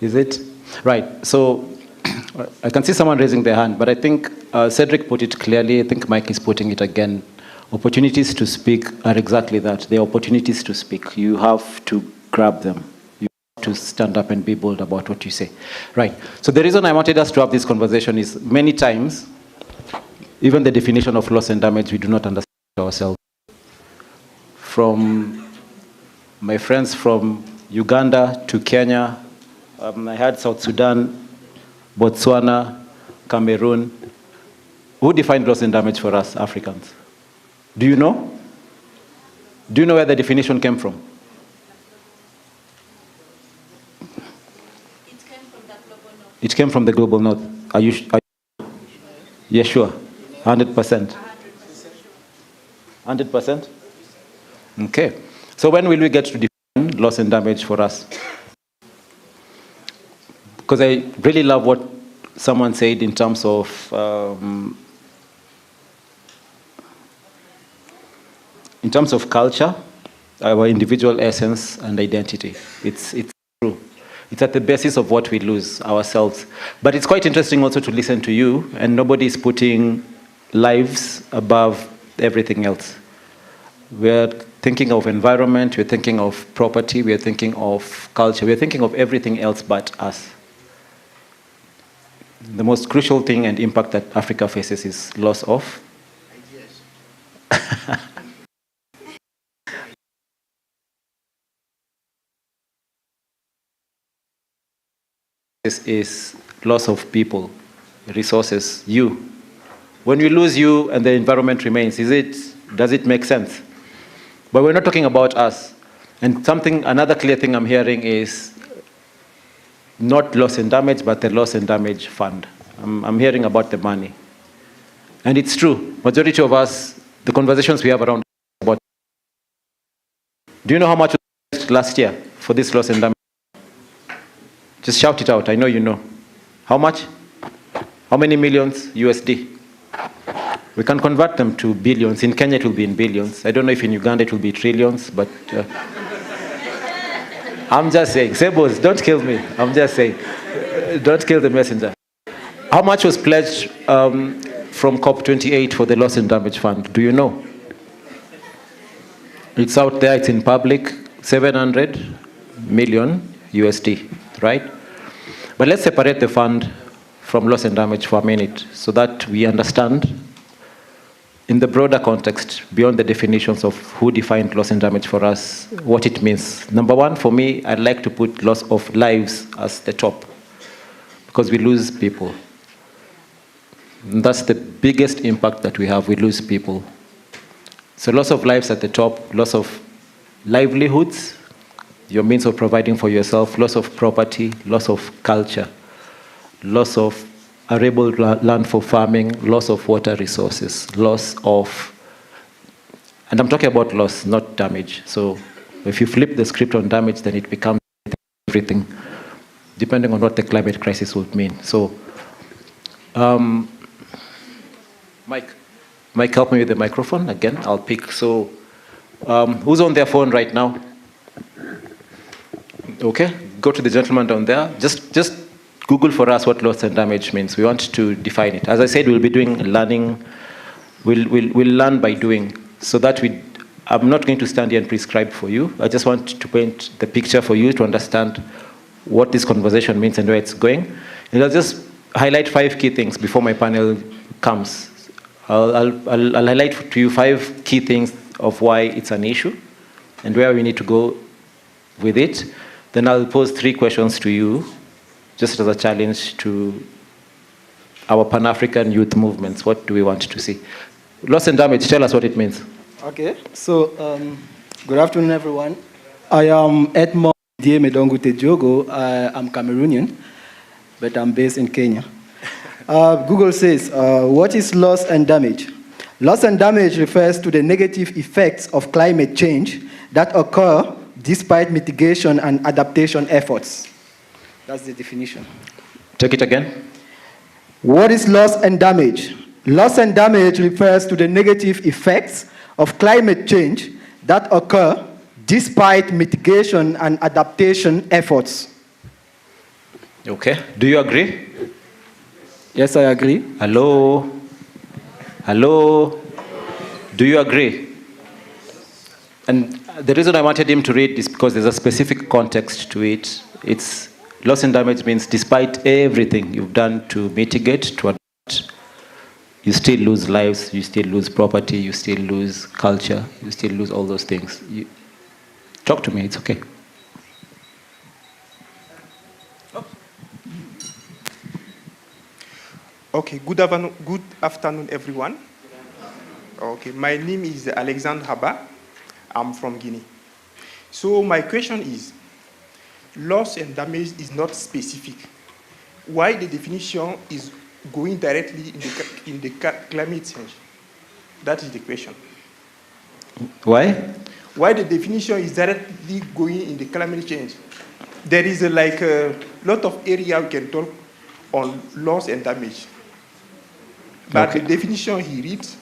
is it? Right, so I can see someone raising their hand, but I think Cedric put it clearly. I think Mike is putting it again. Opportunities to speak are exactly that. They are opportunities to speak. You have to grab them. You have to stand up and be bold about what you say. Right, so the reason I wanted us to have this conversation is many times, even the definition of loss and damage, we do not understand ourselves. From my friends from Uganda to Kenya, I had South Sudan, Botswana, Cameroon. Who defined loss and damage for us Africans? Do you know? Do you know where the definition came from? It came from the global north. Are you yeah, sure? 100%. 100%? Okay. So when will we get to define loss and damage for us? Because I really love what someone said in terms of culture, our individual essence and identity. It's true. It's at the basis of what we lose ourselves. But it's quite interesting also to listen to you, and nobody is putting lives above everything else. We're thinking of environment, we're thinking of property, we're thinking of culture, we're thinking of everything else but us. The most crucial thing and impact that Africa faces is loss of ideas. This is loss of people, resources, you. When we lose you and the environment remains, does it make sense? But we're not talking about us. And another clear thing I'm hearing is not loss and damage, but the loss and damage fund. I'm hearing about the money. And it's true. Majority of us, the conversations we have around about. Do you know how much was raised last year for this loss and damage? Just shout it out. I know you know. How much? How many millions USD? We can convert them to billions. In Kenya, it will be in billions. I don't know if in Uganda it will be trillions, but I'm just saying. Sebos, don't kill me. I'm just saying. Don't kill the messenger. How much was pledged from COP28 for the loss and damage fund? Do you know? It's out there. It's in public. 700 million USD, right? But let's separate the fund from loss and damage for a minute so that we understand in the broader context, beyond the definitions of who defined loss and damage for us, what it means. Number one, for me, I'd like to put loss of lives as the top, because we lose people. And that's the biggest impact that we have. We lose people. So loss of lives at the top, loss of livelihoods, your means of providing for yourself, loss of property, loss of culture, loss of arable land for farming, loss of water resources, loss of, and I'm talking about loss, not damage. So if you flip the script on damage, then it becomes everything, depending on what the climate crisis would mean. So, Mike, help me with the microphone again. I'll pick. So, who's on their phone right now? Okay, go to the gentleman down there. Just Google for us what loss and damage means. We want to define it. As I said, we'll be doing learning. We'll learn by doing, so that I'm not going to stand here and prescribe for you. I just want to paint the picture for you to understand what this conversation means and where it's going. And I'll just highlight 5 key things before my panel comes. I'll highlight to you 5 key things of why it's an issue and where we need to go with it. Then I'll pose 3 questions to you, just as a challenge to our Pan-African youth movements. What do we want to see? Loss and damage, tell us what it means. Okay, so good afternoon, everyone. I am Edmond Die Medongu Tejogo. I'm Cameroonian, but I'm based in Kenya. Google says, what is loss and damage? Loss and damage refers to the negative effects of climate change that occur despite mitigation and adaptation efforts. That's the definition. Take it again. What is loss and damage? Loss and damage refers to the negative effects of climate change that occur despite mitigation and adaptation efforts. Okay. Do you agree? Yes, I agree. Hello? Hello? Do you agree? And the reason I wanted him to read is because there's a specific context to it. It's loss and damage means despite everything you've done to mitigate, to adapt, you still lose lives, you still lose property, you still lose culture, you still lose all those things. Talk to me, it's okay. Okay, good afternoon, everyone. Okay, my name is Alexandre Haba. I'm from Guinea. So my question is, loss and damage is not specific. Why the definition is going directly in the climate change? That is the question. Why? Why the definition is directly going in the climate change? There is a lot of area we can talk on loss and damage. But the definition he reads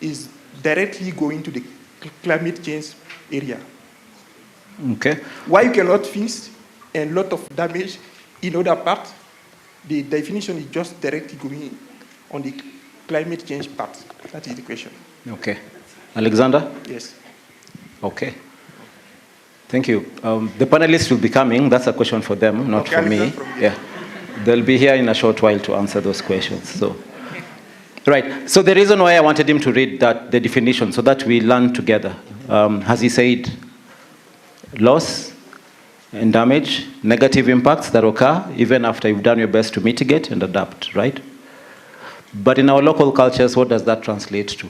is directly going to the climate change area. Okay. Why you cannot fix a lot of damage in other parts? The definition is just directly going on the climate change part. That is the question. Okay. Alexander? Yes. Okay. Thank you. The panelists will be coming. That's a question for them, not for me. Yeah. They'll be here in a short while to answer those questions. So, right. So the reason why I wanted him to read the definition, so that we learn together, as he said, loss and damage, negative impacts that occur even after you've done your best to mitigate and adapt, right? But in our local cultures, what does that translate to?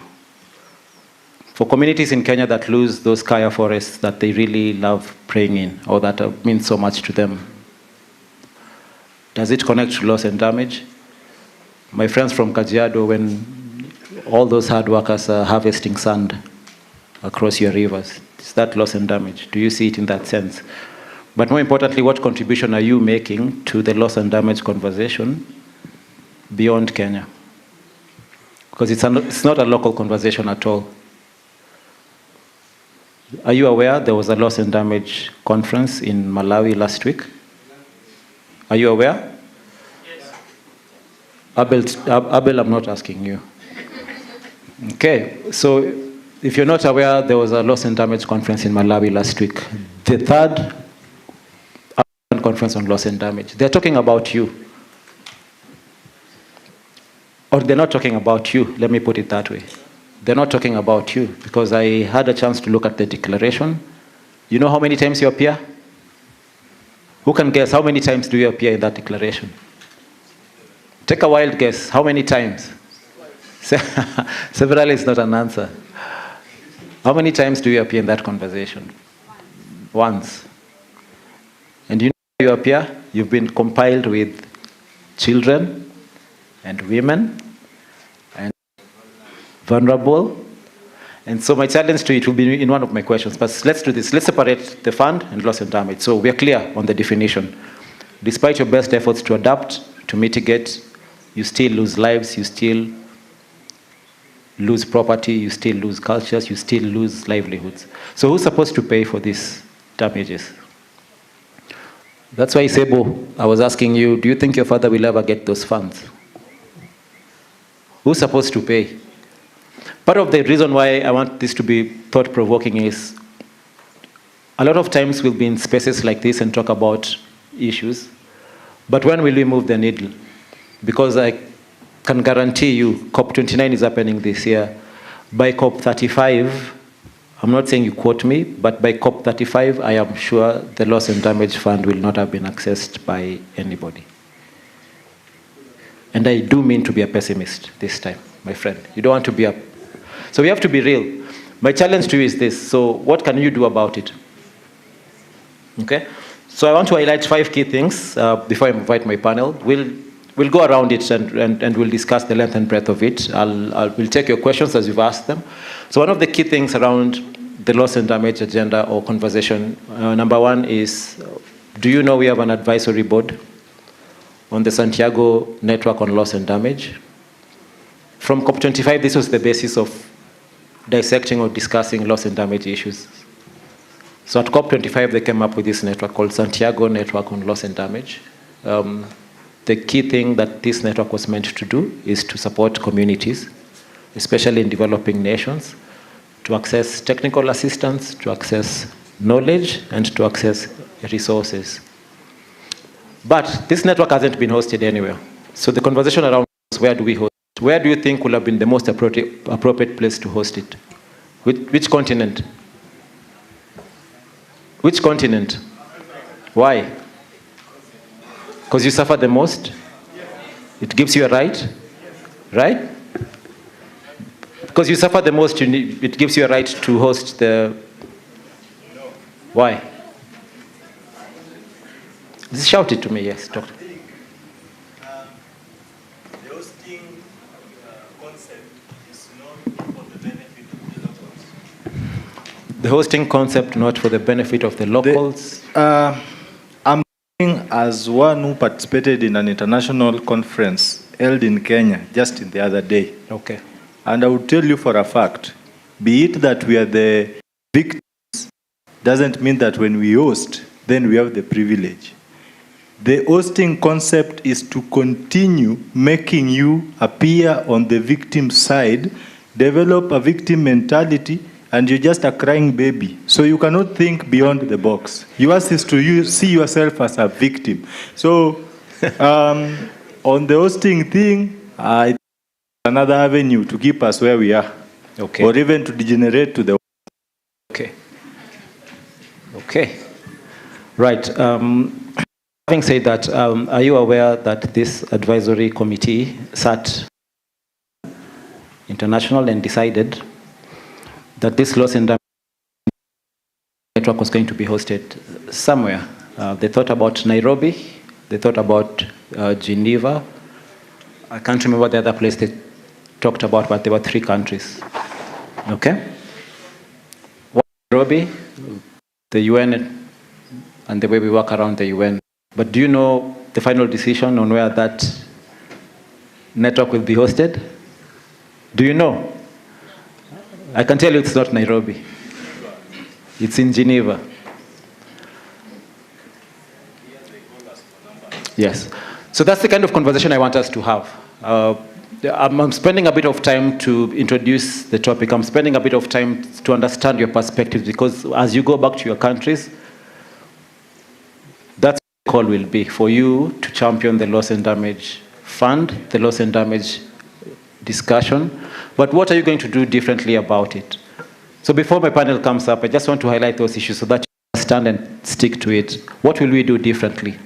For communities in Kenya that lose those kaya forests that they really love praying in, or that mean so much to them, does it connect to loss and damage? My friends from Kajiado, when all those hard workers are harvesting sand across your rivers, is that loss and damage? Do you see it in that sense? But more importantly, what contribution are you making to the loss and damage conversation beyond Kenya? Because it's not a local conversation at all. Are you aware there was a loss and damage conference in Malawi last week? Are you aware? Yes. Abel, I'm not asking you. Okay, so if you're not aware, there was a loss and damage conference in Malawi last week. The third conference on loss and damage. They're talking about you. Or they're not talking about you, let me put it that way. They're not talking about you, because I had a chance to look at the declaration. You know how many times you appear? Who can guess how many times do you appear in that declaration? Take a wild guess. How many times? Several is not an answer. How many times do you appear in that conversation? Once. And you know you appear? You've been compiled with children and women and vulnerable. And so my challenge to it will be in one of my questions. But let's do this. Let's separate the fund and loss and damage. So we're clear on the definition. Despite your best efforts to adapt, to mitigate, you still lose lives, you still lose property, you still lose cultures, you still lose livelihoods. So who's supposed to pay for these damages? That's why, Sebo, I was asking you, do you think your father will ever get those funds? Who's supposed to pay? Part of the reason why I want this to be thought-provoking is a lot of times we'll be in spaces like this and talk about issues, but when will we move the needle? Because I can guarantee you COP29 is happening this year. By COP35, I'm not saying you quote me, but by COP35, I am sure the loss and damage fund will not have been accessed by anybody. And I do mean to be a pessimist this time, my friend. You don't want to be a... So we have to be real. My challenge to you is this. So what can you do about it? Okay? So I want to highlight 5 key things before I invite my panel. We'll go around it and we'll discuss the length and breadth of it. We'll take your questions as you've asked them. So one of the key things around the loss and damage agenda or conversation, number 1 is, do you know we have an advisory board on the Santiago Network on Loss and Damage? From COP25, this was the basis of dissecting or discussing loss and damage issues. So at COP25, they came up with this network called Santiago Network on Loss and Damage. The key thing that this network was meant to do is to support communities, especially in developing nations, to access technical assistance, to access knowledge, and to access resources. But this network hasn't been hosted anywhere. So the conversation around is, where do we host it? Where do you think would have been the most appropriate place to host it? Which continent? Which continent? Why? Because you suffer the most? It gives you a right? Right? Because you suffer the most, it gives you a right to host the... Why? Just shout it to me, yes, doctor. The hosting concept is not for the benefit of the locals. The hosting concept not for the benefit of the locals? I'm speaking as one who participated in an international conference held in Kenya just the other day. Okay. And I will tell you for a fact, be it that we are the victims, doesn't mean that when we host, then we have the privilege. The hosting concept is to continue making you appear on the victim side, develop a victim mentality, and you're just a crying baby. So you cannot think beyond the box. Yours is to see yourself as a victim. So on the hosting thing, it's another avenue to keep us where we are. Okay. Or even to degenerate to the... Okay. Okay. Right. Having said that, are you aware that this advisory committee sat international and decided that this loss and damage network was going to be hosted somewhere? They thought about Nairobi, they thought about Geneva. I can't remember the other place they talked about, but there were 3 countries. Okay? Nairobi, the UN, and the way we work around the UN. But do you know the final decision on where that network will be hosted? Do you know? I can tell you it's not Nairobi. It's in Geneva. Yes. So that's the kind of conversation I want us to have. I'm spending a bit of time to introduce the topic. I'm spending a bit of time to understand your perspectives, because as you go back to your countries, that's what the call will be, for you to champion the loss and damage fund, the loss and damage discussion. But what are you going to do differently about it? So before my panel comes up, I just want to highlight those issues so that you understand and stick to it. What will we do differently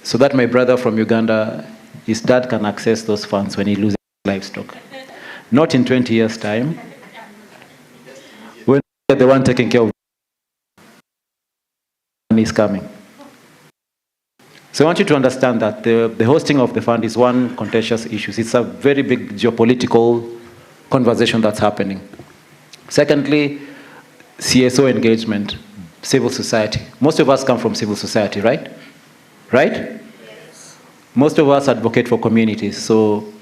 so that my brother from Uganda, his dad can access those funds when he loses livestock? Not in 20 years' time, when the one taking care of money is coming. So I want you to understand that the hosting of the fund is one contentious issue. It's a very big geopolitical conversation that's happening. Secondly, CSO engagement, civil society. Most of us come from civil society, right? Right? Yes. Most of us advocate for communities. So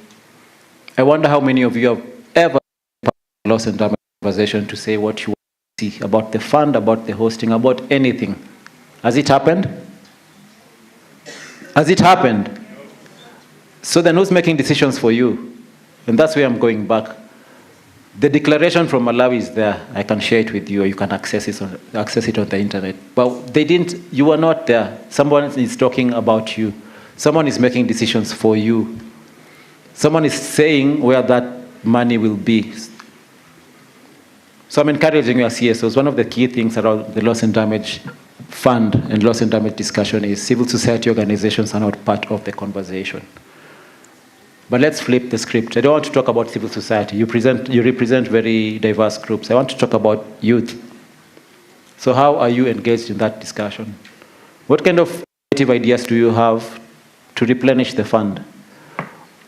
I wonder how many of you have ever lost in damage conversation to say what you want to see about the fund, about the hosting, about anything. Has it happened? Has it happened? So then who's making decisions for you? And that's where I'm going back. The declaration from Malawi is there. I can share it with you, or you can access it on the internet. But they didn't, you were not there. Someone is talking about you. Someone is making decisions for you. Someone is saying where that money will be. So I'm encouraging you as CSOs. One of the key things around the loss and damage fund and loss and damage discussion is civil society organizations are not part of the conversation. But let's flip the script. I don't want to talk about civil society. You represent very diverse groups. I want to talk about youth. So how are you engaged in that discussion? What kind of creative ideas do you have to replenish the fund?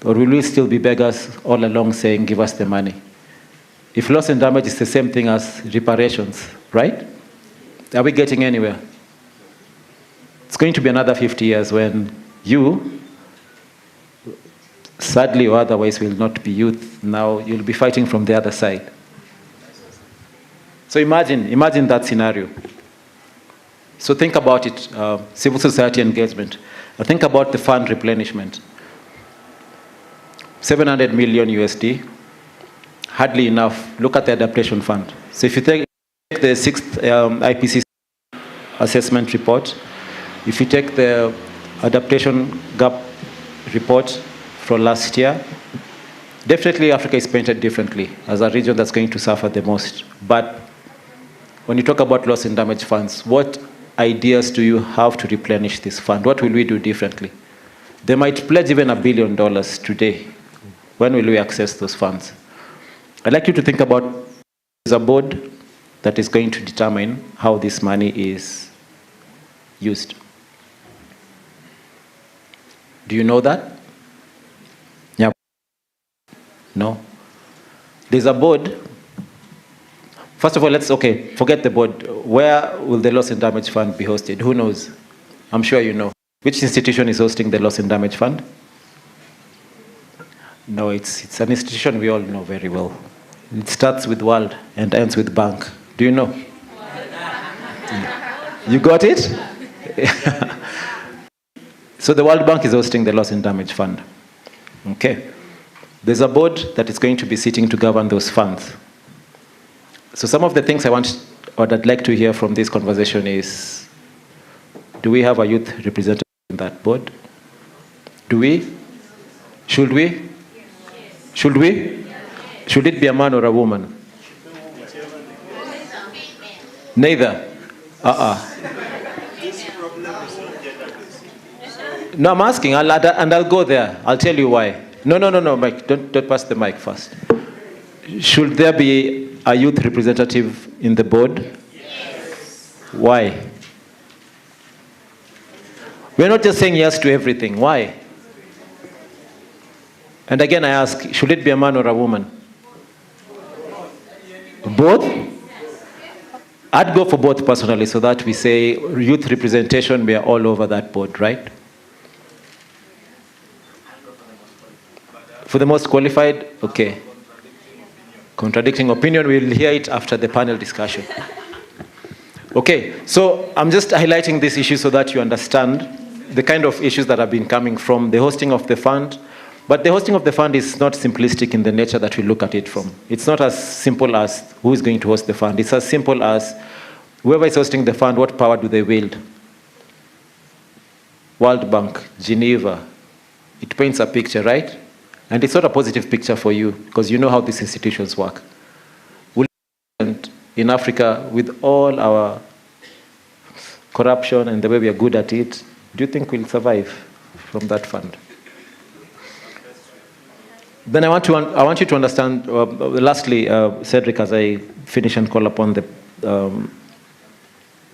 Or will we still be beggars all along saying, give us the money? If loss and damage is the same thing as reparations, right? Are we getting anywhere? It's going to be another 50 years when you, sadly or otherwise, will not be youth. Now you'll be fighting from the other side. So imagine that scenario. So think about it, civil society engagement. Think about the fund replenishment. 700 million USD, hardly enough. Look at the adaptation fund. So if you take the 6th IPCC assessment report, if you take the adaptation gap report from last year, definitely Africa is painted differently as a region that's going to suffer the most. But when you talk about loss and damage funds, what ideas do you have to replenish this fund? What will we do differently? They might pledge even $1 billion today. When will we access those funds? I'd like you to think about there's a board that is going to determine how this money is used. Do you know that? Yeah. No. There's a board. First of all, forget the board. Where will the loss and damage fund be hosted? Who knows? I'm sure you know. Which institution is hosting the loss and damage fund? No, it's an institution we all know very well. It starts with World and ends with bank. Do you know? You got it? So the World Bank is hosting the loss and damage fund. Okay. There's a board that is going to be sitting to govern those funds. So some of the things I'd like to hear from this conversation is, do we have a youth representative in that board? Do we? Should we? Should we? Should it be a man or a woman? Neither. No, I'm asking, and I'll go there. I'll tell you why. No, Mike, don't pass the mic first. Should there be a youth representative in the board? Yes. Why? We're not just saying yes to everything. Why? And again, I ask, should it be a man or a woman? Both? I'd go for both personally, so that we say youth representation, we are all over that board, right? For the most qualified, okay. Contradicting opinion, we'll hear it after the panel discussion. Okay, so I'm just highlighting this issue so that you understand the kind of issues that have been coming from the hosting of the fund. But the hosting of the fund is not simplistic in the nature that we look at it from. It's not as simple as who is going to host the fund. It's as simple as whoever is hosting the fund, what power do they wield? World Bank, Geneva. It paints a picture, right? And it's not a positive picture for you, because you know how these institutions work. In Africa, with all our corruption and the way we are good at it, do you think we'll survive from that fund? Then I want you to understand, lastly, Cedric, as I finish and call upon the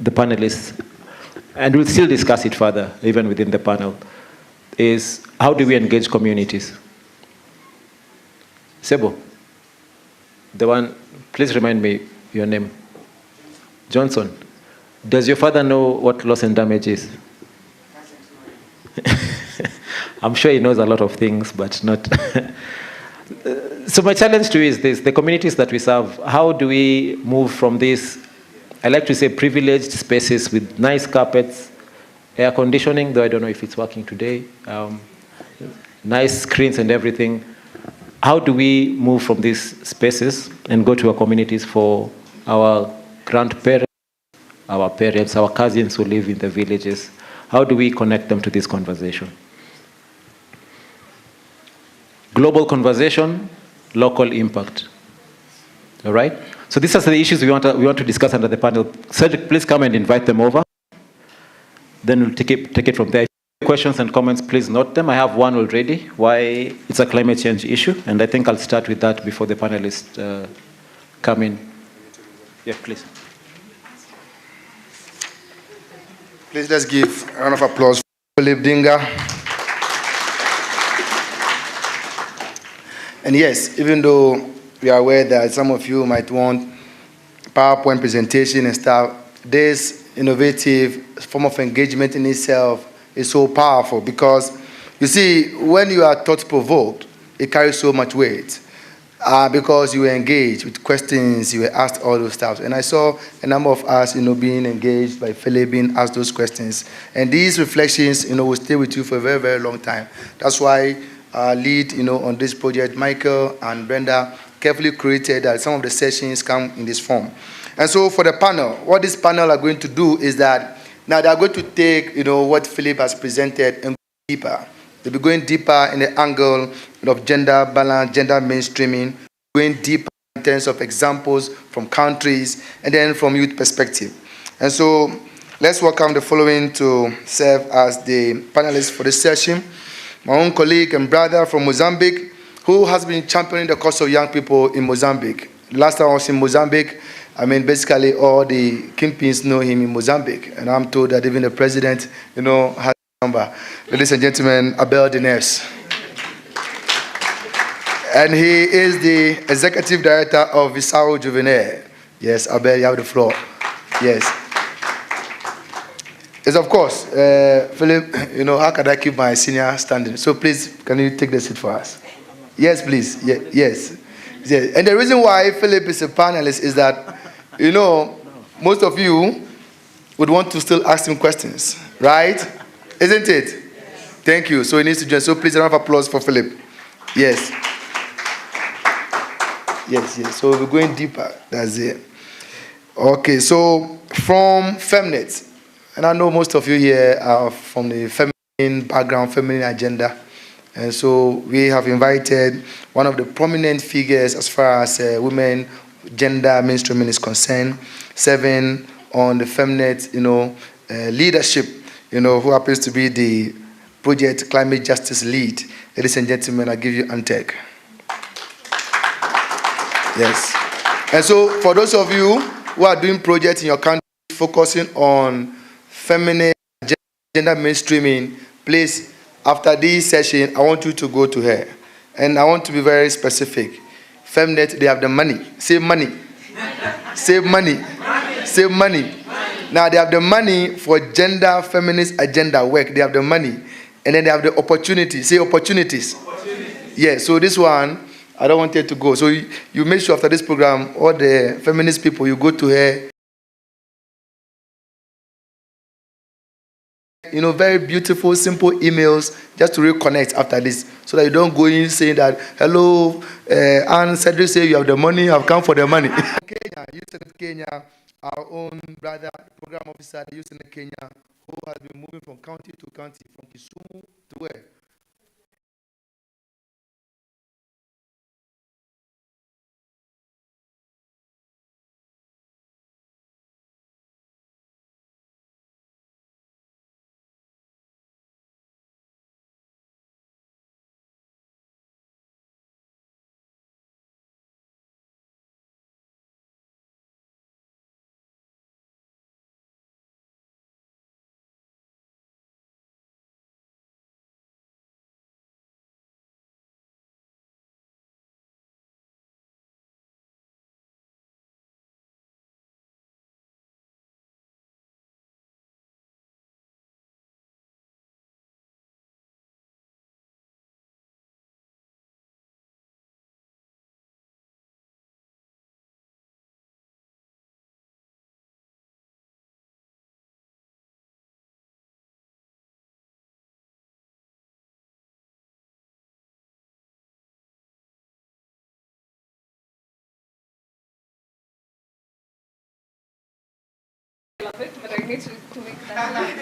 panelists, and we'll still discuss it further, even within the panel, is how do we engage communities? Sebo, the one, please remind me your name. Johnson, does your father know what loss and damage is? I'm sure he knows a lot of things, but not. So my challenge to you is this: the communities that we serve, how do we move from this, I like to say, privileged spaces with nice carpets, air conditioning, though I don't know if it's working today, nice screens and everything. How do we move from these spaces and go to our communities for our grandparents, our parents, our cousins who live in the villages? How do we connect them to this conversation? Global conversation, local impact. All right? So these are the issues we want to discuss under the panel. Cedric, please come and invite them over. Then we'll take it from there. Questions and comments, please note them. I have one already, why it's a climate change issue, and I think I'll start with that before the panelists come in. Yeah, please. Please, let's give a round of applause for Philip Dinga. And yes, even though we are aware that some of you might want PowerPoint presentation and stuff, this innovative form of engagement in itself is so powerful, because you see, when you are thought-provoked, it carries so much weight. because you were engaged with questions, you were asked all those stuff. And I saw a number of us, being engaged by Philip, being asked those questions. And these reflections, will stay with you for a very, very long time. That's why lead, on this project, Michael and Brenda carefully created that some of the sessions come in this form. And so for the panel, what this panel are going to do is that now they are going to take, what Philip has presented and go deeper. They'll be going deeper in the angle of gender balance, gender mainstreaming, going deeper in terms of examples from countries, and then from youth perspective. And so let's welcome the following to serve as the panelists for this session. My own colleague and brother from Mozambique, who has been championing the cause of young people in Mozambique. Last time I was in Mozambique, basically all the kingpins know him in Mozambique. And I'm told that even the president, has number. Ladies and gentlemen, Abel Dines. And he is the executive director of Visao Juvenaire. Yes, Abel, you have the floor. Yes. Yes, of course. Philip, how can I keep my senior standing? So please, can you take the seat for us? Yes, please. Yes. Yes. And the reason why Philip is a panelist is that, most of you would want to still ask him questions, right? Isn't it? Yes. Thank you. So he needs to join. So please, a round of applause for Philip. Yes. Yes. So we're going deeper. That's it. Okay, so from Femnet, and I know most of you here are from the feminine background, feminine agenda. And so we have invited one of the prominent figures as far as women, gender mainstreaming is concerned, serving on the Femnet, leadership, who happens to be the Project Climate Justice Lead. Ladies and gentlemen, I give you Antec. Yes. And so for those of you who are doing projects in your country focusing on feminine gender mainstreaming, please, after this session, I want you to go to her. And I want to be very specific. Femnet, they have the money. Save money. Save money. Save money. Now they have the money for gender feminist agenda work. They have the money. And then they have the opportunity. Say opportunities. Yeah, so this one, I don't want it to go. So you make sure after this program, all the feminist people, you go to her. Very beautiful, simple emails just to reconnect after this. So that you don't go in saying that, hello, Anne Cedric say you have the money, I've come for the money. Kenya, Youth in Kenya, our own brother, program officer, Youth in Kenya, who has been moving from county to county, from Kisumu to where?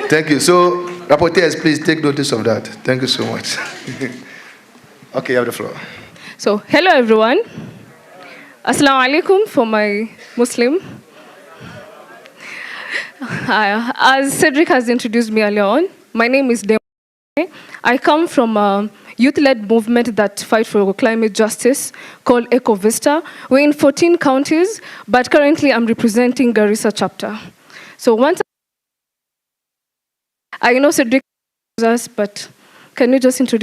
Thank you. So, rapporteurs, please take notice of that. Thank you so much. Okay, you have the floor. So, hello everyone. Assalamu alaikum for my Muslim. As Cedric has introduced me earlier on, my name is Demo. I come from a youth-led movement that fight for climate justice called EcoVista. We're in 14 counties, but currently I'm representing Garissa chapter. So once I know Cedric knows us, but can you just introduce?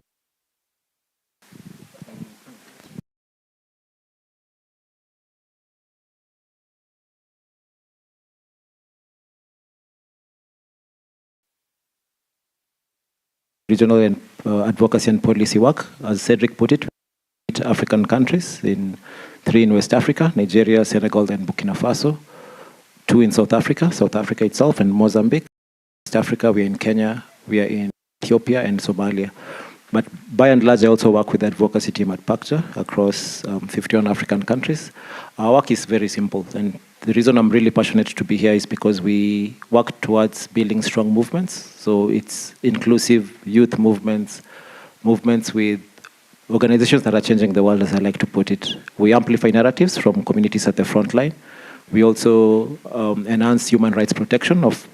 Regional and advocacy and policy work, as Cedric put it, 8 African countries, 3 in West Africa, Nigeria, Senegal, and Burkina Faso, 2 in South Africa itself, and Mozambique. West Africa, we are in Kenya, we are in Ethiopia and Somalia. But by and large, I also work with the advocacy team at PACJA across 51 African countries. Our work is very simple, and the reason I'm really passionate to be here is because we work towards building strong movements. So it's inclusive youth movements, movements with organizations that are changing the world, as I like to put it. We amplify narratives from communities at the front line. We also enhance human rights protection of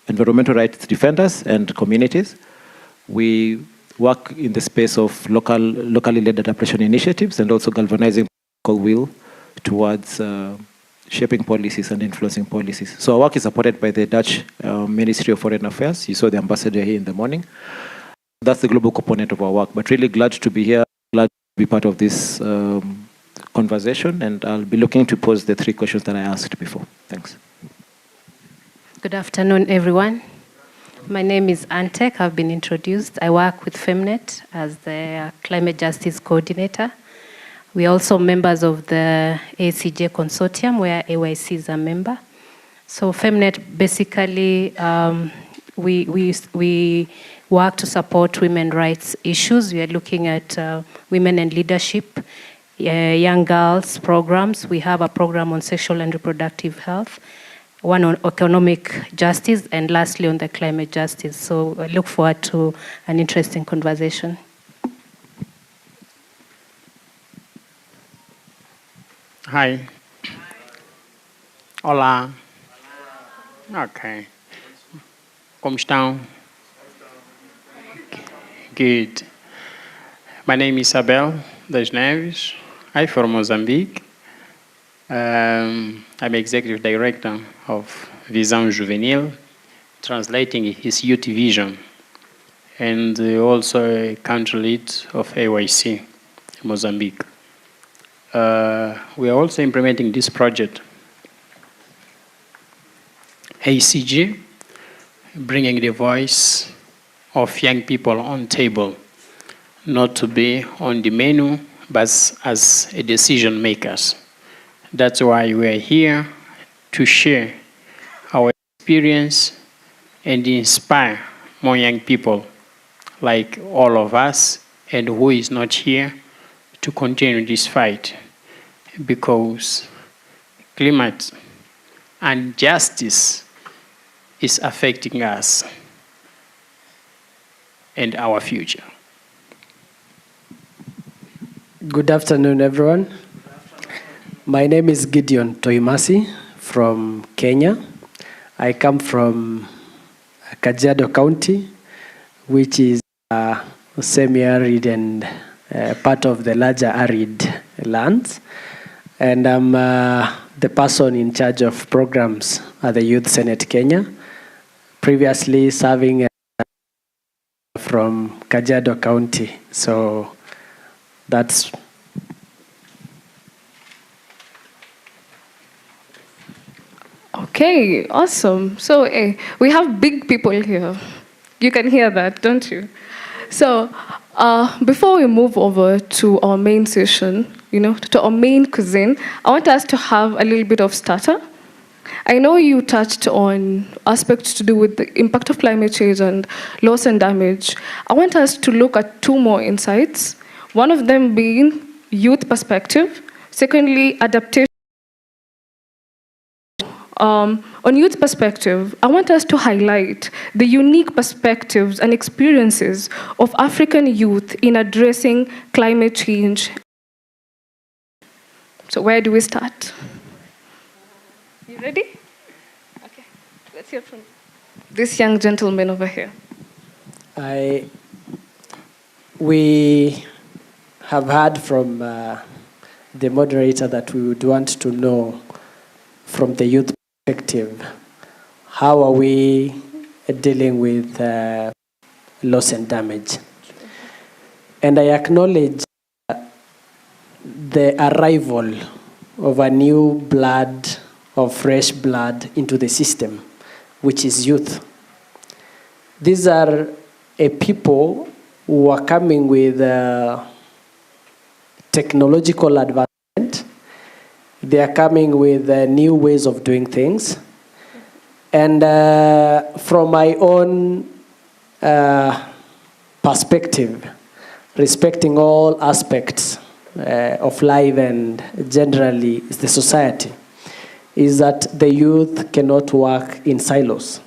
environmental rights defenders and communities. We work in the space of locally led adaptation initiatives and also galvanizing political will towards shaping policies and influencing policies. So our work is supported by the Dutch Ministry of Foreign Affairs. You saw the ambassador here in the morning. That's the global component of our work, but really glad to be here, glad to be part of this conversation, and I'll be looking to pose the 3 questions that I asked before. Thanks. Good afternoon, everyone. My name is Antek. I've been introduced. I work with FEMNET as the Climate Justice Coordinator. We're also members of the ACJ Consortium, where AYC is a member. So FEMNET, basically, we work to support women's rights issues. We are looking at women and leadership, young girls programs. We have a program on sexual and reproductive health, one on economic justice, and lastly on the climate justice. So I look forward to an interesting conversation. Hi. Olá. Okay. Como estão? Good. My name is Isabel das Neves. I'm from Mozambique. I'm executive director of Visão Juvenil, translating his youth vision, and also a country lead of AYC, Mozambique. We are also implementing this project, ACG, bringing the voice of young people on table, not to be on the menu, but as a decision makers. That's why we are here to share our experience and inspire more young people like all of us and who is not here to continue this fight, because climate and justice is affecting us and our future. Good afternoon, everyone. My name is Gideon Toimasi from Kenya. I come from Kajiado County, which is semi-arid and part of the larger arid lands. And I'm the person in charge of programs at the Youth Senate Kenya, previously serving from Kajiado County. So that's... Okay, awesome. So we have big people here. You can hear that, don't you? So before we move over to our main session, to our main cuisine, I want us to have a little bit of starter. I know you touched on aspects to do with the impact of climate change and loss and damage. I want us to look at 2 more insights. One of them being youth perspective. Secondly, adaptation. On youth perspective, I want us to highlight the unique perspectives and experiences of African youth in addressing climate change. So where do we start? You ready? Okay, let's hear from this young gentleman over here. We have heard from the moderator that we would want to know from the youth perspective, how are we dealing with loss and damage? And I acknowledge the arrival of a new blood, of fresh blood into the system, which is youth. These are a people who are coming with technological advancement. They are coming with new ways of doing things. And from my own perspective, respecting all aspects of life and generally the society, is that the youth cannot work in silos.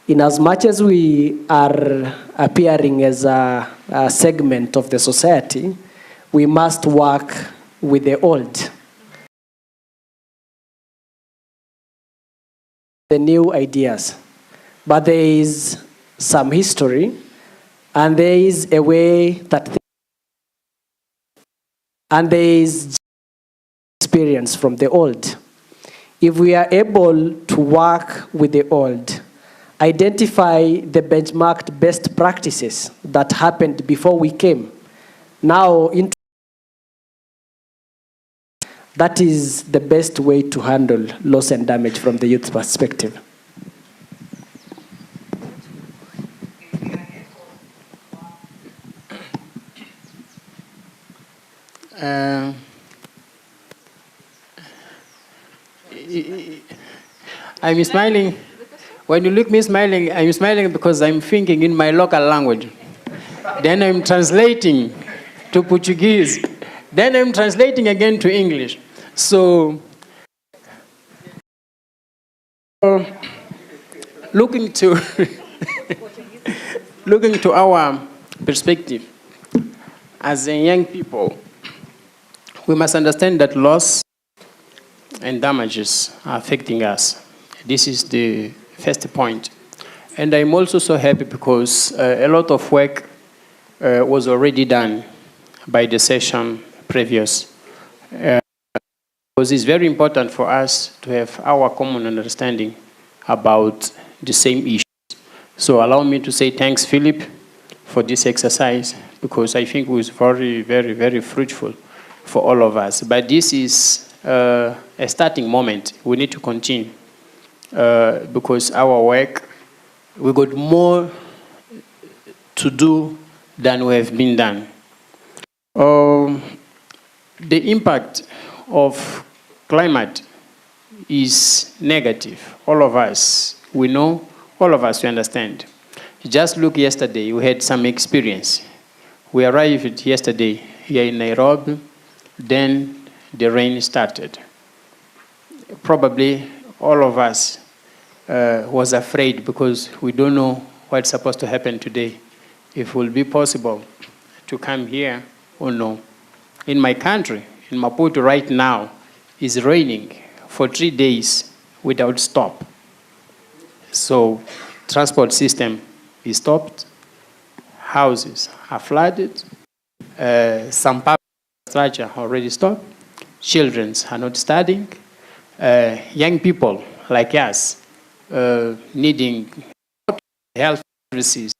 In as much as we are appearing as a segment of the society, we must work with the old. The new ideas. But there is some history, and there is a way that, and there is experience from the old. If we are able to work with the old, identify the benchmarked best practices that happened before we came, now that is the best way to handle loss and damage from the youth perspective. I'm smiling. When you look me smiling, I'm smiling because I'm thinking in my local language. Then I'm translating to Portuguese. Then I'm translating again to English. So, looking to our perspective as a young people, we must understand that loss and damages are affecting us. This is the first point. And I'm also so happy because a lot of work was already done by the session previous. Because it's very important for us to have our common understanding about the same issues. So allow me to say thanks, Philip, for this exercise, because I think it was very, very, very fruitful for all of us. But this is a starting moment. We need to continue because our work, we got more to do than we have been done. The impact of climate is negative. All of us, we know, all of us, we understand. Just look yesterday, we had some experience. We arrived yesterday here in Nairobi, then the rain started. Probably all of us was afraid because we don't know what's supposed to happen today. If it will be possible to come here or no. In my country, in Maputo right now, it's raining for 3 days without stop. So transport system is stopped, houses are flooded, some public infrastructure already stopped, children are not studying, young people like us needing health services,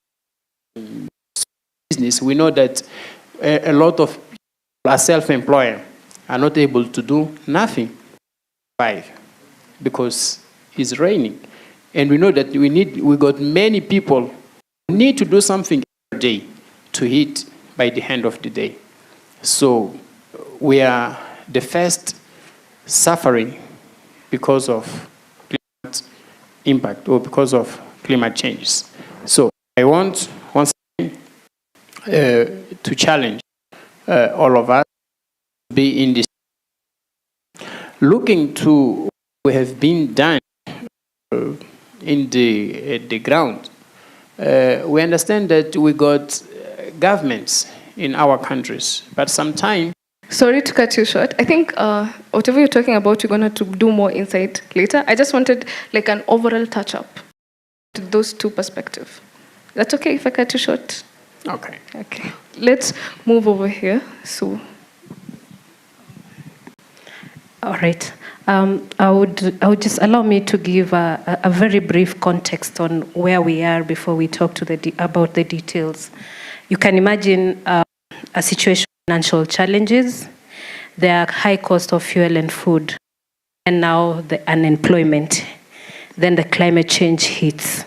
business. We know that a lot of people are self-employed, are not able to do nothing because it's raining. And we know that we got many people who need to do something every day to eat by the end of the day. So we are the first suffering because of climate impact or because of climate changes. So I want once again to challenge all of us to be in this. Looking to what have been done in the ground, we understand that we got governments in our countries, but sometimes. Sorry to cut you short. I think whatever you're talking about, you're going to do more insight later. I just wanted like an overall touch-up to those two perspectives. That's okay if I cut you short? Okay. Okay. Let's move over here. So. All right. I would just allow me to give a very brief context on where we are before we talk to about the details. You can imagine a situation of financial challenges, the high cost of fuel and food, and now the unemployment. Then the climate change hits.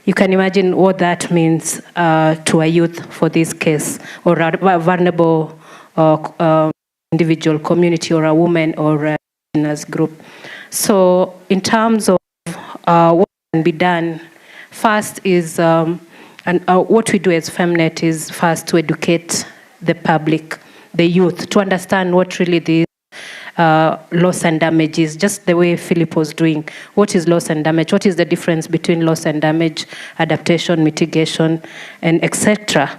You can imagine what that means to a youth for this case, or a vulnerable or individual community or a woman or a business group. So in terms of what can be done, first is, what we do as Femnet is first to educate the public, the youth, to understand what really the loss and damage is, just the way Philip was doing. What is loss and damage? What is the difference between loss and damage, adaptation, mitigation, and etc.?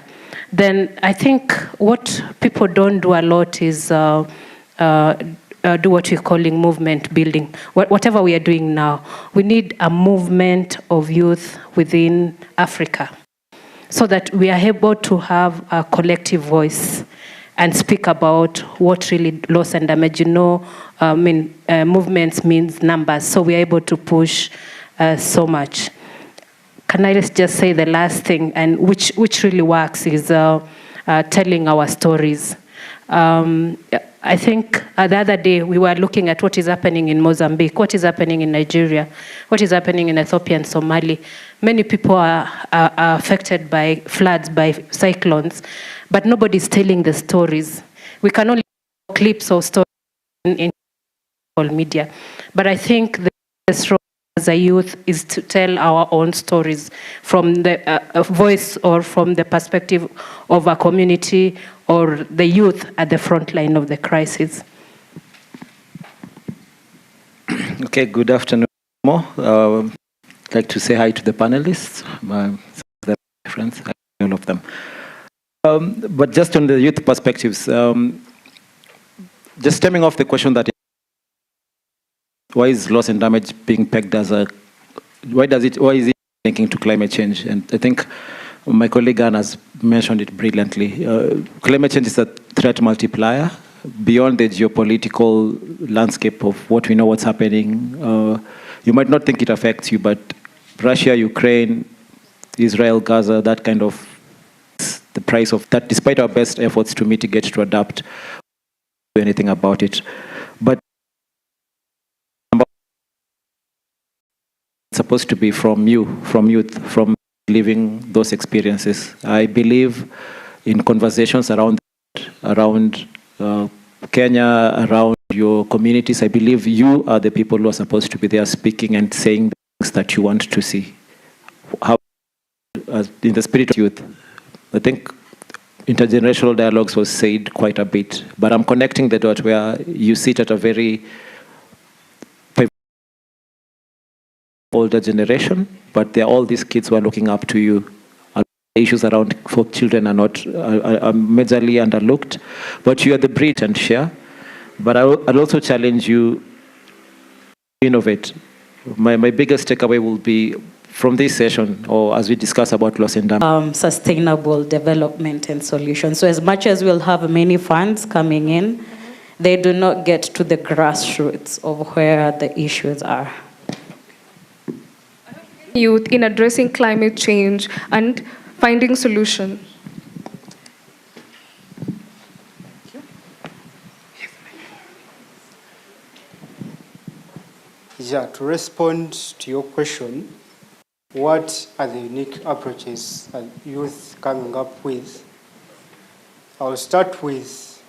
Then I think what people don't do a lot is do what we're calling movement building. Whatever we are doing now, we need a movement of youth within Africa so that we are able to have a collective voice and speak about what really loss and damage. You know, movements means numbers, so we are able to push so much. Can I just say the last thing, and which really works, is telling our stories. I think the other day we were looking at what is happening in Mozambique, what is happening in Nigeria, what is happening in Ethiopia and Somali. Many people are affected by floods, by cyclones, but nobody's telling the stories. We can only clips or stories in social media. But I think the best role as a youth is to tell our own stories from the voice or from the perspective of a community or the youth at the front line of the crisis. Okay, good afternoon. I'd like to say hi to the panelists, my friends, all of them. But just on the youth perspectives, just stemming off the question that why is loss and damage being pegged as a, why is it linking to climate change? And I think my colleague Anne has mentioned it brilliantly. Climate change is a threat multiplier beyond the geopolitical landscape of what we know what's happening. You might not think it affects you, but Russia, Ukraine, Israel, Gaza, that kind of, the price of that, despite our best efforts to mitigate, to adapt, do anything about it. But it's supposed to be from you, from youth, from living those experiences. I believe in conversations around Kenya, around your communities. I believe you are the people who are supposed to be there speaking and saying the things that you want to see. How, in the spirit of youth, I think intergenerational dialogues was said quite a bit, but I'm connecting the dot where you sit at a very older generation, but there are all these kids who are looking up to you. Issues around for children are not are majorly underlooked, but you are the bridge and share. But I'll also challenge you to innovate. My biggest takeaway will be from this session, or as we discuss about loss and damage. Sustainable development and solutions. So as much as we'll have many funds coming in, they do not get to the grassroots of where the issues are. Youth in addressing climate change and finding solution. Yeah, to respond to your question, what are the unique approaches that youth coming up with? I'll start with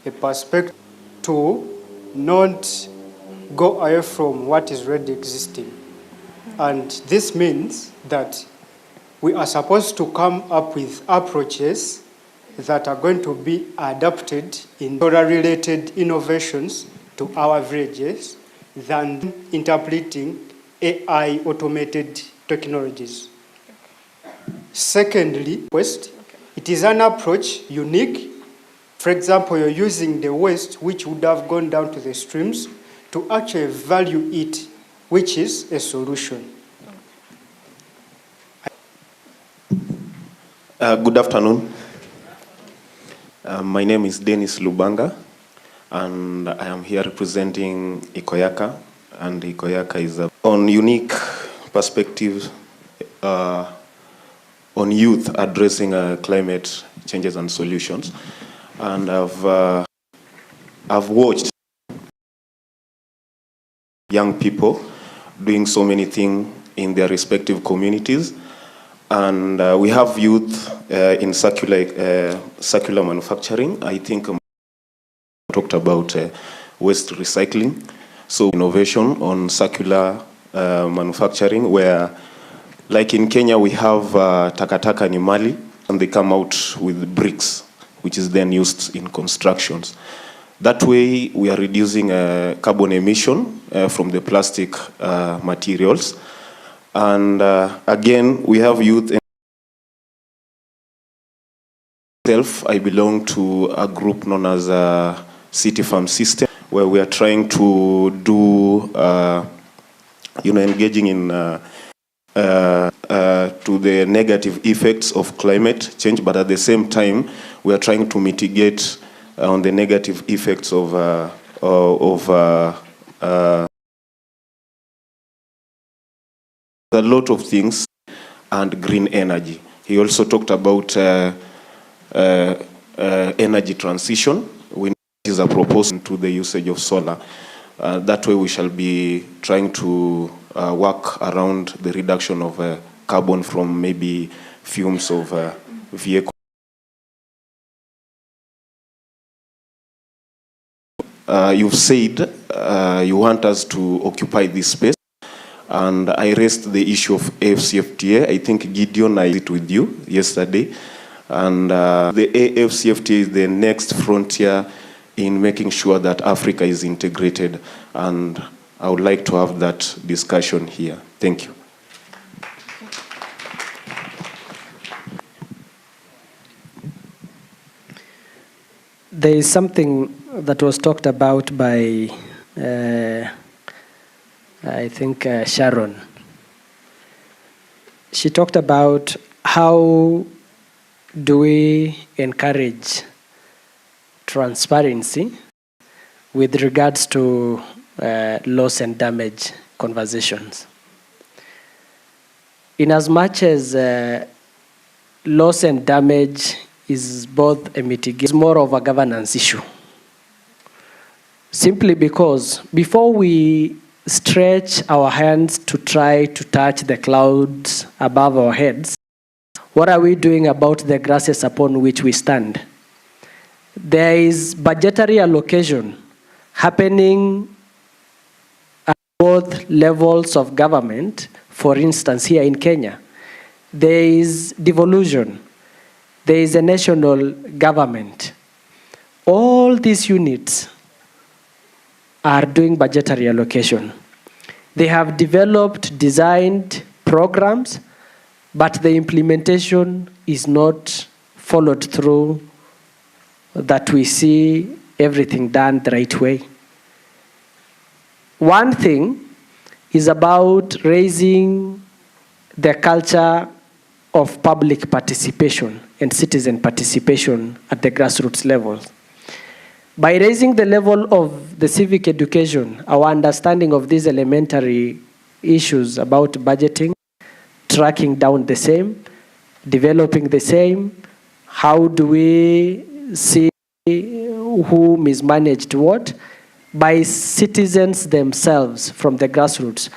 a perspective to not go away from what is already existing. And this means that we are supposed to come up with approaches that are going to be adapted in related innovations to our villages than interpreting AI automated technologies. Secondly, it is an approach unique. For example, you're using the waste which would have gone down to the streams to actually value it, which is a solution. Good afternoon. My name is Dennis Lubanga, and I am here representing Ikoyaka. And Ikoyaka is on unique perspective on youth addressing climate changes and solutions. And I've watched young people doing so many things in their respective communities. And we have youth in circular manufacturing. I think talked about waste recycling. So innovation on circular manufacturing, where like in Kenya we have Takataka ni Mali, and they come out with bricks, which is then used in constructions. That way we are reducing carbon emission from the plastic materials. And again, we have youth. I belong to a group known as City Farm System, where we are trying to do, engaging in to the negative effects of climate change, but at the same time, we are trying to mitigate on the negative effects of a lot of things, and green energy. He also talked about energy transition, which is a proposal to the usage of solar. That way we shall be trying to work around the reduction of carbon from maybe fumes of vehicles. You've said you want us to occupy this space, and I raised the issue of AFCFTA. I think Gideon, I did with you yesterday. And the AFCFTA is the next frontier in making sure that Africa is integrated. And I would like to have that discussion here. Thank you. There is something that was talked about by, I think, Sharon. She talked about how do we encourage transparency with regards to loss and damage conversations. In as much as loss and damage is both a mitigation, it's more of a governance issue. Simply because before we stretch our hands to try to touch the clouds above our heads, what are we doing about the grasses upon which we stand? There is budgetary allocation happening at both levels of government. For instance, here in Kenya, there is devolution. There is a national government. All these units are doing budgetary allocation. They have developed, designed programs, but the implementation is not followed through, that we see everything done the right way. One thing is about raising the culture of public participation and citizen participation at the grassroots level. By raising the level of the civic education, our understanding of these elementary issues about budgeting, tracking down the same, developing the same, how do we see who mismanaged what, by citizens themselves from the grassroots.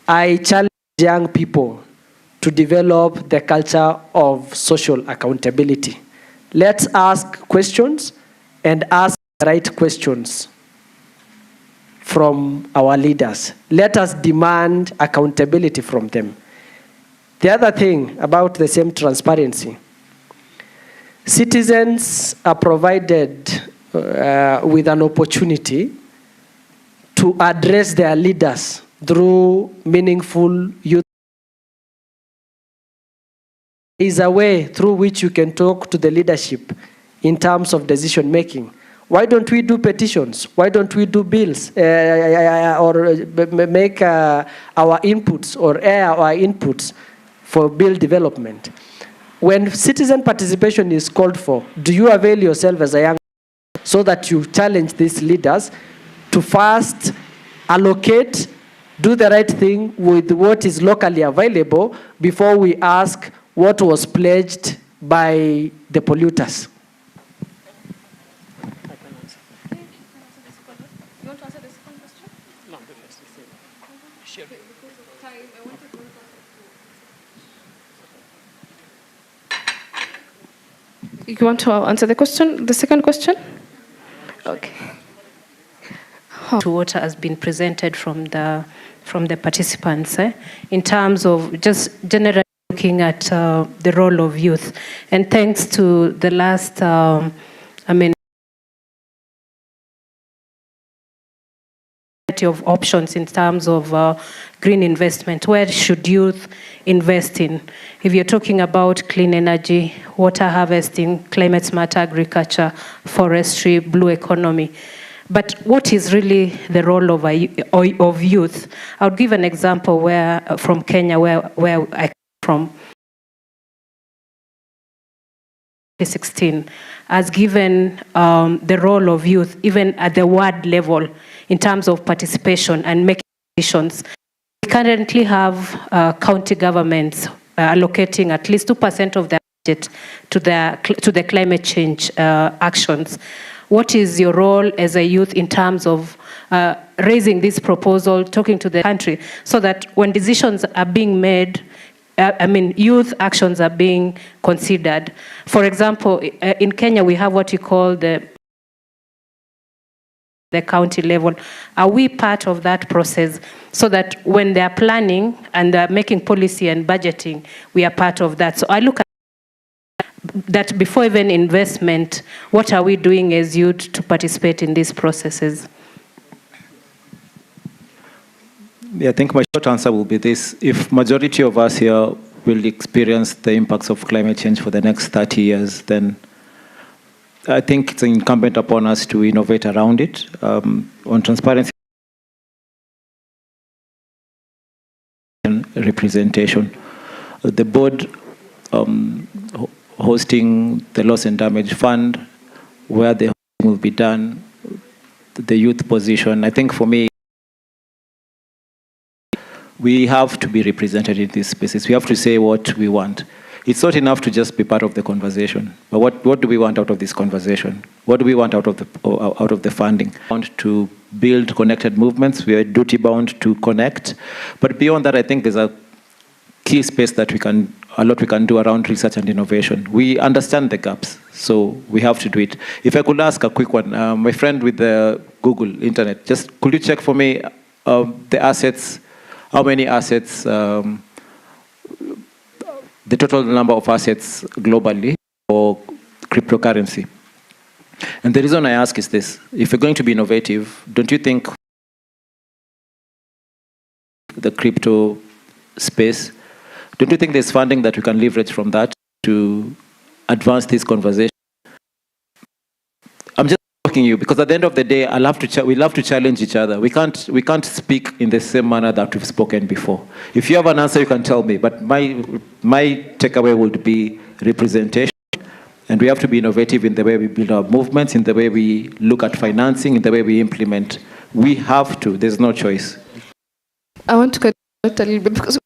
I challenge young people to develop the culture of social accountability. Let's ask questions and ask the right questions from our leaders. Let us demand accountability from them. The other thing about the same transparency, citizens are provided with an opportunity to address their leaders through meaningful youth. There is a way through which you can talk to the leadership in terms of decision making. Why don't we do petitions? Why don't we do bills or make our inputs or air our inputs for bill development? When citizen participation is called for, do you avail yourself as a young so that you challenge these leaders to first allocate, do the right thing with what is locally available before we ask what was pledged by the polluters? You want to answer the question, the second question? Okay. To what has been presented from the participants, in terms of just generally looking at the role of youth, and thanks to the last, of options in terms of green investment. Where should youth invest in? If you're talking about clean energy, water harvesting, climate smart agriculture, forestry, blue economy. But what is really the role of youth? I'll give an example from Kenya, where I come from. 2016 has given the role of youth, even at the ward level, in terms of participation and making decisions. We currently have county governments allocating at least 2% of their budget to the climate change actions. What is your role as a youth in terms of raising this proposal, talking to the country, so that when decisions are being made, youth actions are being considered? For example, in Kenya, we have what you call the county level. Are we part of that process so that when they are planning and they're making policy and budgeting, we are part of that? So I look at that before even investment, what are we doing as youth to participate in these processes? Yeah, I think my short answer will be this. If majority of us here will experience the impacts of climate change for the next 30 years, then I think it's incumbent upon us to innovate around it. On transparency and representation, the board hosting the Loss and Damage Fund, where the hosting will be done, the youth position. I think for me, we have to be represented in these spaces. We have to say what we want. It's not enough to just be part of the conversation. But what do we want out of this conversation? What do we want out of the funding? We want to build connected movements. We are duty bound to connect. But beyond that, I think there's a key space that a lot we can do around research and innovation. We understand the gaps, so we have to do it. If I could ask a quick one, my friend with the Google Internet, just could you check for me the assets? How many assets? The total number of assets globally for cryptocurrency. And the reason I ask is this: if you're going to be innovative, don't you think the crypto space, don't you think there's funding that we can leverage from that to advance this conversation? I'm just asking you because at the end of the day, we love to challenge each other. We can't speak in the same manner that we've spoken before. If you have an answer, you can tell me. But my takeaway would be representation, and we have to be innovative in the way we build our movements, in the way we look at financing, in the way we implement. We have to. There's no choice. I want to cut a little bit because.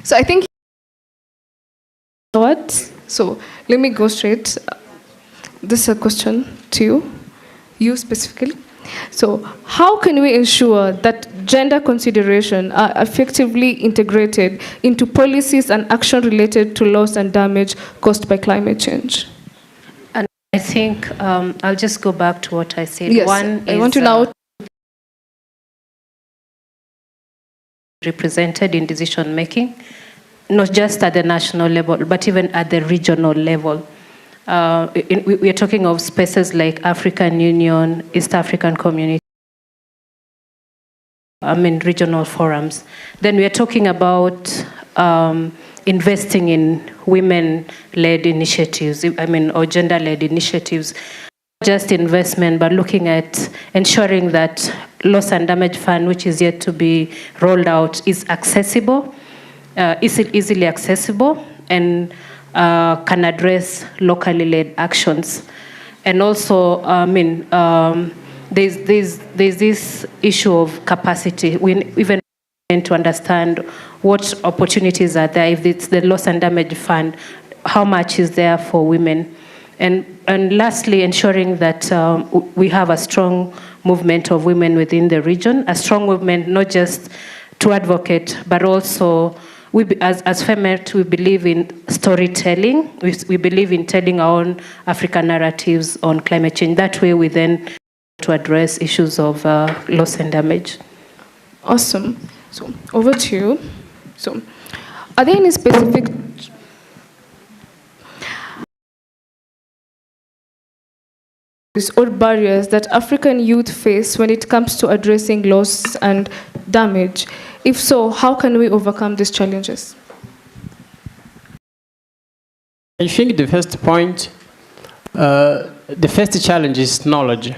So I think. What? So let me go straight. This is a question to you specifically. So how can we ensure that gender consideration are effectively integrated into policies and action related to loss and damage caused by climate change? And I think I'll just go back to what I said. Yes, One I want to now represented in decision making, not just at the national level, but even at the regional level. We are talking of spaces like African Union, East African Community, regional forums. Then we are talking about investing in women-led initiatives, or gender-led initiatives. Not just investment, but looking at ensuring that Loss and Damage Fund, which is yet to be rolled out, is accessible, easily accessible, and can address locally led actions. And also, there's this issue of capacity. We even need to understand what opportunities are there. If it's the Loss and Damage Fund, how much is there for women? And lastly, ensuring that we have a strong movement of women within the region, a strong movement not just to advocate, but also as FEMET, we believe in storytelling. We believe in telling our own African narratives on climate change. That way we then to address issues of loss and damage. Awesome. So over to you. So are there any specific or barriers that African youth face when it comes to addressing loss and damage? If so, how can we overcome these challenges? I think the first point, the first challenge is knowledge.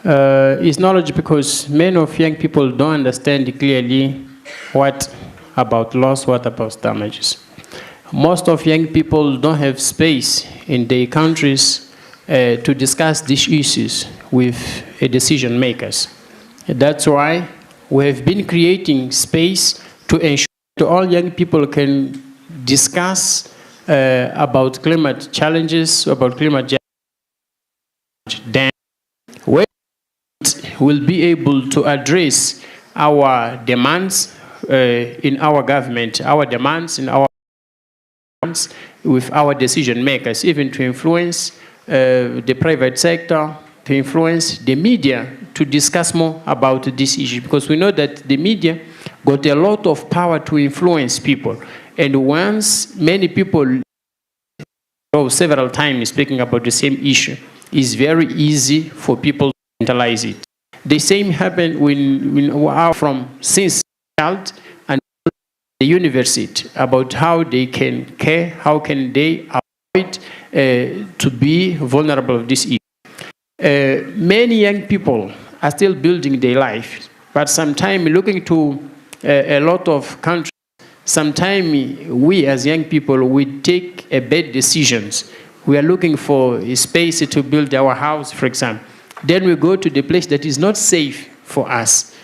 Is knowledge because many of young people don't understand clearly what about loss, what about damages. Most of young people don't have space in their countries to discuss these issues with decision makers. That's why we have been creating space to ensure that all young people can discuss about climate challenges, about climate change. Then we will be able to address our demands in our government, our demands in our with our decision makers, even to influence the private sector, to influence the media to discuss more about this issue, because we know that the media got a lot of power to influence people. And once many people several times speaking about the same issue, it's very easy for people to internalize it. The same happened when we are from since child and the university about how they can care, how can they avoid to be vulnerable of this issue. Many young people are still building their life, but sometimes looking to a lot of countries, sometimes we as young people, we take bad decisions. We are looking for a space to build our house, for example. Then we go to the place that is not safe for us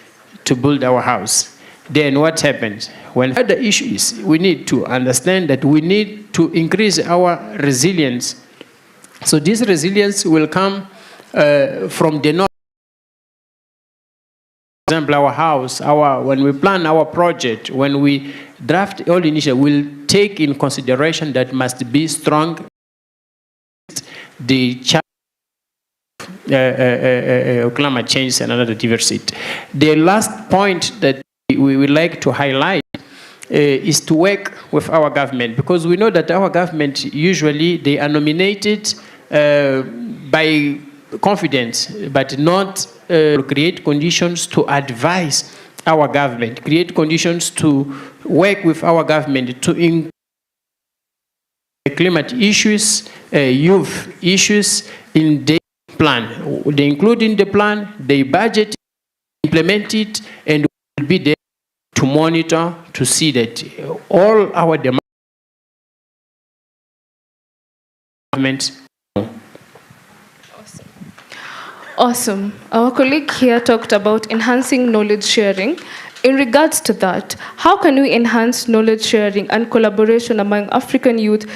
to build our house. Then what happens? When the issue is, we need to understand that we need to increase our resilience. So this resilience will come from the north. For example, our house, when we plan our project, when we draft all initiatives, we'll take in consideration that must be strong the challenge climate change and another diversity. The last point that we would like to highlight is to work with our government, because we know that our government usually they are nominated by confidence, but not create conditions to advise our government, create conditions to work with our government to include climate issues, youth issues in the plan. They include in the plan, they budget, implement it, and will be there to monitor, to see that all our demands. Awesome. Our colleague here talked about enhancing knowledge sharing. In regards to that, how can we enhance knowledge sharing and collaboration among African youth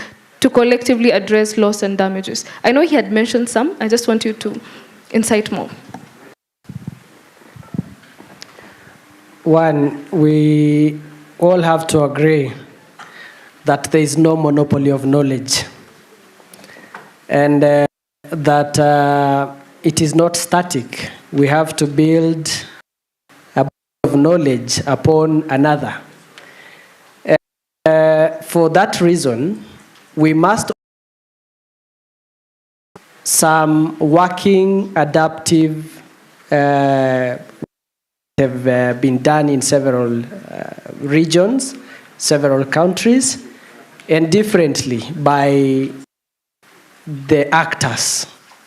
to collectively address loss and damages? I know he had mentioned some. I just want you to insight more. One, we all have to agree that there is no monopoly of knowledge, and that it is not static. We have to build a body of knowledge upon another. For that reason, we must some working adaptive have been done in several regions, several countries, and differently by the actors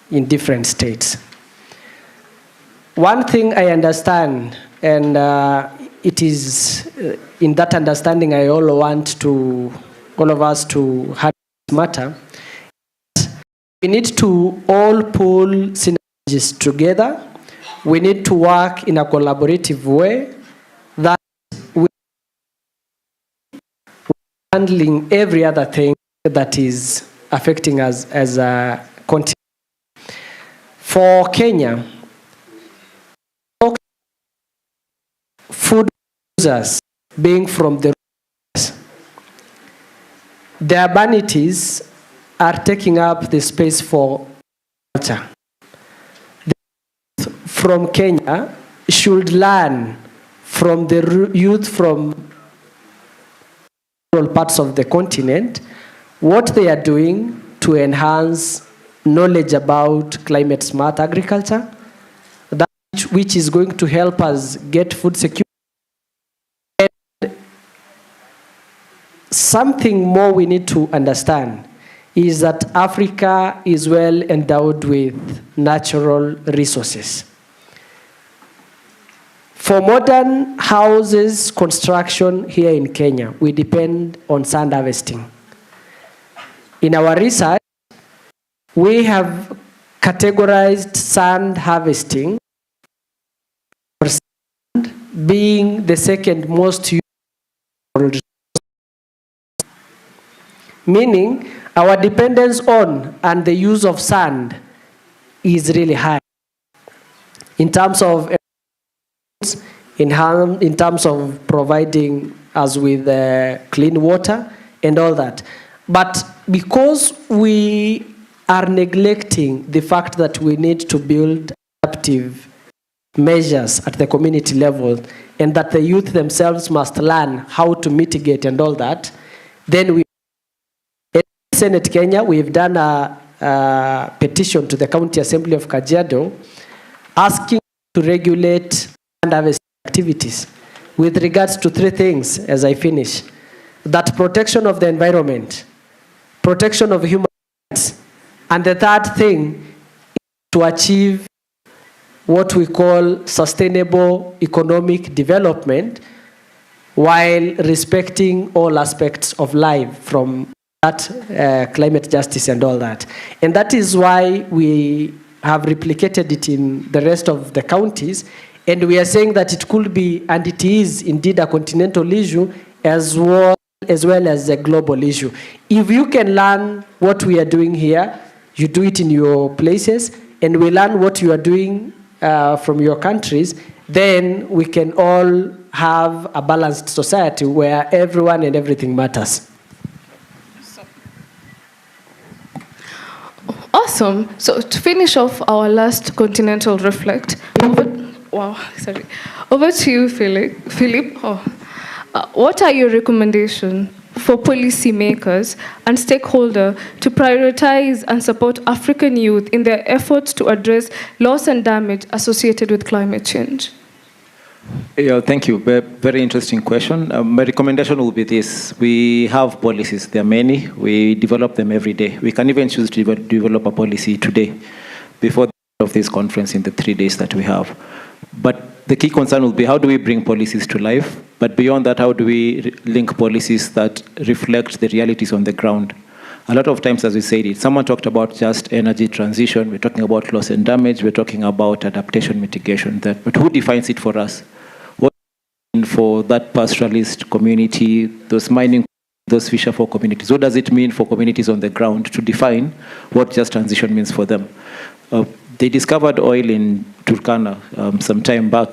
in different states. One thing I understand, and it is in that understanding I all of us to have this matter, we need to all pull synergies together. We need to work in a collaborative way that we are handling every other thing that is affecting us as a continent. For Kenya, food users being from the the urbanities are taking up the space for culture. The youth from Kenya should learn from the youth from all parts of the continent what they are doing to enhance knowledge about climate smart agriculture, that which is going to help us get food security. And something more we need to understand is that Africa is well endowed with natural resources. For modern houses construction here in Kenya, we depend on sand harvesting. In our research, we have categorized sand harvesting or sand being the second most used resource, meaning our dependence on and the use of sand is really high in terms of in terms of providing us with clean water and all that. But because we are neglecting the fact that we need to build adaptive measures at the community level and that the youth themselves must learn how to mitigate and all that, then we, in Senate Kenya, we've done a petition to the County Assembly of Kajiado asking to regulate sand harvesting activities with regards to three things as I finish. That protection of the environment, protection of human rights, and the third thing is to achieve what we call sustainable economic development while respecting all aspects of life, from that climate justice and all that. And that is why we have replicated it in the rest of the counties, and we are saying that it could be, and it is indeed, a continental issue as well as a global issue. If you can learn what we are doing here, you do it in your places, and we learn what you are doing from your countries, then we can all have a balanced society where everyone and everything matters. Awesome. So to finish off our last continental reflect, over to you, Philip. What are your recommendations for policymakers and stakeholders to prioritize and support African youth in their efforts to address loss and damage associated with climate change? Yeah, thank you. Very interesting question. My recommendation will be this. We have policies. There are many. We develop them every day. We can even choose to develop a policy today before the end of this conference in the 3 days that we have. But the key concern will be, how do we bring policies to life? But beyond that, how do we link policies that reflect the realities on the ground? A lot of times, as we said, someone talked about just energy transition. We're talking about loss and damage. We're talking about adaptation mitigation. But who defines it for us? What does it mean for that pastoralist community, those mining, those fisher folk communities? What does it mean for communities on the ground to define what just transition means for them? They discovered oil in Turkana some time back.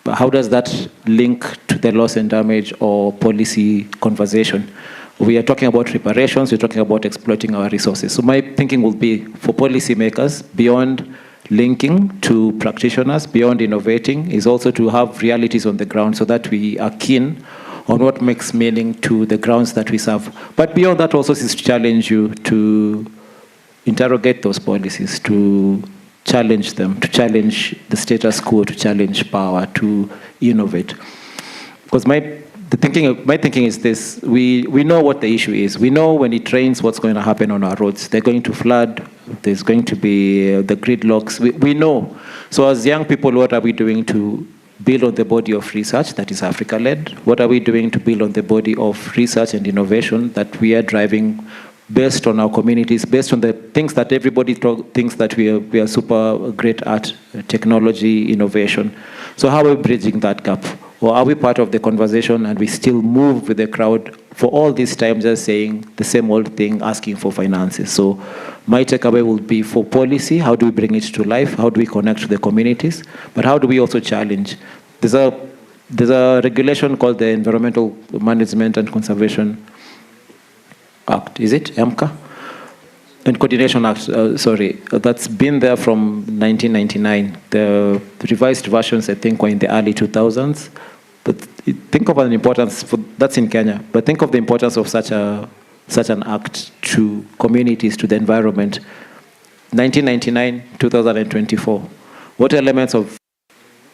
How does that link to the loss and damage or policy conversation? We are talking about reparations, we're talking about exploiting our resources. So my thinking will be for policymakers, beyond linking to practitioners, beyond innovating, is also to have realities on the ground so that we are keen on what makes meaning to the grounds that we serve. But beyond that also is to challenge you to interrogate those policies, to challenge them, to challenge the status quo, to challenge power, to innovate. Because my thinking is this: we know what the issue is. We know when it rains what's going to happen on our roads. They're going to flood. There's going to be the gridlocks. We know. So as young people, what are we doing to build on the body of research that is Africa-led? What are we doing to build on the body of research and innovation that we are driving based on our communities, based on the things that everybody thinks that we are super great at, technology, innovation? So how are we bridging that gap? Or are we part of the conversation and we still move with the crowd for all this time just saying the same old thing, asking for finances? So my takeaway will be, for policy, how do we bring it to life? How do we connect to the communities? But how do we also challenge? There's a regulation called the Environmental Management and Conservation Act, is it EMCA? And Coordination Act, that's been there from 1999. The revised versions, I think, were in the early 2000s. But think of an importance, that's in Kenya, but think of the importance of such an act to communities, to the environment. 1999, 2024. What elements of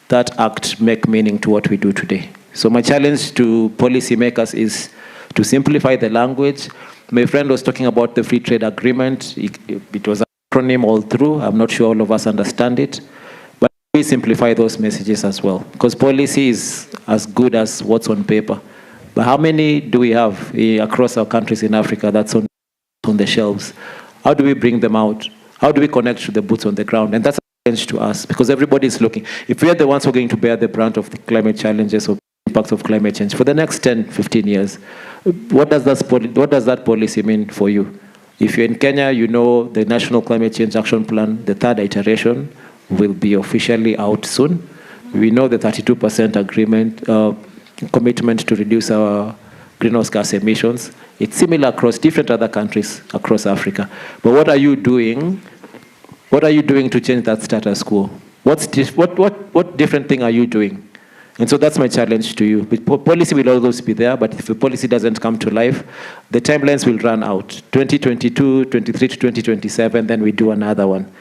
that act make meaning to what we do today? So my challenge to policymakers is to simplify the language. My friend was talking about the free trade agreement. It was an acronym all through. I'm not sure all of us understand it. But we simplify those messages as well. Because policy is as good as what's on paper. But how many do we have across our countries in Africa that's on the shelves? How do we bring them out? How do we connect to the boots on the ground? And that's a challenge to us, because everybody is looking. If we are the ones who are going to bear the brunt of the climate challenges or impacts of climate change for the next 10, 15 years, what does that policy mean for you? If you're in Kenya, you know the National Climate Change Action Plan, the third iteration, will be officially out soon. We know the 32% agreement, commitment to reduce our greenhouse gas emissions. It's similar across different other countries across Africa. But what are you doing? What are you doing to change that status quo? What different thing are you doing? And so that's my challenge to you. Policy will always be there, but if the policy doesn't come to life, the timelines will run out. 2022, 23 to 2027, then we do another one.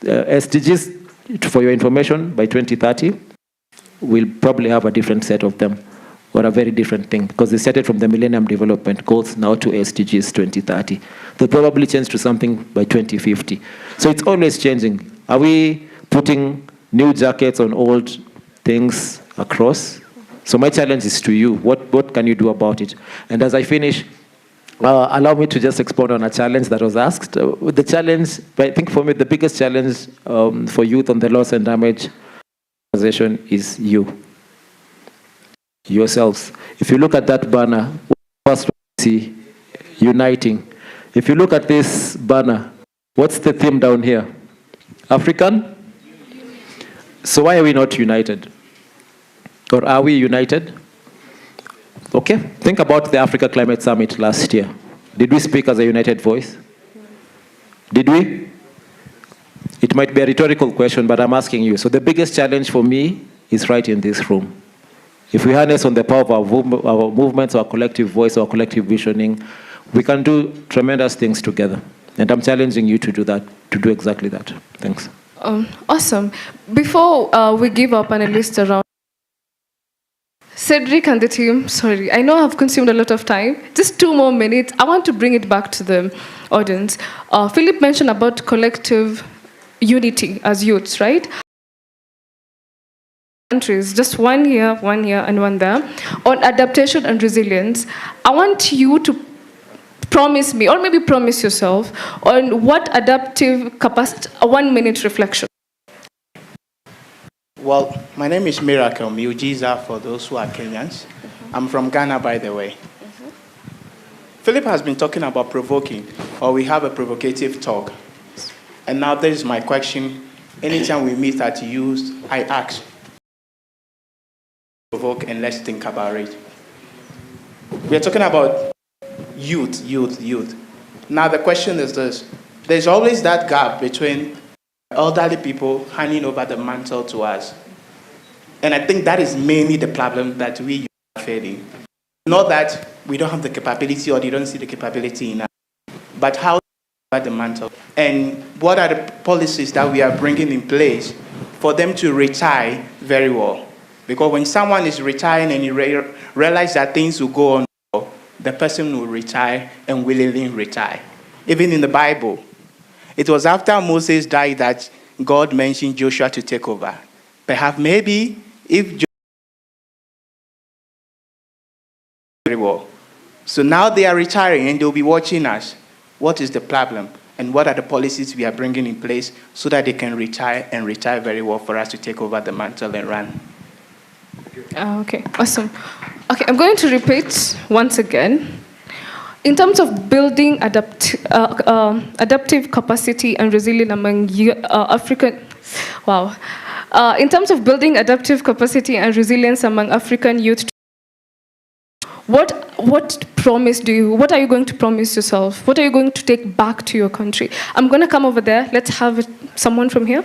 SDGs, for your information, by 2030, we'll probably have a different set of them, or a very different thing, because they started from the Millennium Development Goals now to SDGs 2030. They'll probably change to something by 2050. So it's always changing. Are we putting new jackets on old things across? So my challenge is to you. What can you do about it? And as I finish, allow me to just expound on a challenge that was asked. The challenge, I think for me, the biggest challenge for youth on the loss and damage conversation is you. Yourselves. If you look at that banner, first we see uniting. If you look at this banner, what's the theme down here? African? So why are we not united? Or are we united? Okay, think about the Africa Climate Summit last year. Did we speak as a united voice? Did we? It might be a rhetorical question, but I'm asking you. So the biggest challenge for me is right in this room. If we harness on the power of our movements, our collective voice, our collective visioning, we can do tremendous things together. And I'm challenging you to do that, to do exactly that. Thanks. Awesome. Before we give our panelists around, Cedric and the team, sorry, I know I've consumed a lot of time. Just 2 more minutes. I want to bring it back to the audience. Philip mentioned about collective unity as youths, right? Countries, just 1 here, 1 here, and 1 there. On adaptation and resilience, I want you to promise me, or maybe promise yourself, on what adaptive capacity, a 1-minute reflection. Well, my name is Miracle Miujiza for those who are Kenyans. I'm from Ghana, by the way. Philip has been talking about provoking, or we have a provocative talk. And now this is my question. Anytime we meet at youth, I ask, provoke and let's think about it. We are talking about youth. Now the question is this. There's always that gap between elderly people handing over the mantle to us. And I think that is mainly the problem that we are facing. Not that we don't have the capability or they don't see the capability in us, but how about the mantle? And what are the policies that we are bringing in place for them to retire very well? Because when someone is retiring and you realize that things will go on, the person will retire and willingly retire. Even in the Bible, it was after Moses died that God mentioned Joshua to take over. Perhaps maybe if very well. So now they are retiring and they'll be watching us. What is the problem? And what are the policies we are bringing in place so that they can retire and retire very well for us to take over the mantle and run? Okay, awesome. Okay, I'm going to repeat once again. In terms of building adaptive capacity and resilience among African, in terms of building adaptive capacity and resilience among African youth, What are you going to promise yourself? What are you going to take back to your country? I'm going to come over there. Let's have someone from here.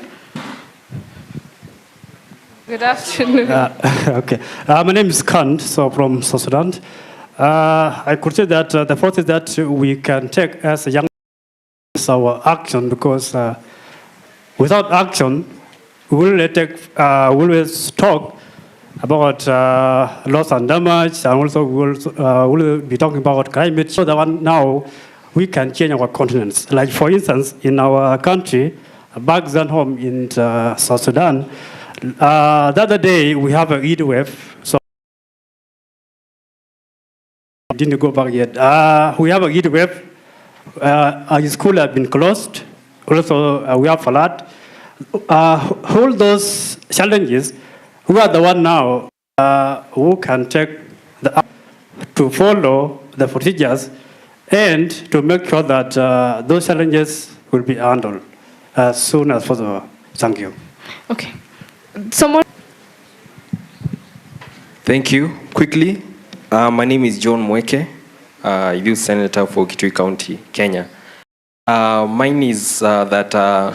Good afternoon. Okay. My name is Khan, so from South Sudan. I could say that the first is that we can take as a young our action, because without action, we will always talk about loss and damage, and also we'll be talking about climate. So that one now we can change our continents. Like for instance, in our country, back then home in South Sudan, the other day we have a heat wave. So didn't go back yet. We have a heat wave. Our school have been closed. Also, we have flood. All those challenges, we are the one now who can take to follow the procedures and to make sure that those challenges will be handled as soon as possible. Thank you. Okay. Someone. Thank you. Quickly, my name is John Mweke, youth senator for Kitui County, Kenya. Mine is that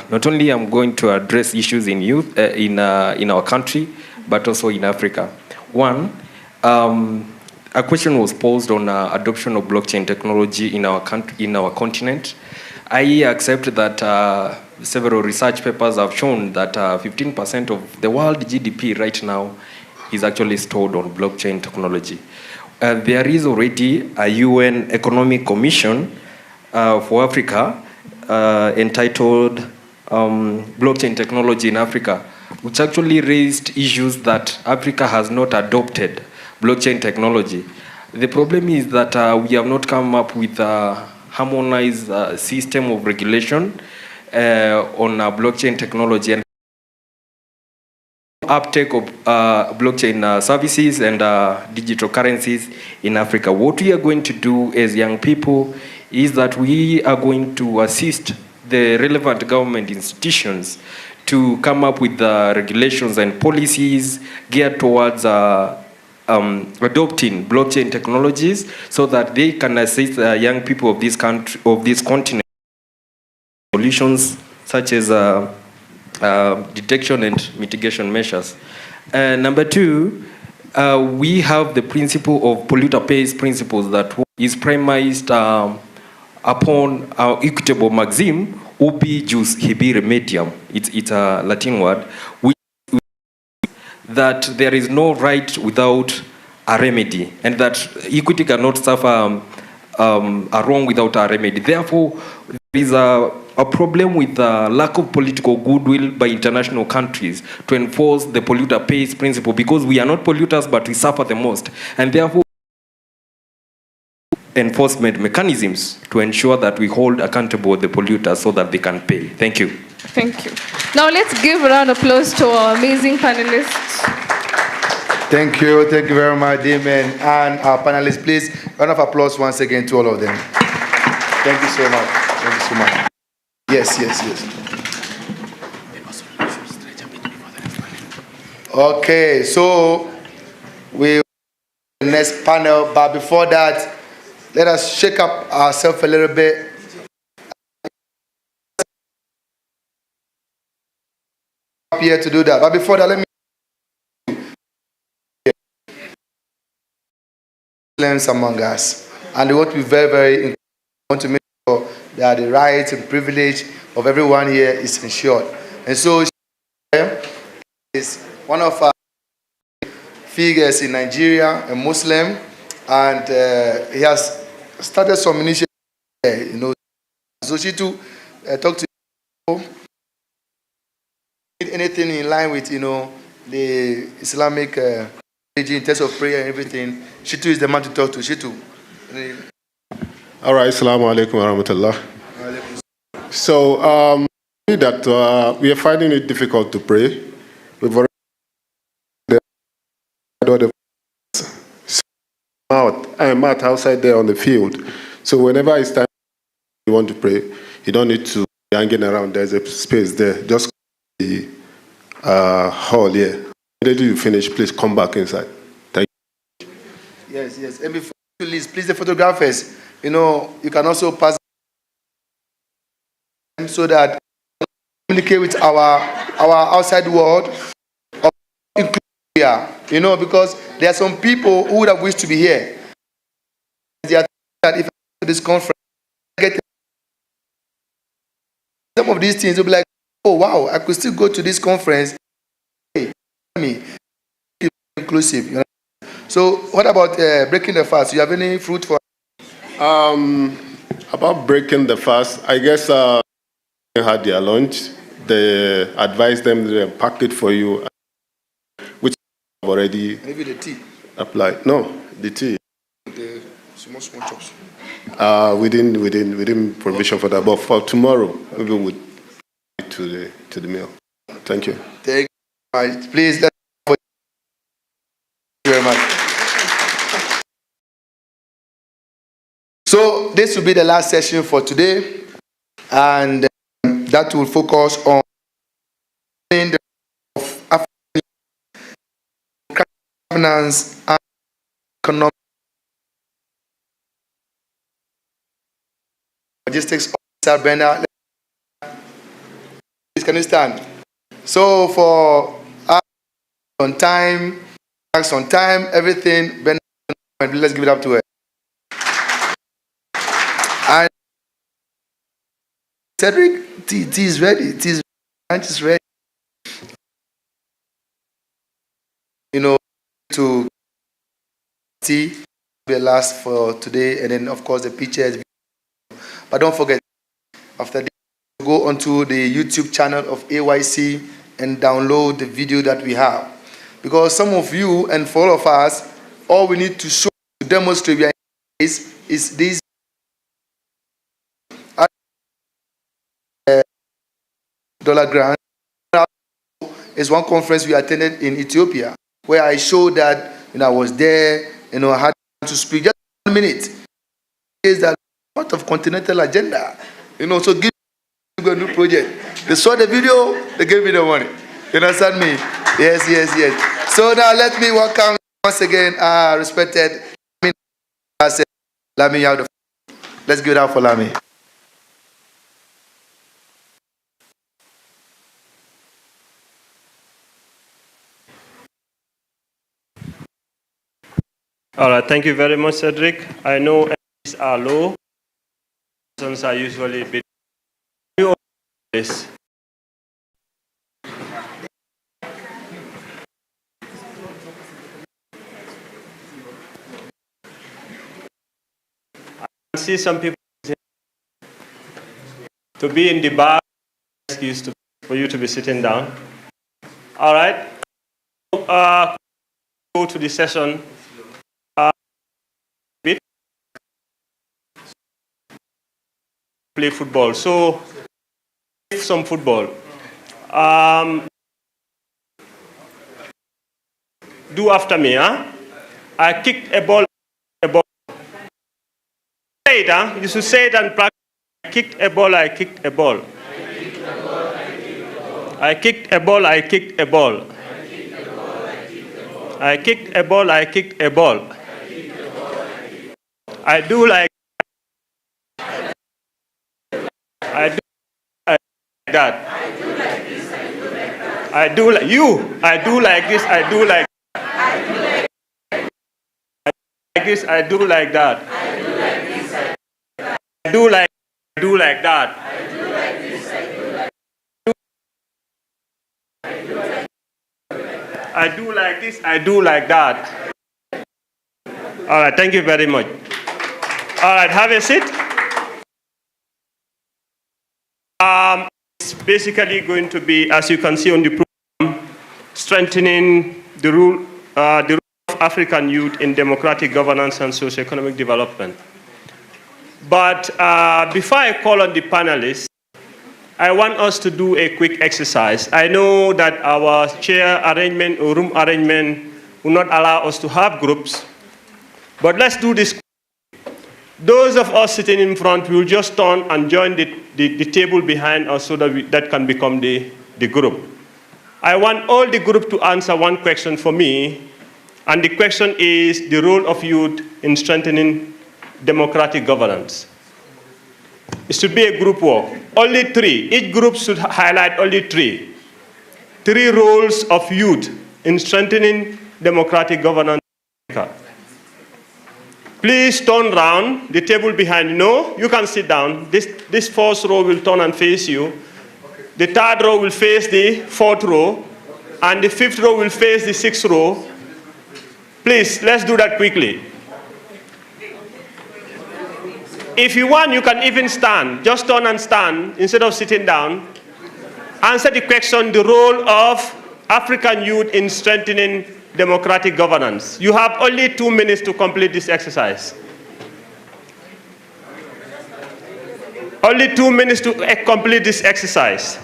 not only I'm going to address issues in youth in our country, but also in Africa. One, a question was posed on adoption of blockchain technology in our country, in our continent. I accept that several research papers have shown that 15% of the world GDP right now is actually stored on blockchain technology. There is already a UN Economic Commission for Africa entitled Blockchain Technology in Africa, which actually raised issues that Africa has not adopted blockchain technology. The problem is that we have not come up with a harmonized system of regulation on blockchain technology and uptake of blockchain services and digital currencies in Africa. What we are going to do as young people is that we are going to assist the relevant government institutions to come up with regulations and policies geared towards adopting blockchain technologies so that they can assist young people of this country, of this continent, solutions such as detection and mitigation measures. Number two, we have the principle of polluter pays principles that is premised upon our equitable maxim, ubi jus hibi remedium. It's a Latin word, which that there is no right without a remedy, and that equity cannot suffer a wrong without a remedy. Therefore, there is a problem with the lack of political goodwill by international countries to enforce the polluter pays principle, because we are not polluters, but we suffer the most. And therefore, enforcement mechanisms to ensure that we hold accountable the polluters so that they can pay. Thank you. Thank you. Now let's give a round of applause to our amazing panelists. Thank you very much, Damien. And our panelists, please, round of applause once again to all of them. Thank you so much. Thank you so much. Yes. Okay, so we the next panel, but before that, let us shake up ourselves a little bit. I'm here to do that, but before that, let me Muslims among us, and they want to be very want to make sure that the rights and privilege of everyone here is ensured. And so is one of our figures in Nigeria, a Muslim, and he has started some initiatives, So she too talk to you. Anything in line with, the Islamic in terms of prayer and everything. Shitu is the man to talk to. Shitu. All right, assalamu alaikum wa rahmatullah. So, that we are finding it difficult to pray. We've already I'm out outside there on the field. So whenever it's time you want to pray, you don't need to be hanging around. There's a space there. Just the hall here. Immediately you finish, please come back inside. Thank you. Yes. And before Please, the photographers, you can also pass so that we communicate with our outside world, including here, because there are some people who would have wished to be here. They are that if I go to this conference, I get some of these things, they'll be like, oh wow, I could still go to this conference. Hey, me, inclusive. So, what about breaking the fast? Do you have any fruit for? About breaking the fast, I guess they had their lunch. They advised them, they packed it for you, which already Maybe the tea. applied. No, the tea. The small chops. We didn't provision for that, but for tomorrow, maybe we'll to the meal. Thank you. Thank you very much. Please, thank you very much. So this will be the last session for today, and that will focus on the of African governance and economic logistics. Officer Brenda, please can you stand? So for us on time, tax on time, everything. Brenda, let's give it up to her. And Cedric, tea is ready. Lunch is ready. To tea will last for today, and then of course the pictures. But don't forget, after this, go onto the YouTube channel of AYC and download the video that we have, because some of you and for all of us, all we need to show to demonstrate is this. Dollar grant is one conference we attended in Ethiopia, where I showed that I was there, I had to speak just 1 minute. Is that part of continental agenda? So give me a new project. They saw the video, they gave me the money. You understand me? Yes. So now let me welcome once again, respected Lami out of. Let's give it out for Lami. All right, thank you very much, Cedric. I know energies are low. Questions are usually a bit. This. I see some people to be in the bar, excuse for you to be sitting down. All right. Go to the session. Play football. So, some football. Do after me, huh? I kicked a ball. Say it, huh? You should say it and practice. I kicked a ball. I kicked a ball. I kicked a ball. I kicked a ball. I kicked a ball. I kicked a ball. I do like. I do like that. I do like you. I do like this. I do like. I do like this. I do like that. I do like. I do like that. I do like this. I do like that. All right. Thank you very much. All right. Have a seat. It's basically going to be, as you can see on the program, strengthening the role of African youth in democratic governance and socio-economic development. But before I call on the panelists, I want us to do a quick exercise. I know that our chair arrangement or room arrangement will not allow us to have groups, but let's do this. Those of us sitting in front will just turn and join the table behind us so that that can become the group. I want all the group to answer one question for me, And the question is the role of youth in strengthening democratic governance. It should be a group work. Only 3. Each group should highlight only 3. 3 roles of youth in strengthening democratic governance in Africa. Please turn round, the table behind. No, you can sit down. This first row will turn and face you. The third row will face the fourth row. And the fifth row will face the sixth row. Please, let's do that quickly. If you want, you can even stand. Just turn and stand instead of sitting down. Answer the question, the role of African youth in strengthening democratic governance. You have only 2 minutes to complete this exercise. Only 2 minutes to complete this exercise.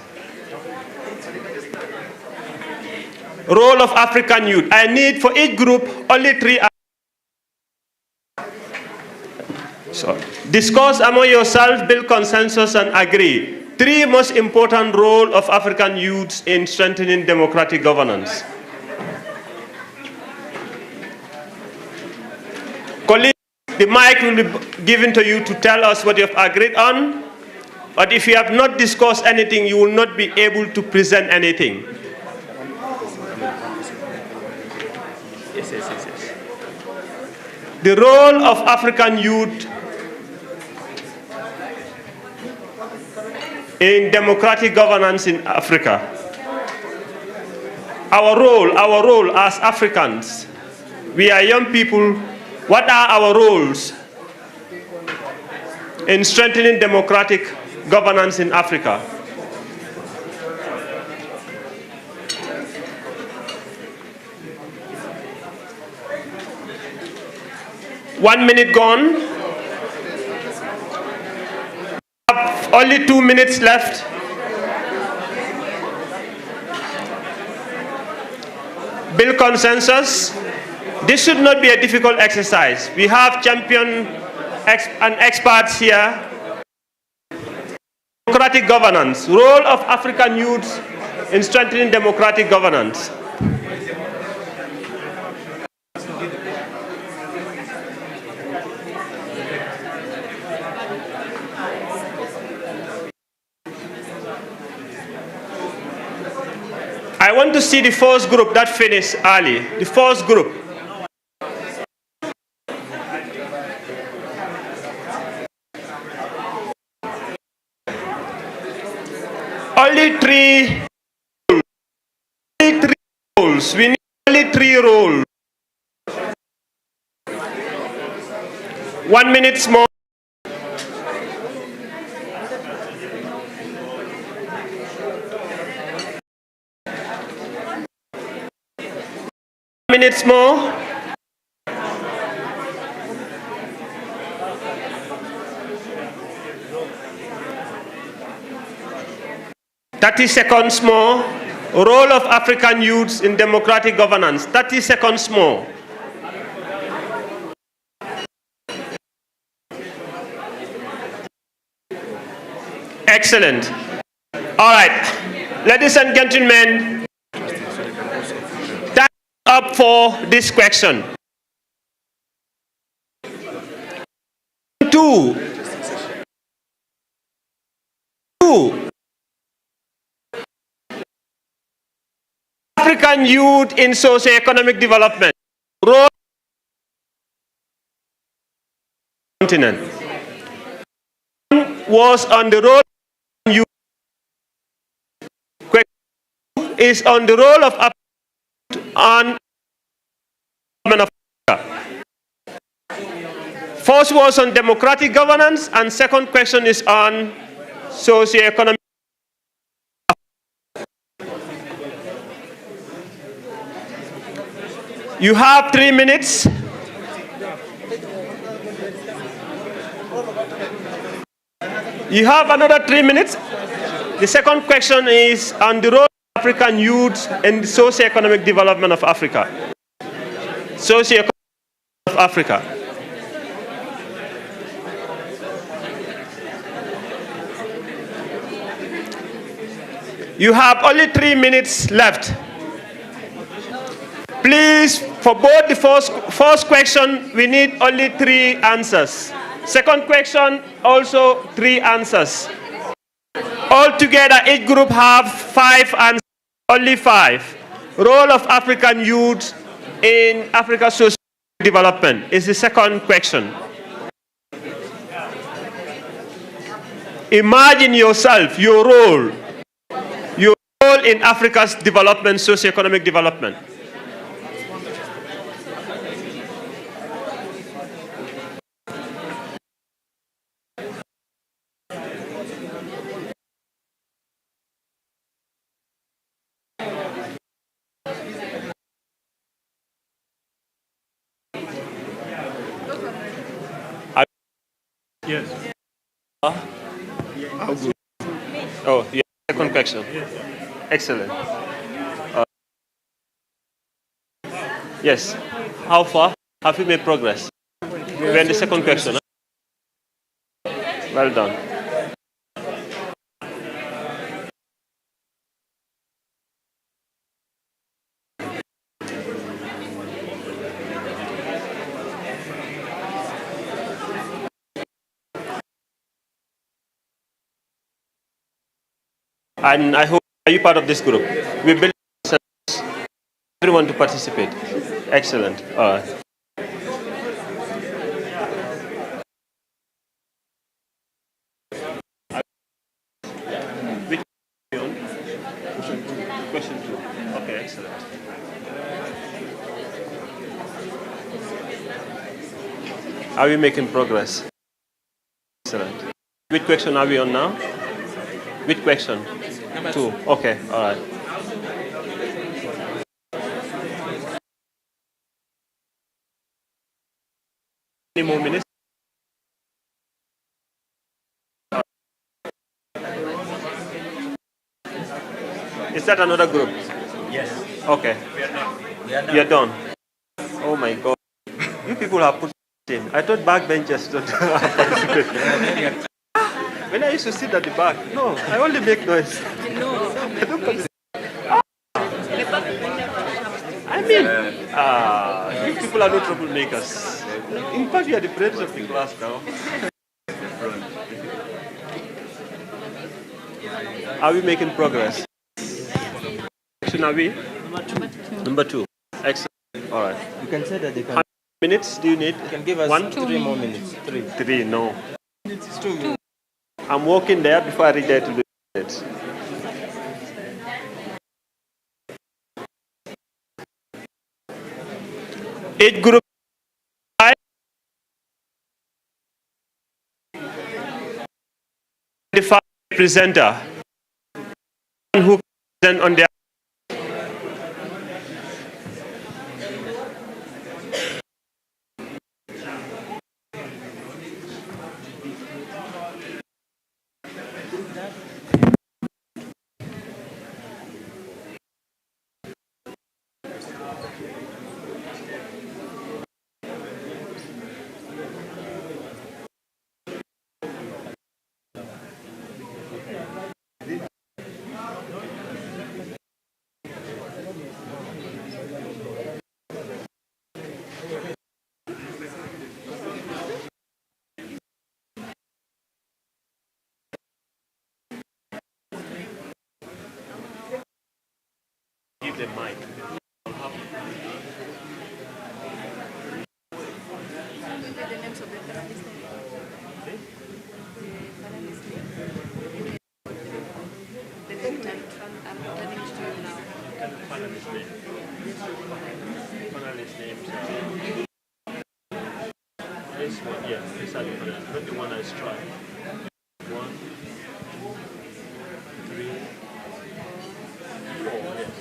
Role of African youth. I need for each group only 3 hours. So, discuss among yourselves, build consensus and agree. 3 most important roles of African youths in strengthening democratic governance. Colleagues, the mic will be given to you to tell us what you have agreed on. But if you have not discussed anything, you will not be able to present anything. Yes. The role of African youth in democratic governance in Africa. Our role as Africans, we are young people. What are our roles in strengthening democratic governance in Africa? One minute gone. We have only 2 minutes left. Build consensus. This should not be a difficult exercise. We have champion and experts here. Democratic governance. Role of African youth in strengthening democratic governance. I want to see the first group that finished early. The first group. Only 3 roles. We need only 3 roles. 1 minute more. Minutes more. $30 more. Role of African youths in democratic governance. 30 seconds more. Excellent. All right, ladies and gentlemen, time up for this question. 2. African youth in socio-economic development. Role continent was on the role of youth. Is on the role of on of Africa. First was on democratic governance, and second question is on socio-economic. You have 3 minutes. You have another 3 minutes. The second question is on the role of African youth in the socio-economic development of Africa. Socio-economic of Africa. You have only 3 minutes left. Please, for both the first question, we need only 3 answers. Second question, also 3 answers. Altogether, each group have 5 answers, only 5. Role of African youth in Africa's social development is the second question. Imagine yourself, your role in Africa's development, socio-economic development. Yes. How good? Oh, yeah. Second question. Excellent. Yes. How far have you made progress? We're in the second question. Huh? Well done. And I hope, are you part of this group? We build everyone to participate. Excellent. All right. Which question 2? Okay, excellent. Are we making progress? Excellent. Which question are we on now? Which question? Number 2. Okay, all right. Any more minutes? Is that another group? Yes. Okay. We are done. Oh my God. You people have put in. I thought backbenchers don't participate. When I used to sit at the back, no, I only make noise. No. I don't participate. You people are no troublemakers. In fact, you are the brains of the class now. Are we making progress? Action are we? Number 2. Excellent. All right. You can say that they can. How many minutes do you need? You can give us 1? 3 more minutes. 3, no. It's 2. I'm walking there before I reach there to do it. Each group the presenter who present on their give them mic. Panelist names. This one, yeah, these are the panelists, not the one I tried. 1, 3, 4, yes.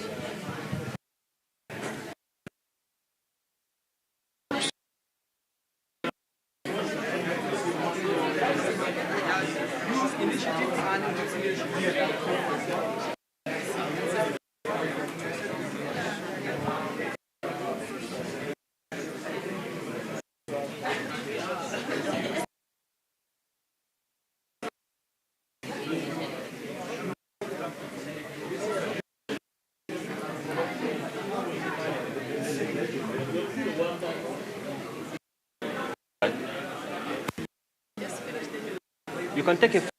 You can take a photo.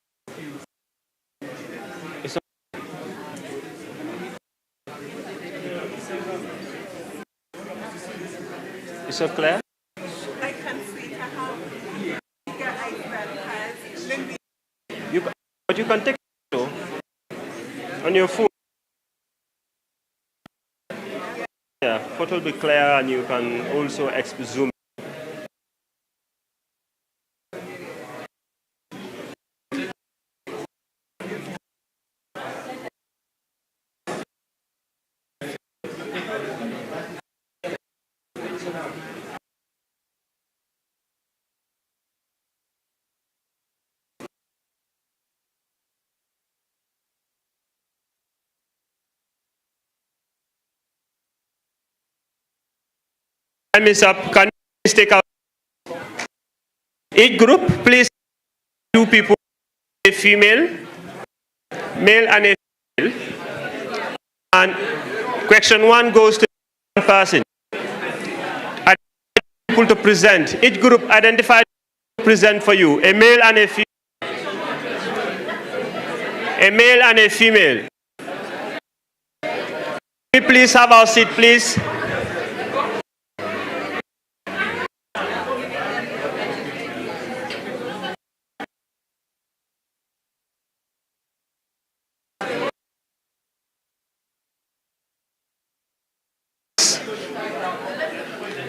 It's Is it clear? I can see how bigger iceberg has. But you can take a photo on your phone. Yeah, photo will be clear and you can also zoom. Time is up. Can you please take out each group? Please, 2 people, a female, male and a female. And question 1 goes to 1 person. Identify people to present. Each group identify to present for you. A male and a female. A male and a female. Can we please have our seat, please?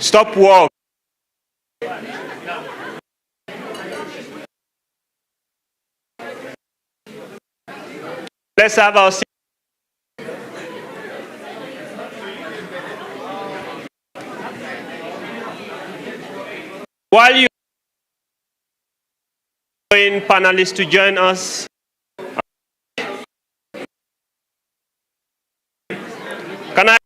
Stop walk. Let's have our seat. While you join panelists to join us, can I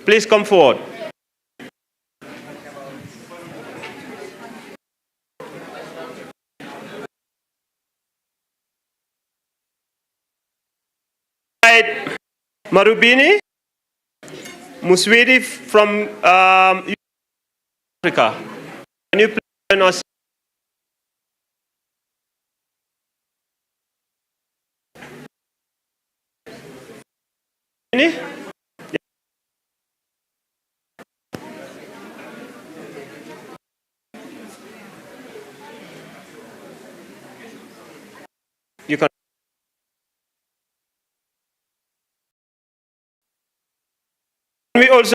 please come forward? Marubini Muswidi from Africa. Can you please join us? You can. We also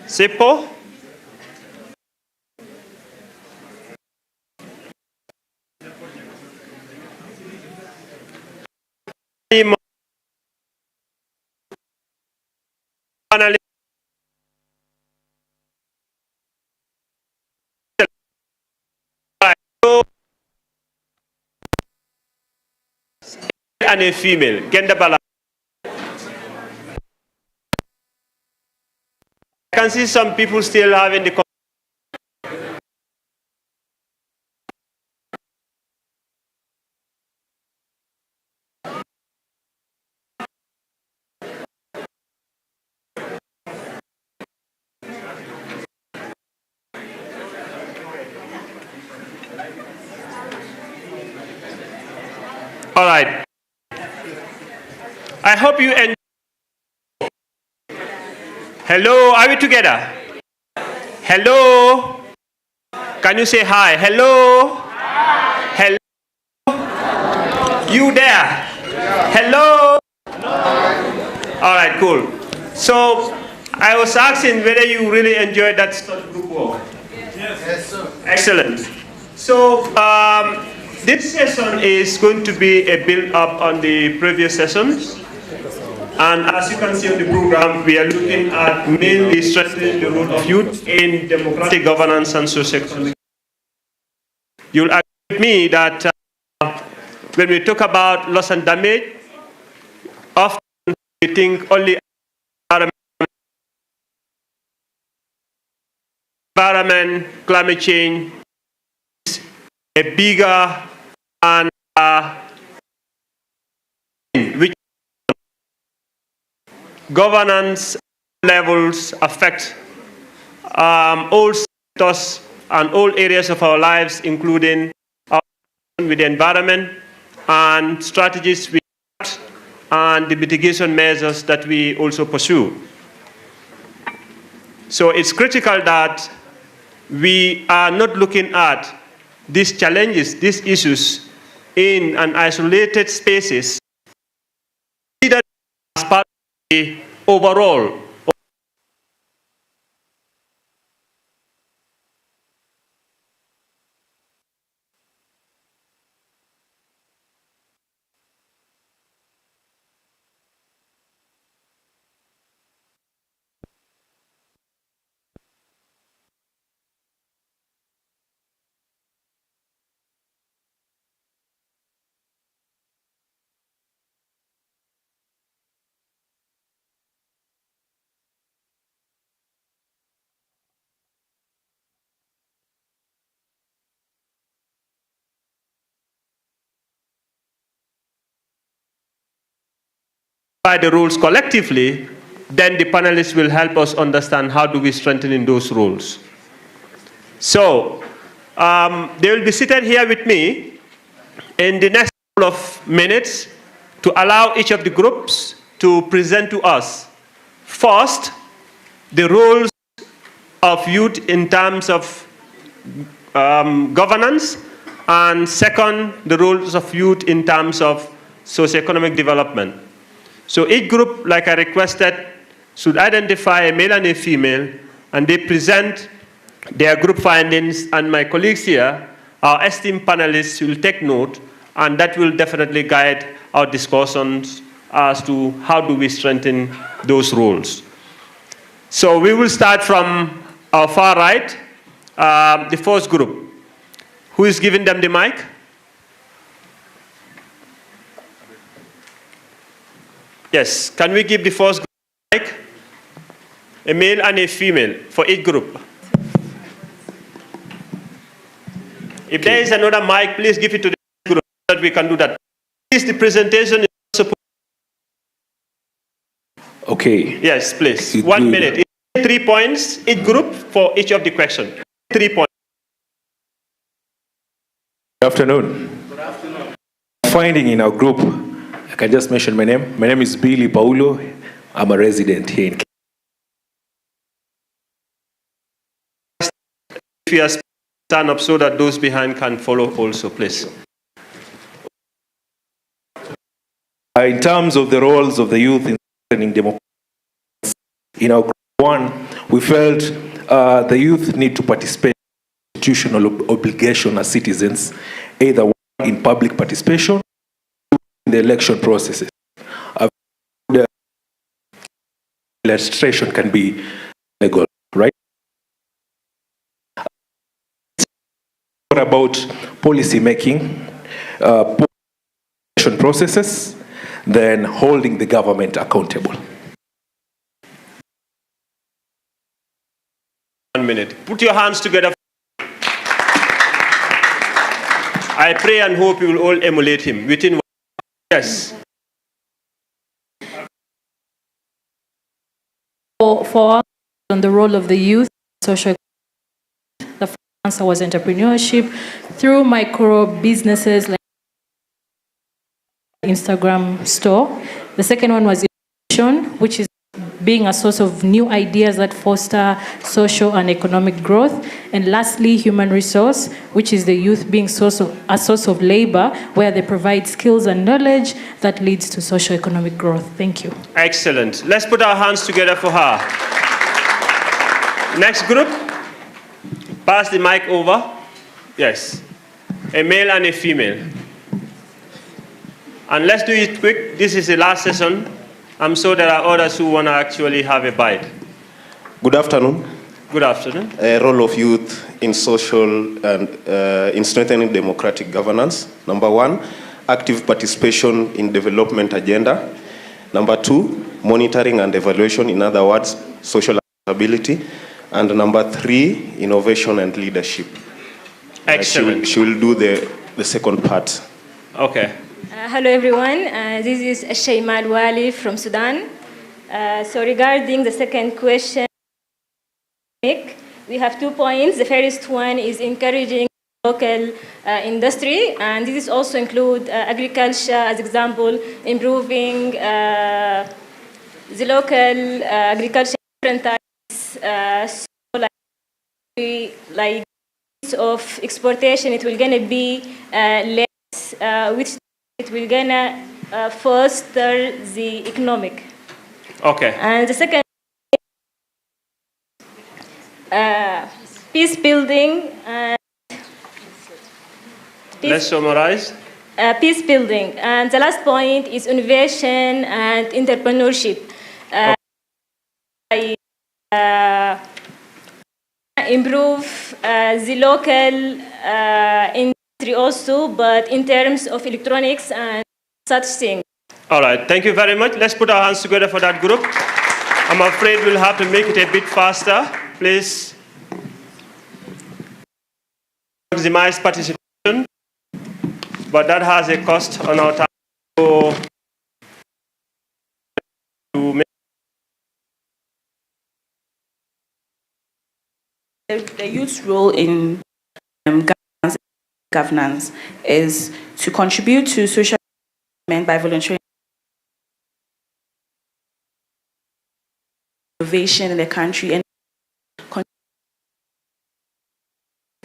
Sipo. And a female, gender balance. I can see some people still having the. All right. I hope you enjoy. Hello, are we together? Hello? Can you say hi? Hello? Hi. Hello? You there? Hello? All right, cool. So I was asking whether you really enjoyed that group work. Yes, sir. Excellent. So this session is going to be a build-up on the previous sessions. And as you can see on the program, we are looking at mainly strengthening the role of youth in democratic governance and socio-economic. You'll agree with me that when we talk about loss and damage, often we think only environment, climate change, a bigger and which governance levels affect all sectors and all areas of our lives, including our with the environment and strategies we adopt and the mitigation measures that we also pursue. So it's critical that we are not looking at these challenges, these issues in an isolated spaces, that as part of the overall by the rules collectively, then the panelists will help us understand how do we strengthen in those rules. So they will be seated here with me in the next couple of minutes to allow each of the groups to present to us first the roles of youth in terms of governance, and second the roles of youth in terms of socioeconomic development. So each group, like I requested, should identify a male and a female, and they present their group findings, and my colleagues here, our esteemed panelists, will take note, and that will definitely guide our discussions as to how do we strengthen those roles. So we will start from our far right, the first group. Who is giving them the mic? Yes, can we give the first group mic? A male and a female for each group. If there is another mic, please give it to the group so that we can do that. Please, the presentation is supposed. Okay. Yes, please. 1 minute. 3 points, each group for each of the questions. 3 points. Good afternoon. Good afternoon. Finding in our group, I can just mention my name. My name is Billy Paulo. I'm a resident here in Kenya. If you are stand up so that those behind can follow also, please. In terms of the roles of the youth in strengthening democracy, in our group one, we felt the youth need to participate in institutional obligation as citizens, either in public participation or in the election processes. The illustration can be legal, right? About policy making, processes, then holding the government accountable. 1 minute. Put your hands together. I pray and hope you will all emulate him within 1 minute. Yes. For on the role of the youth, social, the first answer was entrepreneurship through micro businesses like Instagram store. The second one was innovation, which is being a source of new ideas that foster social and economic growth. And lastly, human resource, which is the youth being a source of labor, where they provide skills and knowledge that leads to social economic growth. Thank you. Excellent. Let's put our hands together for her. Next group. Pass the mic over. Yes. A male and a female. And let's do it quick. This is the last session. I'm sure there are others who want to actually have a bite. Good afternoon. Good afternoon. Role of youth in social and in strengthening democratic governance. Number 1, active participation in development agenda. Number 2, monitoring and evaluation, in other words, social accountability. And number 3, innovation and leadership. Excellent. She will do the second part. Okay. Hello everyone, this is Shaymal Wali from Sudan. So regarding the second question, we have 2 points. The first one is encouraging local industry, and this is also include agriculture as example, improving the local agriculture different types, so like of exportation, it will gonna be less, which it will gonna foster the economic. Okay. And the second, peace building. Let's summarize. Peace building. And the last point is innovation and entrepreneurship. Improve the local industry also, but in terms of electronics and such things. All right, thank you very much. Let's put our hands together for that group. I'm afraid we'll have to make it a bit faster. Please maximize participation, but that has a cost on our time. So to make the youth's role in governance is to contribute to social development by volunteering, innovation in the country, and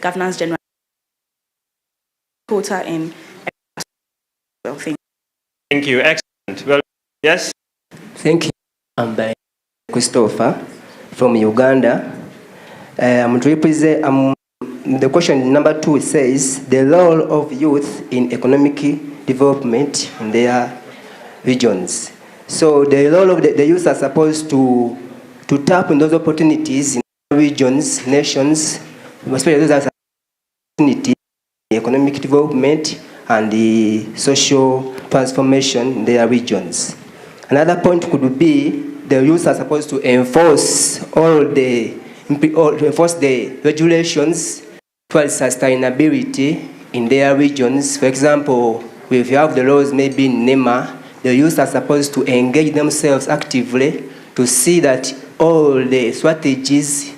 governance general quota in. Thank you. Excellent. Well, yes. Thank you. I'm by Christopher from Uganda. I'm to represent. The question number 2 says the role of youth in economic development in their regions. So the role of the youth are supposed to tap on those opportunities in regions, nations, especially those opportunities, economic development and the social transformation in their regions. Another point could be the youth are supposed to enforce the regulations for sustainability in their regions. For example, if you have the laws maybe in NEMA, the youth are supposed to engage themselves actively to see that all the strategies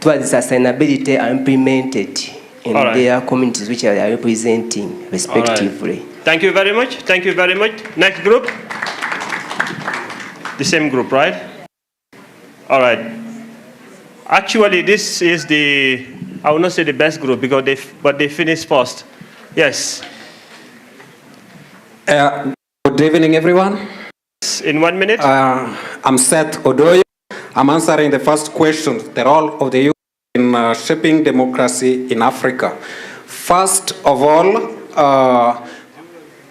towards sustainability are implemented in their communities which they are representing respectively. Right. Thank you very much. Thank you very much. Next group. The same group, right? All right. Actually, this is I will not say the best group because they finished first. Yes. Good evening, everyone. In 1 minute. I'm Seth Odoyo. I'm answering the first question, the role of the youth in shaping democracy in Africa. First of all,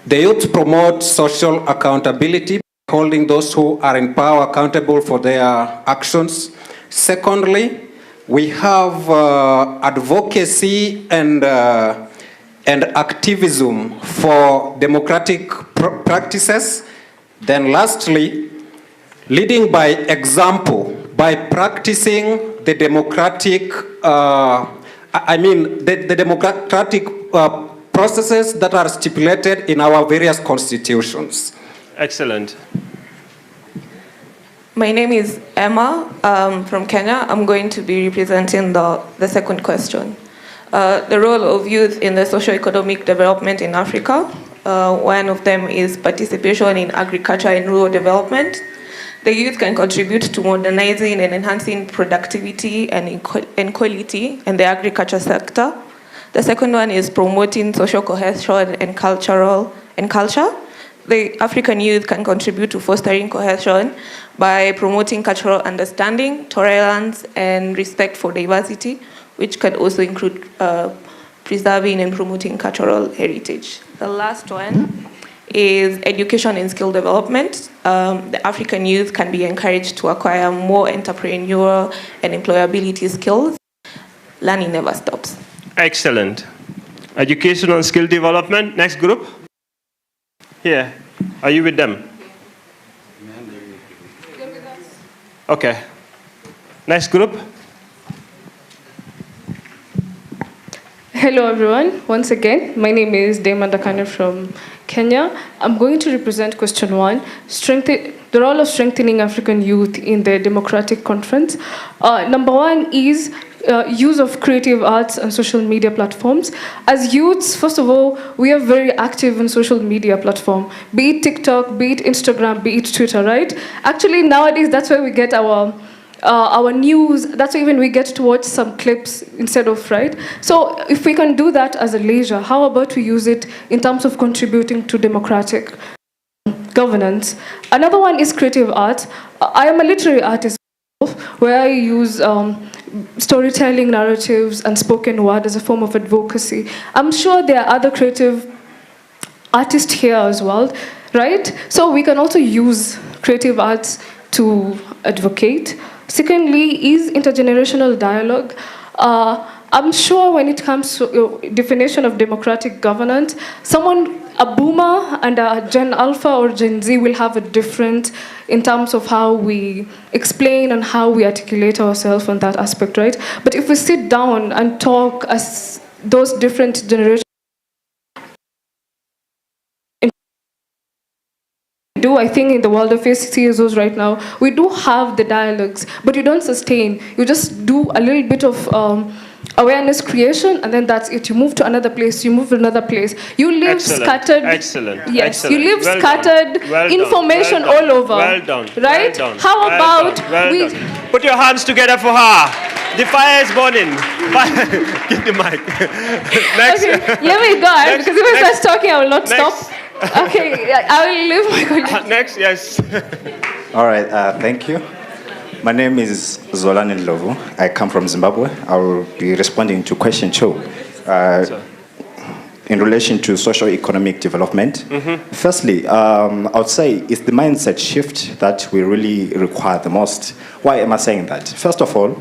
the youth promote social accountability, holding those who are in power accountable for their actions. Secondly, we have advocacy and activism for democratic practices. Then lastly, leading by example by practicing the democratic, the democratic processes that are stipulated in our various constitutions. Excellent. My name is Emma from Kenya. I'm going to be representing the second question. The role of youth in the socio-economic development in Africa. One of them is participation in agriculture and rural development. The youth can contribute to modernizing and enhancing productivity and quality in the agriculture sector. The second one is promoting social cohesion and culture. The African youth can contribute to fostering cohesion by promoting cultural understanding, tolerance, and respect for diversity, which can also include preserving and promoting cultural heritage. The last one is education and skill development. The African youth can be encouraged to acquire more entrepreneurial and employability skills. Learning never stops. Excellent. Education and skill development. Next group. Here. Are you with them? Okay. Next group. Hello, everyone. Once again, my name is Dame Ndakane from Kenya. I'm going to represent question 1, the role of strengthening African youth in the Democratic Conference. Number 1 is use of creative arts and social media platforms. As youths, first of all, we are very active in social media platform, be it TikTok, be it Instagram, be it Twitter, right? Actually, nowadays, that's where we get our news. That's why even we get to watch some clips instead of, right? So if we can do that as a leisure, how about we use it in terms of contributing to democratic governance? Another one is creative art. I am a literary artist where I use storytelling, narratives, and spoken word as a form of advocacy. I'm sure there are other creative artists here as well, right? So we can also use creative arts to advocate. Secondly is intergenerational dialogue. I'm sure when it comes to definition of democratic governance, a boomer and a Gen Alpha or Gen Z will have a different in terms of how we explain and how we articulate ourselves on that aspect, right? But if we sit down and talk as those different generations, I think in the world of CSOs right now, we do have the dialogues, but you don't sustain. You just do a little bit of awareness creation, and then that's it. You move to another place, you move to another place. You live scattered. Excellent. Yes, Excellent. you live Well scattered done. Well information done. all over. Well done. Right? Well done. How Well about done. Well we... done. Put your hands together for her. The fire is burning. Give the mic. Next. Okay, let me go ahead, because if I start talking, I will not stop. Okay, I will leave my colleague. Next, yes. All right, thank you. My name is Zolani Ndlovu. I come from Zimbabwe. I will be responding to question 2 in relation to socio-economic development. Firstly, I would say it's the mindset shift that we really require the most. Why am I saying that? First of all,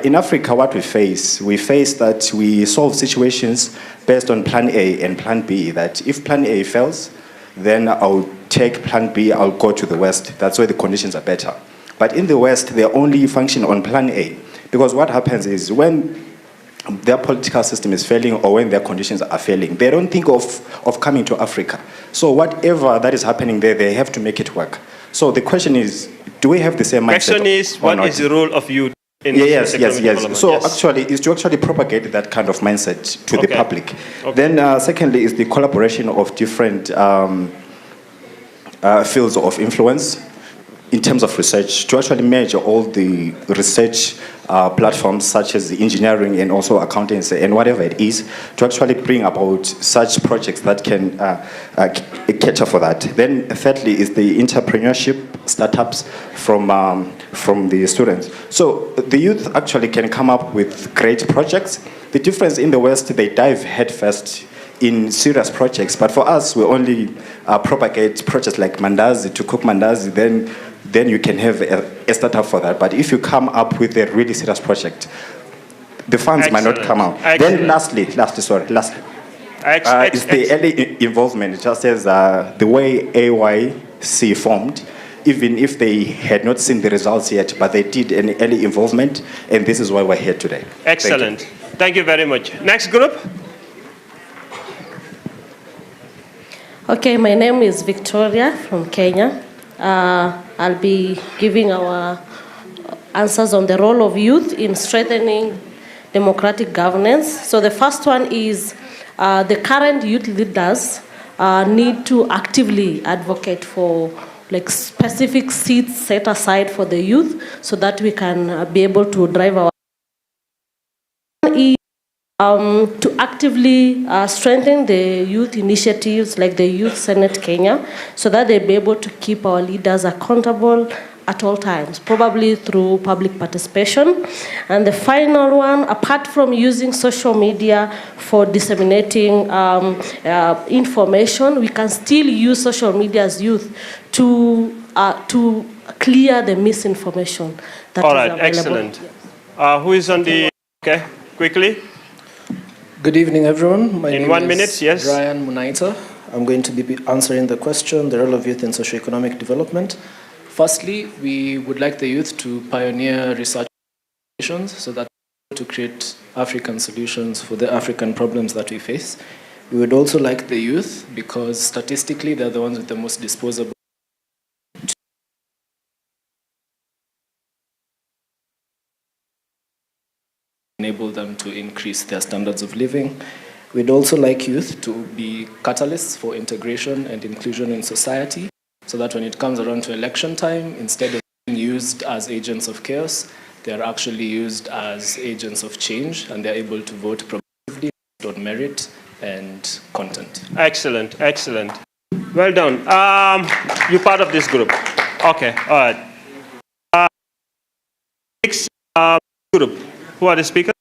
in Africa, what we face that we solve situations based on plan A and plan B, that if plan A fails, then I'll take plan B, I'll go to the West. That's where the conditions are better. But in the West, they only function on plan A. Because what happens is when their political system is failing or when their conditions are failing, they don't think of coming to Africa. So whatever that is happening there, they have to make it work. So the question is, do we have the same mindset? Question is, what is the role of youth? Yes. So actually, is to actually propagate that kind of mindset to the public. Then secondly is the collaboration of different fields of influence in terms of research, to actually merge all the research platforms such as the engineering and also accountancy and whatever it is, to actually bring about such projects that can cater for that. Then thirdly is the entrepreneurship startups from the students. So the youth actually can come up with great projects. The difference in the West, they dive headfirst in serious projects, but for us, we only propagate projects like Mandazi, to cook Mandazi, then you can have a startup for that. But if you come up with a really serious project, the funds might not come out. Then lastly, is the early involvement, just as the way AYC formed, even if they had not seen the results yet, but they did an early involvement, and this is why we're here today. Excellent. Thank you very much. Next group. Okay, my name is Victoria from Kenya. I'll be giving our answers on the role of youth in strengthening democratic governance. So the first one is the current youth leaders need to actively advocate for specific seats set aside for the youth so that we can be able to drive our to actively strengthen the youth initiatives like the Youth Senate Kenya so that they'll be able to keep our leaders accountable at all times, probably through public participation. And the final one, apart from using social media for disseminating information, we can still use social media as youth to clear the misinformation that is available. Excellent. Who is on the... Okay, quickly. Good evening, everyone. My name is Brian Munaita. I'm going to be answering the question, the role of youth in socioeconomic development. Firstly, we would like the youth to pioneer research so that to to create African solutions for the African problems that we face. We would also like the youth because statistically they're the ones with the most disposable. Enable them to increase their standards of living. We'd also like youth to be catalysts for integration and inclusion in society, so that when it comes around to election time, instead of being used as agents of chaos, they're actually used as agents of change, and they're able to vote progressively based on merit and content. Excellent, excellent. Well done. You're part of this group. Okay, all right. Next group. Who are the speakers?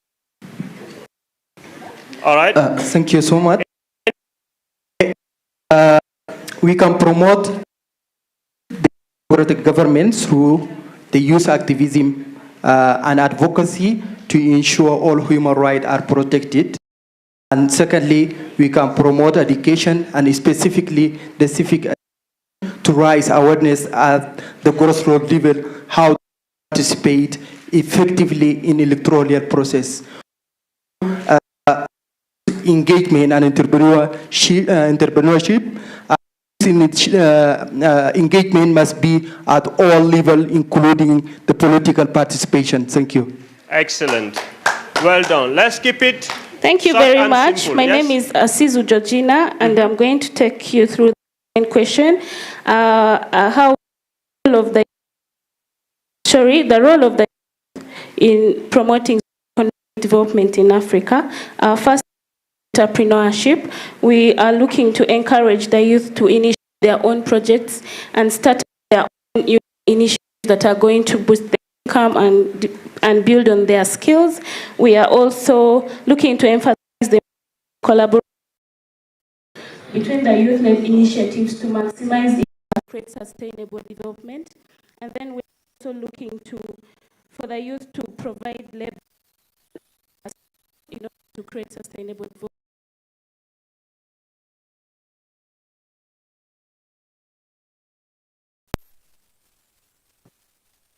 All right. Thank you so much. We can promote the government through the youth activism and advocacy to ensure all human rights are protected. And secondly, we can promote education and specifically the civic to raise awareness at the grassroots level how to participate effectively in electoral process. Engagement and entrepreneurship. Engagement must be at all levels, including the political participation. Thank you. Excellent. Well done. Let's keep it. Thank you short very and much. simple. My Yes? name is Asizu Georgina, and I'm going to take you through the question. How of the role of the in promoting economic development in Africa. First, entrepreneurship. We are looking to encourage the youth to initiate their own projects and start their own initiatives that are going to boost their income and build on their skills. We are also looking to emphasize the collaboration between the youth-led initiatives to maximize the create sustainable development. And then we're also looking for the youth to provide labor in order to create sustainable development.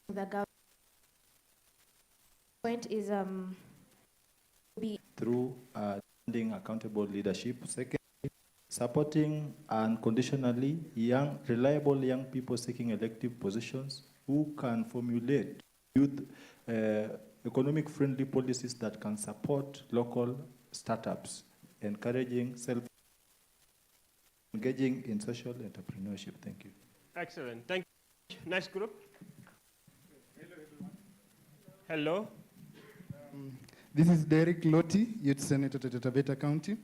The government point is through funding accountable leadership. Second, supporting unconditionally reliable young people seeking elective positions who can formulate youth economic friendly policies that can support local startups, encouraging engaging in social entrepreneurship. Thank you. Excellent. Thank you. Next group. Hello. This is Derek Loti, Youth Senator to Taita County.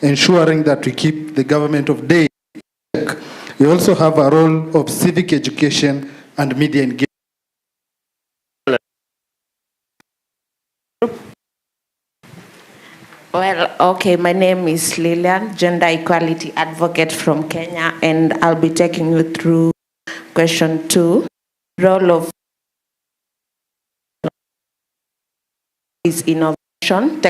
Ensuring that we keep the government of day. We also have a role of civic education and media engagement. Well, okay, my name is Lilian, gender equality advocate from Kenya, and I'll be taking you through question 2. Role of is innovation,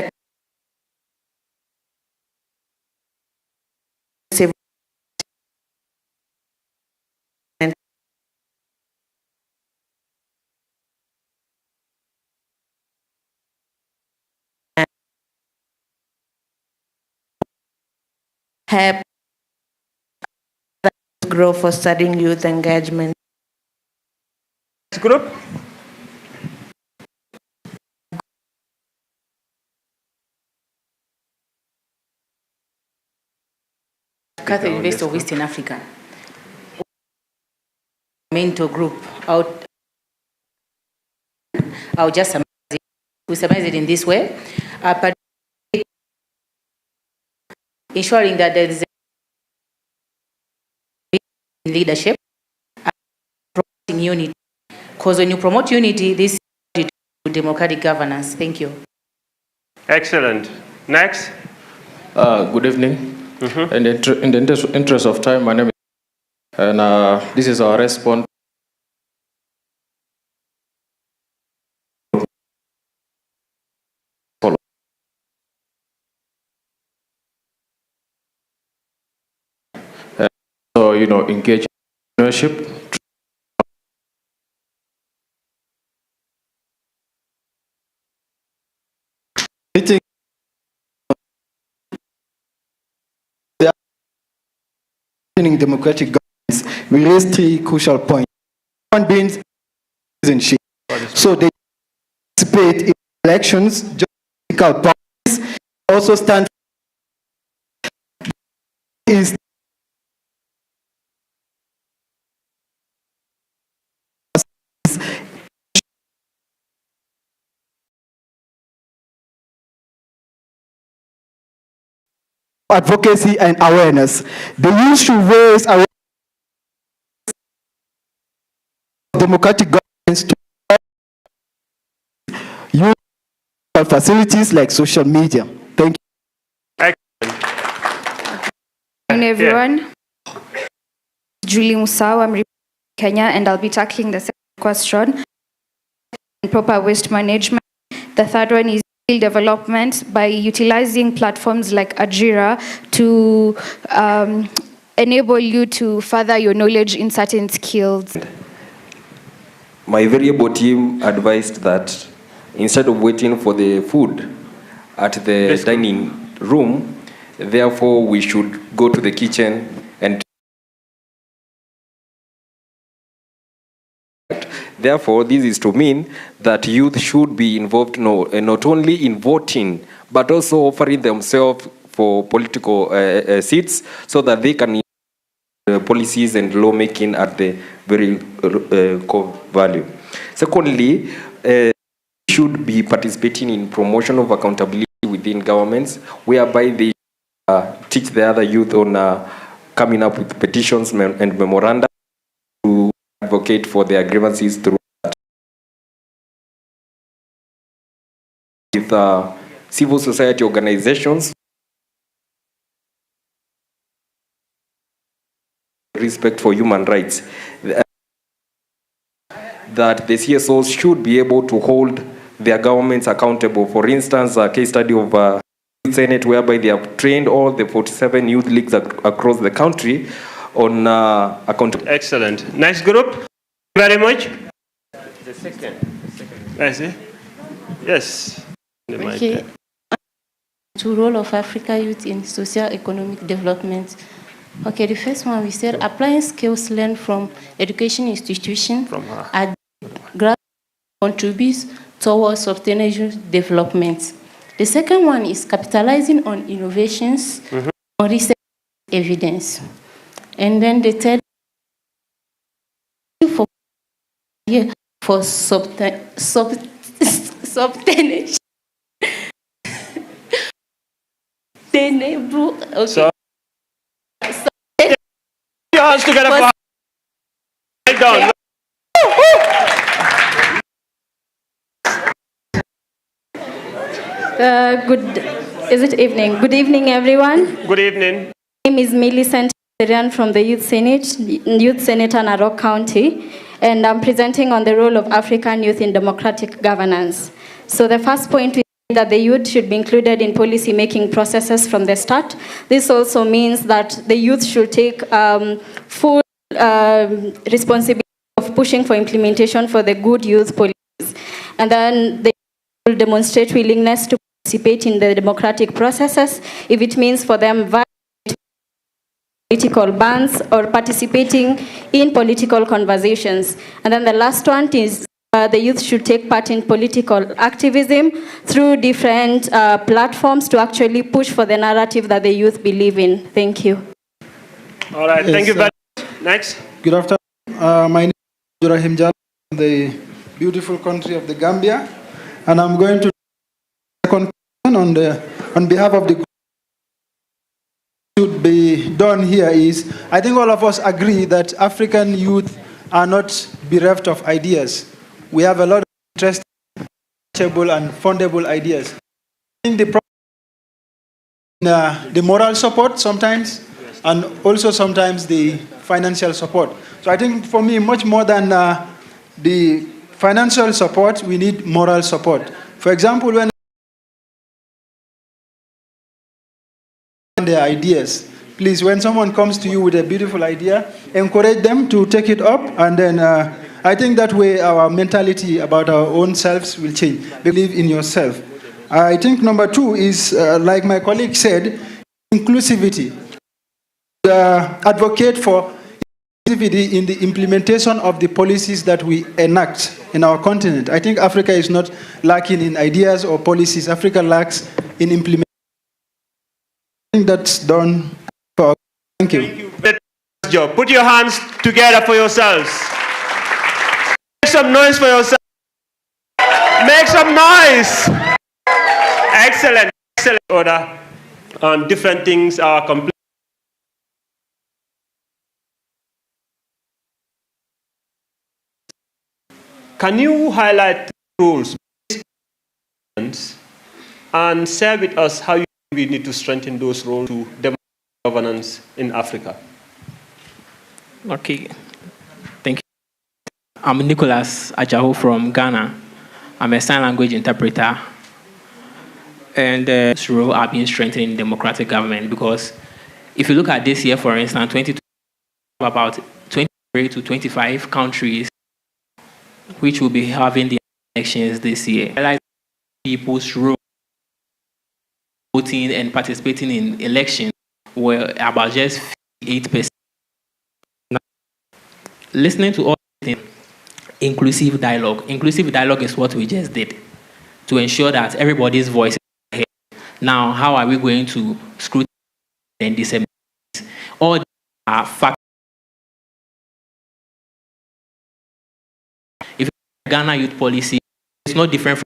help grow for studying youth engagement. Group. Catholic University of Eastern Africa. Mentor group out. I'll just summarize it in this way. But ensuring that there is leadership, promoting unity. Because when you promote unity, this is democratic governance. Thank you. Excellent. Next. Good evening. And in the interest of time, my name is, and this is our response So, engage in entrepreneurship. Democratic governance, we raised 3 crucial points. One being citizenship. So they participate in elections, political parties, also stand in advocacy and awareness. The youth should raise awareness of democratic governance to use facilities like social media. Thank you. Good morning, everyone. Julie Musau, I'm representing Kenya, and I'll be tackling the second question, proper waste management. The third one is skill development by utilizing platforms like Ajira to enable you to further your knowledge in certain skills. My variable team advised that instead of waiting for the food at the dining room, therefore we should go to the kitchen and therefore this is to mean that youth should be involved not only in voting but also offering themselves for political seats so that they can policies and lawmaking at the very core value. Secondly, should be participating in promotion of accountability within governments, whereby they teach the other youth on coming up with petitions and memoranda to advocate for their grievances through that. With civil society organizations, respect for human rights, that the CSOs should be able to hold their governments accountable. For instance, a case study of Youth Senate, whereby they have trained all the 47 youth leagues across the country on accountability. Excellent. Next group. Thank you very much. The second. I see. Yes. Okay. To role of Africa youth in socio-economic development. Okay, the first one we said applying skills learned from education institutions at grassroots contributes towards sustainable development. The second one is capitalizing on innovations, on research evidence. And then the third for sustainable. Okay. So, your hands together for right down. Good evening, everyone. Good evening. My name is Millicent from the Youth Senate, Narok County, and I'm presenting on the role of African youth in democratic governance. So the first point is that the youth should be included in policy-making processes from the start. This also means that the youth should take full responsibility of pushing for implementation for the good youth policies. And then they will demonstrate willingness to participate in the democratic processes if it means for them political bans or participating in political conversations. And then the last one is the youth should take part in political activism through different platforms to actually push for the narrative that the youth believe in. Thank you. All right, thank you very much. Next. Good afternoon. My name is Jurahim Jal from the beautiful country of the Gambia, and I'm going to on behalf of the group should be done here is, I think all of us agree that African youth are not bereft of ideas. We have a lot of interesting, teachable and fundable ideas. I think the problem is the moral support sometimes, and also sometimes the financial support. So I think for me, much more than the financial support, we need moral support. For example, when their ideas, please, when someone comes to you with a beautiful idea, encourage them to take it up, and then I think that way our mentality about our own selves will change. Believe in yourself. I think number 2 is, like my colleague said, inclusivity. Advocate for inclusivity in the implementation of the policies that we enact in our continent. I think Africa is not lacking in ideas or policies. Africa lacks in implementation. I think that's done. Thank you. Job. Put your hands together for yourselves. Make some noise for yourselves. Make some noise. Excellent, excellent order on different things are complete. Can you highlight rules and share with us how we need to strengthen those roles to democratic governance in Africa? Okay, thank you. I'm Nicholas Ajaho from Ghana. I'm a sign language interpreter. And this role are being strengthened in democratic government, because if you look at this year, for instance, 2020, about 23 to 25 countries which will be having the elections this year. I like people's role voting and participating in elections were about just 8%. Now, listening to all things, inclusive dialogue. Inclusive dialogue is what we just did to ensure that everybody's voice is heard. Now, how are we going to scrutinize and disseminate? All these are factors. If Ghana youth policy, it's not different from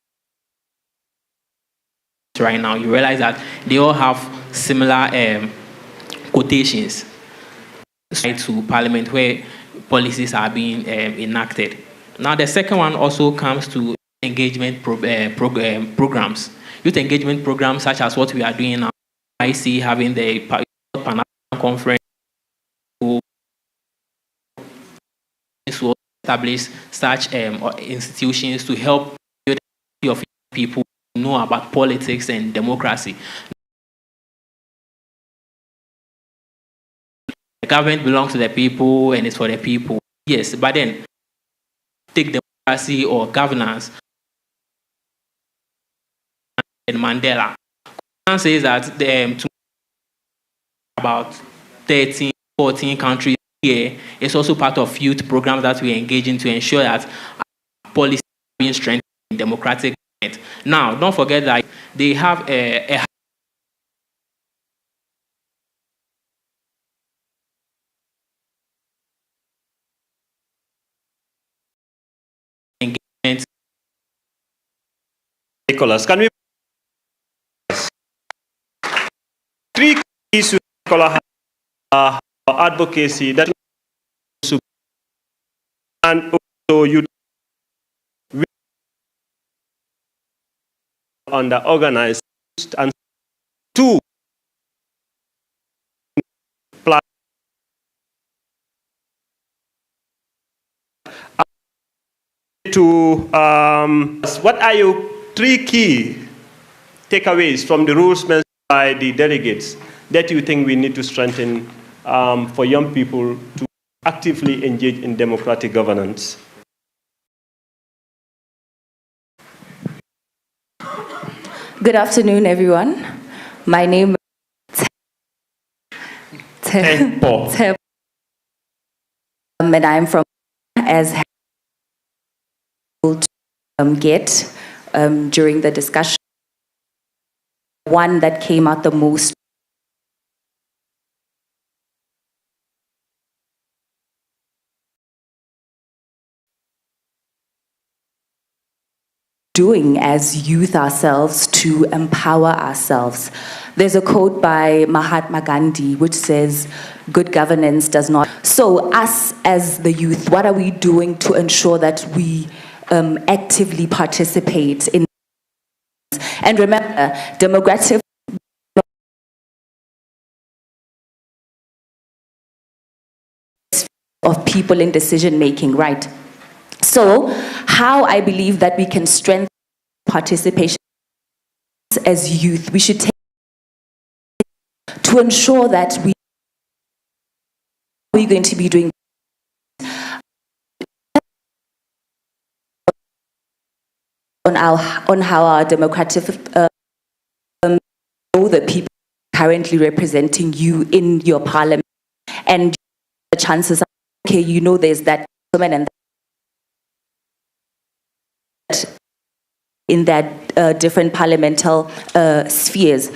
right now. You realize that they all have similar quotations to Parliament where policies are being enacted. Now, the second one also comes to engagement programs. Youth engagement programs such as what we are doing now. I see having the Pan-African Conference to establish such institutions to help of people know about politics and democracy. The government belongs to the people and it's for the people. Yes, but then take democracy or governance. And Mandela says that about 13, 14 countries here is also part of youth programs that we engage in to ensure that policy is being strengthened in democratic government. Now, don't forget that they have a engagement. Nicholas, can we 3 keys to advocacy that and also you under organized and 2 to what are your 3 key takeaways from the rules mentioned by the delegates that you think we need to strengthen for young people to actively engage in democratic governance? Good afternoon, everyone. My name is Tebo, and I'm from as to get during the discussion. One that came out the most doing as youth ourselves to empower ourselves. There's a quote by Mahatma Gandhi which says, good governance does not. So us as the youth, what are we doing to ensure that we actively participate in? And remember, democratic of people in decision making, right? So, how I believe that we can strengthen participation as youth, we should take to ensure that we are we going to be doing on how our democratic know the people currently representing you in your parliament, and the chances are, okay, you know, there's that woman and that in that different parliamentary spheres.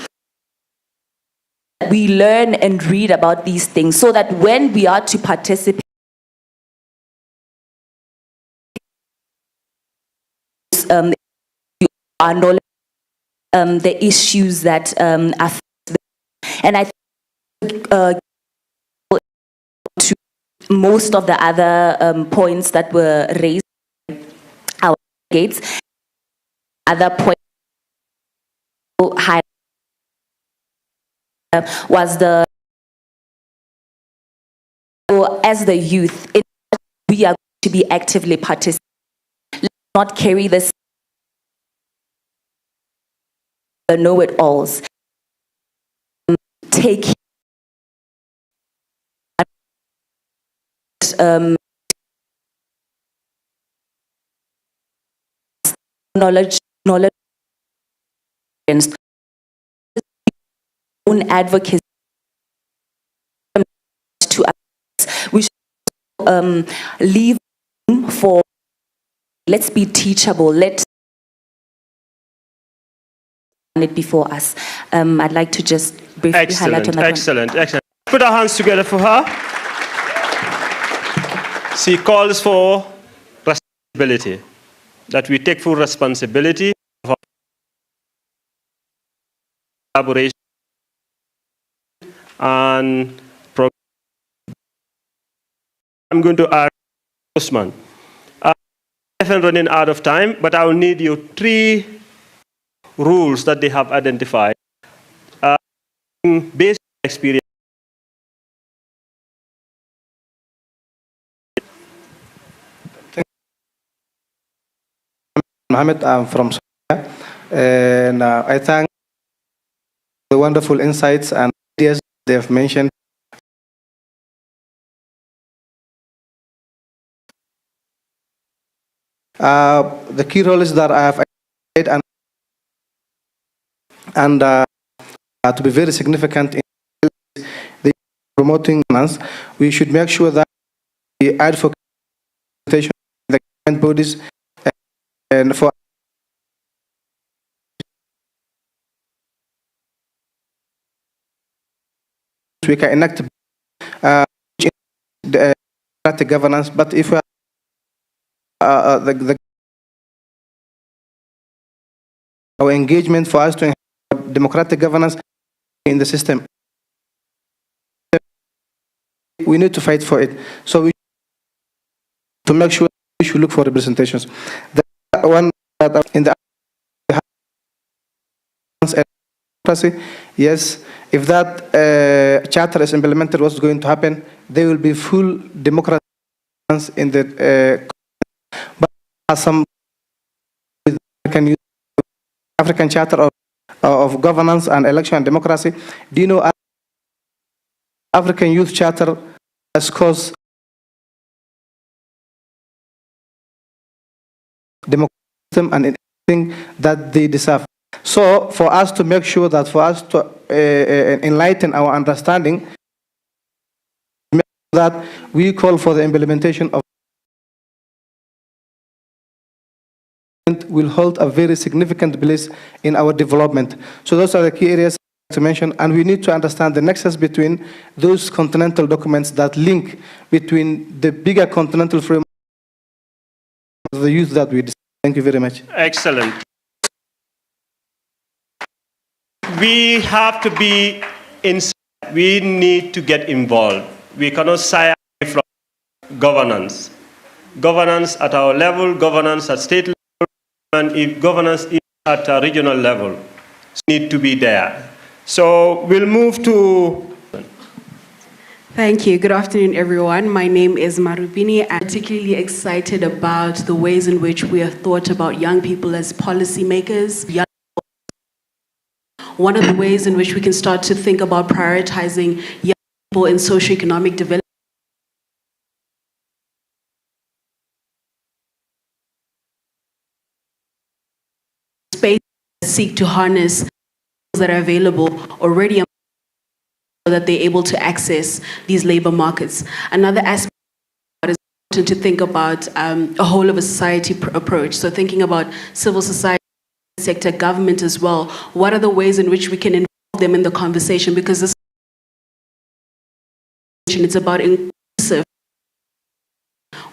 We learn and read about these things so that when we are to participate, our knowledge, the issues that affect them. And I think to most of the other points that were raised by our delegates, other point was the, as the youth, we are going to be actively participating. Let's not carry this know-it-alls. Take knowledge, and own advocacy to us. We should leave room for, let's be teachable, let's it before us. I'd like to just briefly highlight on that. Excellent. Put our hands together for her. She calls for responsibility, that we take full responsibility of our collaboration and progress. I'm going to ask Osman. I'm running out of time, but I will need your 3 rules that they have identified based on experience. Mohammed, I'm from Somalia, and I thank the wonderful insights and ideas they have mentioned. The key roles that I have identified and to be very significant in the promoting finance, we should make sure that we advocate the government bodies and for we can enact the governance, but if we our engagement for us to have democratic governance in the system, we need to fight for it. So we to make sure we should look for representations. The one that in the democracy, yes, if that charter is implemented, what's going to happen? There will be full democracy in the but some African Charter of Governance and Election and Democracy. Do you know African Youth Charter has caused democracy and anything that they deserve? So for us to make sure that for us to enlighten our understanding, that we call for the implementation of will hold a very significant place in our development. So those are the key areas to mention, and we need to understand the nexus between those continental documents that link between the bigger continental framework of the youth that we discussed. Thank you very much. Excellent. We have to be inside. We need to get involved. We cannot shy away from governance. Governance at our level, governance at state level, and if governance is at a regional level, need to be there. So we'll move to... Thank you. Good afternoon, everyone. My name is Marubini. I'm particularly excited about the ways in which we have thought about young people as policymakers. One of the ways in which we can start to think about prioritizing young people in socioeconomic development seek to harness that are available already so that they're able to access these labor markets. Another aspect is to think about a whole of a society approach. So thinking about civil society sector, government as well. What are the ways in which we can involve them in the conversation? Because this it's about inclusive.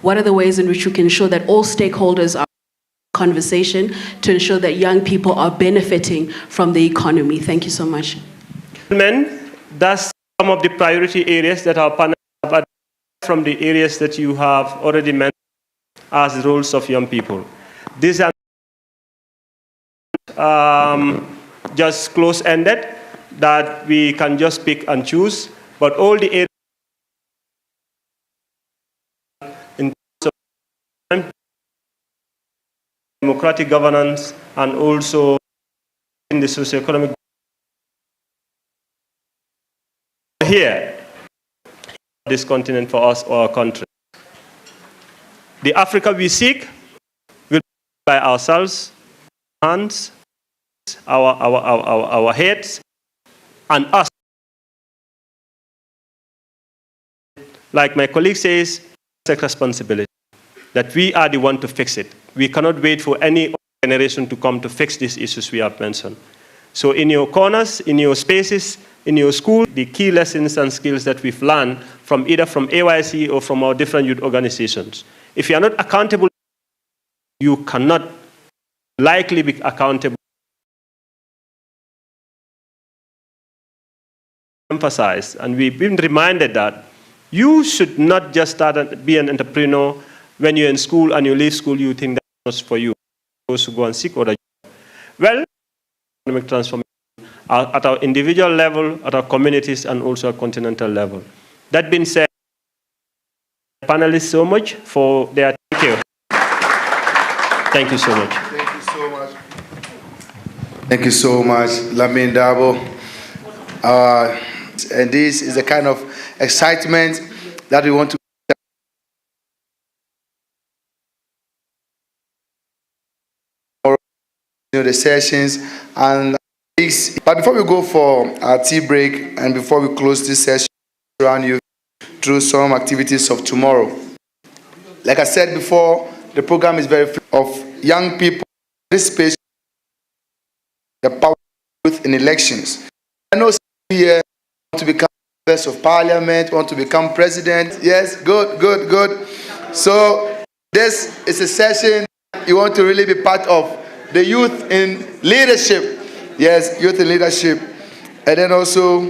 What are the ways in which we can ensure that all stakeholders are in conversation to ensure that young people are benefiting from the economy? Thank you so much. That's some of the priority areas that our panel have from the areas that you have already mentioned as the roles of young people. These are just close-ended, that we can just pick and choose, but all the areas in terms of democratic governance and also in the socioeconomic here, this continent for us or our country. The Africa we seek will be by ourselves, hands, our heads, and us. Like my colleague says, take responsibility, that we are the one to fix it. We cannot wait for any generation to come to fix these issues we have mentioned. So in your corners, in your spaces, in your school, the key lessons and skills that we've learned from either from AYC or from our different youth organizations. If you are not accountable, you cannot likely be accountable. Emphasize, and we've been reminded that you should not just be an entrepreneur when you're in school and you leave school, you think that's for you. Those who go and seek other jobs. Well, economic transformation at our individual level, at our communities, and also at continental level. That being said, panelists so much for their thank you. Thank you so much. Thank you so much. Thank you so much, Lamin Dabo. And this is the kind of excitement that we want to the sessions and but before we go for our tea break and before we close this session, run you through some activities of tomorrow. Like I said before, the program is very of young people participation the power of youth in elections. I know some here want to become members of parliament, want to become president. Yes, good. So this is a session you want to really be part of. The youth in leadership. Yes, youth in leadership. And then also,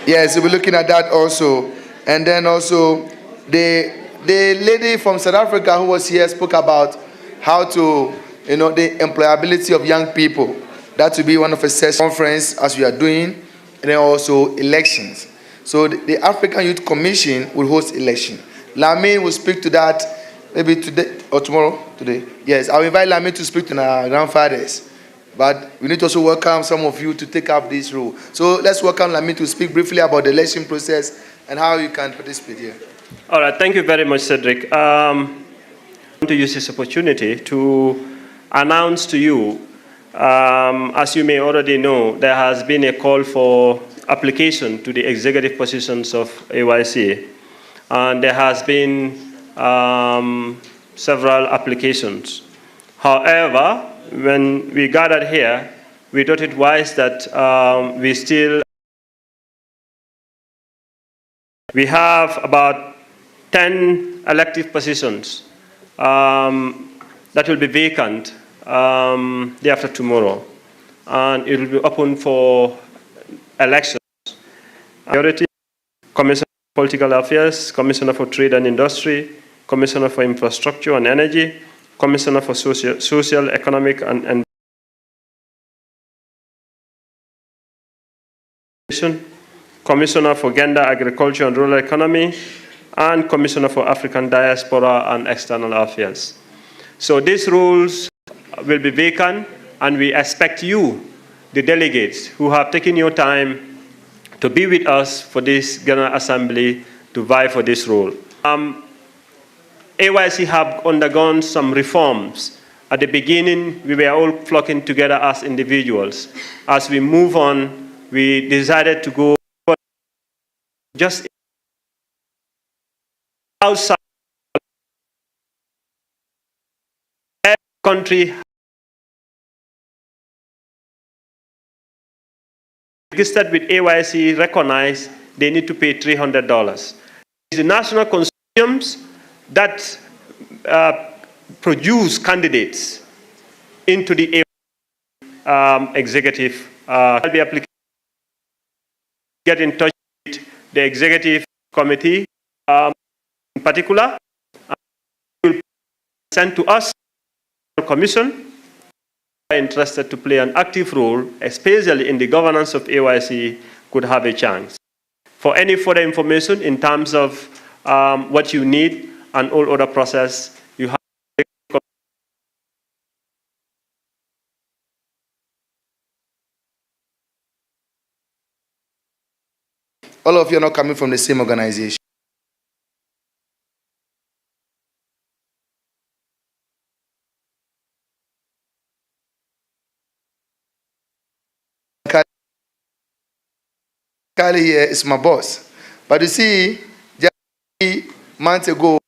yes, we'll be looking at that also. And then also, the lady from South Africa who was here spoke about how to, the employability of young people. That will be one of the sessions conference as we are doing. And then also elections. So the African Youth Commission will host election. Lamin will speak to that maybe today or tomorrow. Today. Yes, I'll invite Lamin to speak to our grandfathers. But we need to also welcome some of you to take up this role. So let's welcome Lamin to speak briefly about the election process and how you can participate here. All right, thank you very much, Cedric. I want to use this opportunity to announce to you, as you may already know, there has been a call for application to the executive positions of AYC. And there has been several applications. However, when we gathered here, we thought it wise that we have about 10 elective positions that will be vacant day after tomorrow. And it will be open for elections. Priority, Commissioner for Political Affairs, Commissioner for Trade and Industry, Commissioner for Infrastructure and Energy, Commissioner for Social, Economic and Commissioner for Gender, Agriculture and Rural Economy, and Commissioner for African Diaspora and External Affairs. So these roles will be vacant, and we expect you, the delegates, who have taken your time to be with us for this General Assembly to vie for this role. AYC have undergone some reforms At the beginning, we were all flocking together as individuals. As we move on, we decided to go just outside. Every country registered with AYC recognize they need to pay $300. It's the national consortiums that produce candidates into the executive. Get in touch with the executive committee in particular. Will send to us the commission are interested to play an active role, especially in the governance of AYC, could have a chance. For any further information in terms of what you need and all other process, you have all of you are not coming from the same organization. Kali here is my boss. But you see, just months ago,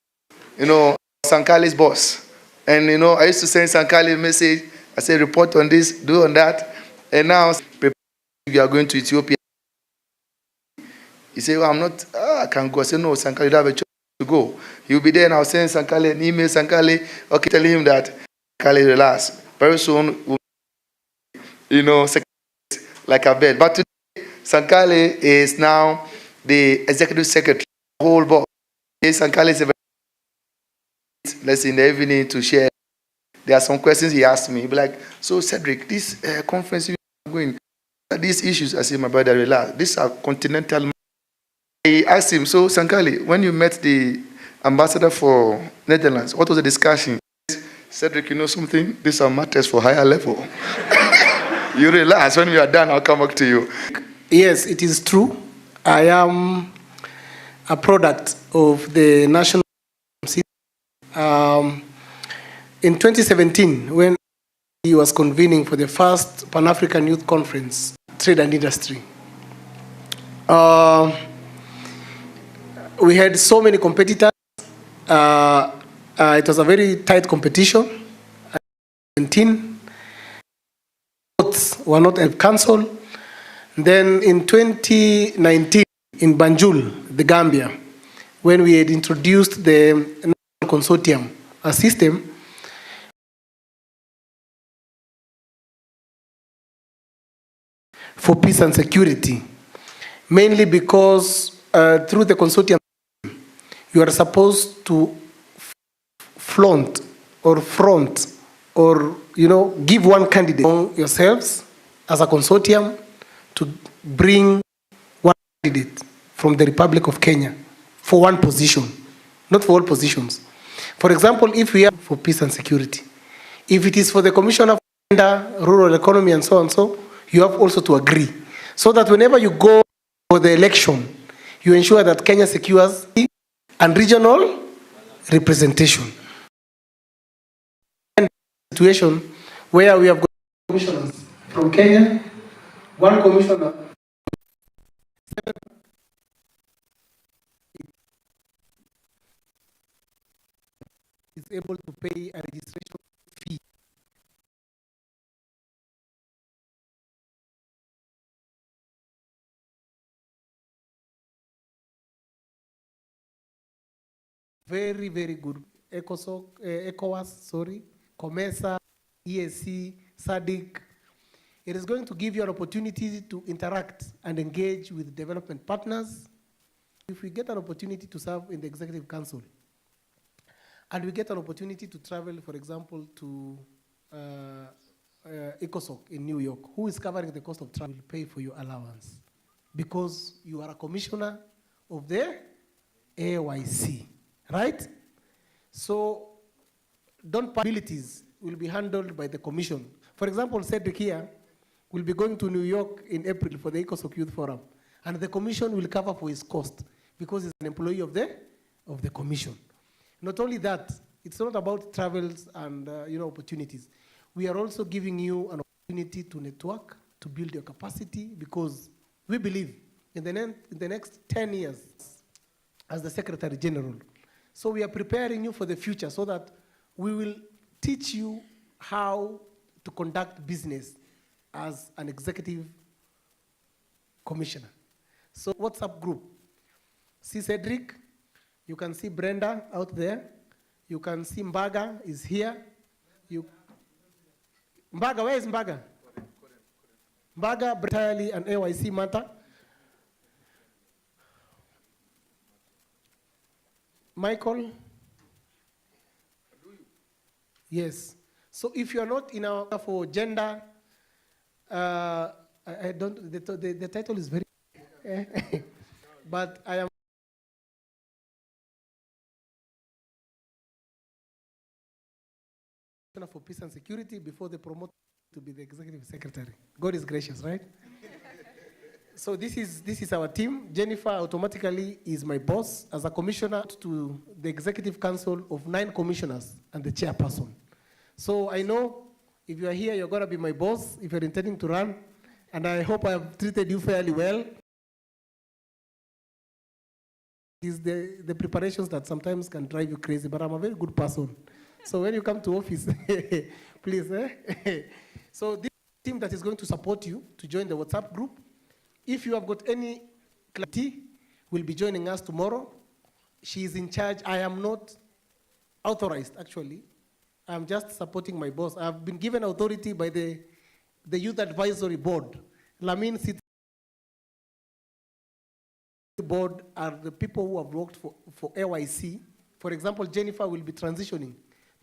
Sankali's boss. And, I used to send Sankali a message. I said, report on this, do on that. And now, you are going to Ethiopia. He said, well, I'm not, I can't go. I said, no, Sankali, you don't have a choice to go. He'll be there and I'll send Sankali an email. Sankali, okay, tell him that, Sankali, relax. Very soon, like a bed. But today, Sankali is now the executive secretary of the whole board. Sankali is a very let's in the evening to share. There are some questions he asked me. He'll be like, so Cedric, this conference you are going, these issues, I said, my brother, relax. These are continental. I asked him, so Sankali, when you met the ambassador for Netherlands, what was the discussion? Cedric, you know something? These are matters for higher level. You relax. When we are done, I'll come back to you. Yes, it is true. I am a product of the national in 2017, when he was convening for the first Pan-African Youth Conference, Trade and Industry. We had so many competitors. It was a very tight competition. 2017, votes were not cancelled. Then in 2019, in Banjul, the Gambia, when we had introduced the National Consortium, a system for peace and security, mainly because through the consortium, you are supposed to flaunt or give one candidate yourselves as a consortium to bring one candidate from the Republic of Kenya for one position, not for all positions. For example, if we are for peace and security, if it is for the Commissioner for Rural Economy and so on, so you have also to agree, so that whenever you go for the election, you ensure that Kenya secures and regional representation. And situation where we have got commissioners from Kenya, one commissioner is able to pay a registration fee. Very, very good. ECOWAS, COMESA, EAC, SADC. It is going to give you an opportunity to interact and engage with development partners. If we get an opportunity to serve in the Executive Council, and we get an opportunity to travel, for example, to ECOSOC in New York, who is covering the cost of travel, will pay for your allowance because you are a commissioner of the AYC, right? So, abilities will be handled by the commission. For example, Cedric here will be going to New York in April for the ECOSOC Youth Forum, and the commission will cover for his cost because he's an employee of the commission. Not only that, It's not about travels and opportunities. We are also giving you an opportunity to network, to build your capacity, because we believe in the next 10 years as the Secretary General. So we are preparing you for the future so that we will teach you how to conduct business as an executive commissioner. So WhatsApp group. See Cedric, you can see Brenda out there. You can see Mbaga is here. Mbaga, where is Mbaga? Mbaga, entirely an AYC matter. Michael? Yes. So if you are not in our for gender, I don't, the title is very, but I am for peace and security before they promote to be the executive secretary. God is gracious, right? So this is our team. Jennifer automatically is my boss as a commissioner to the executive council of 9 commissioners and the chairperson. So I know if you are here, you're going to be my boss if you're intending to run, and I hope I have treated you fairly well. It's the preparations that sometimes can drive you crazy, but I'm a very good person. So when you come to office, please. So this team that is going to support you to join the WhatsApp group. If you have got any clarity, will be joining us tomorrow. She is in charge. I am not authorized, actually. I'm just supporting my boss. I've been given authority by the Youth Advisory Board. Lamin sits board are the people who have worked for AYC. For example, Jennifer will be transitioning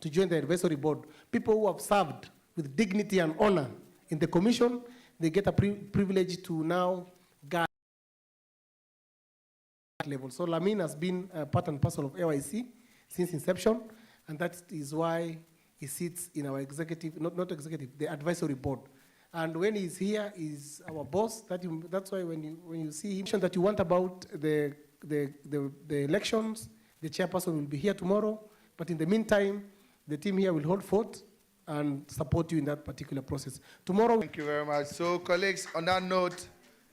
to join the advisory board. People who have served with dignity and honor in the commission, they get a privilege to now guide that level. So Lamin has been part and parcel of AYC since inception, and that is why he sits in our executive, not executive, the advisory board. And when he's here, he's our boss. That's why when you see him, that you want about the elections, the chairperson will be here tomorrow. But in the meantime, the team here will hold forth and support you in that particular process. Tomorrow. Thank you very much. So, colleagues, on that note,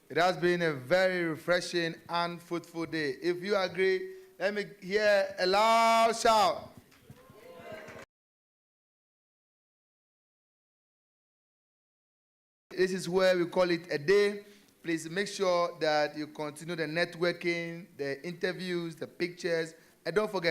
it has been a very refreshing and fruitful day. If you agree, let me hear a loud shout. This is where we call it a day. Please make sure that you continue the networking, the interviews, the pictures, and don't forget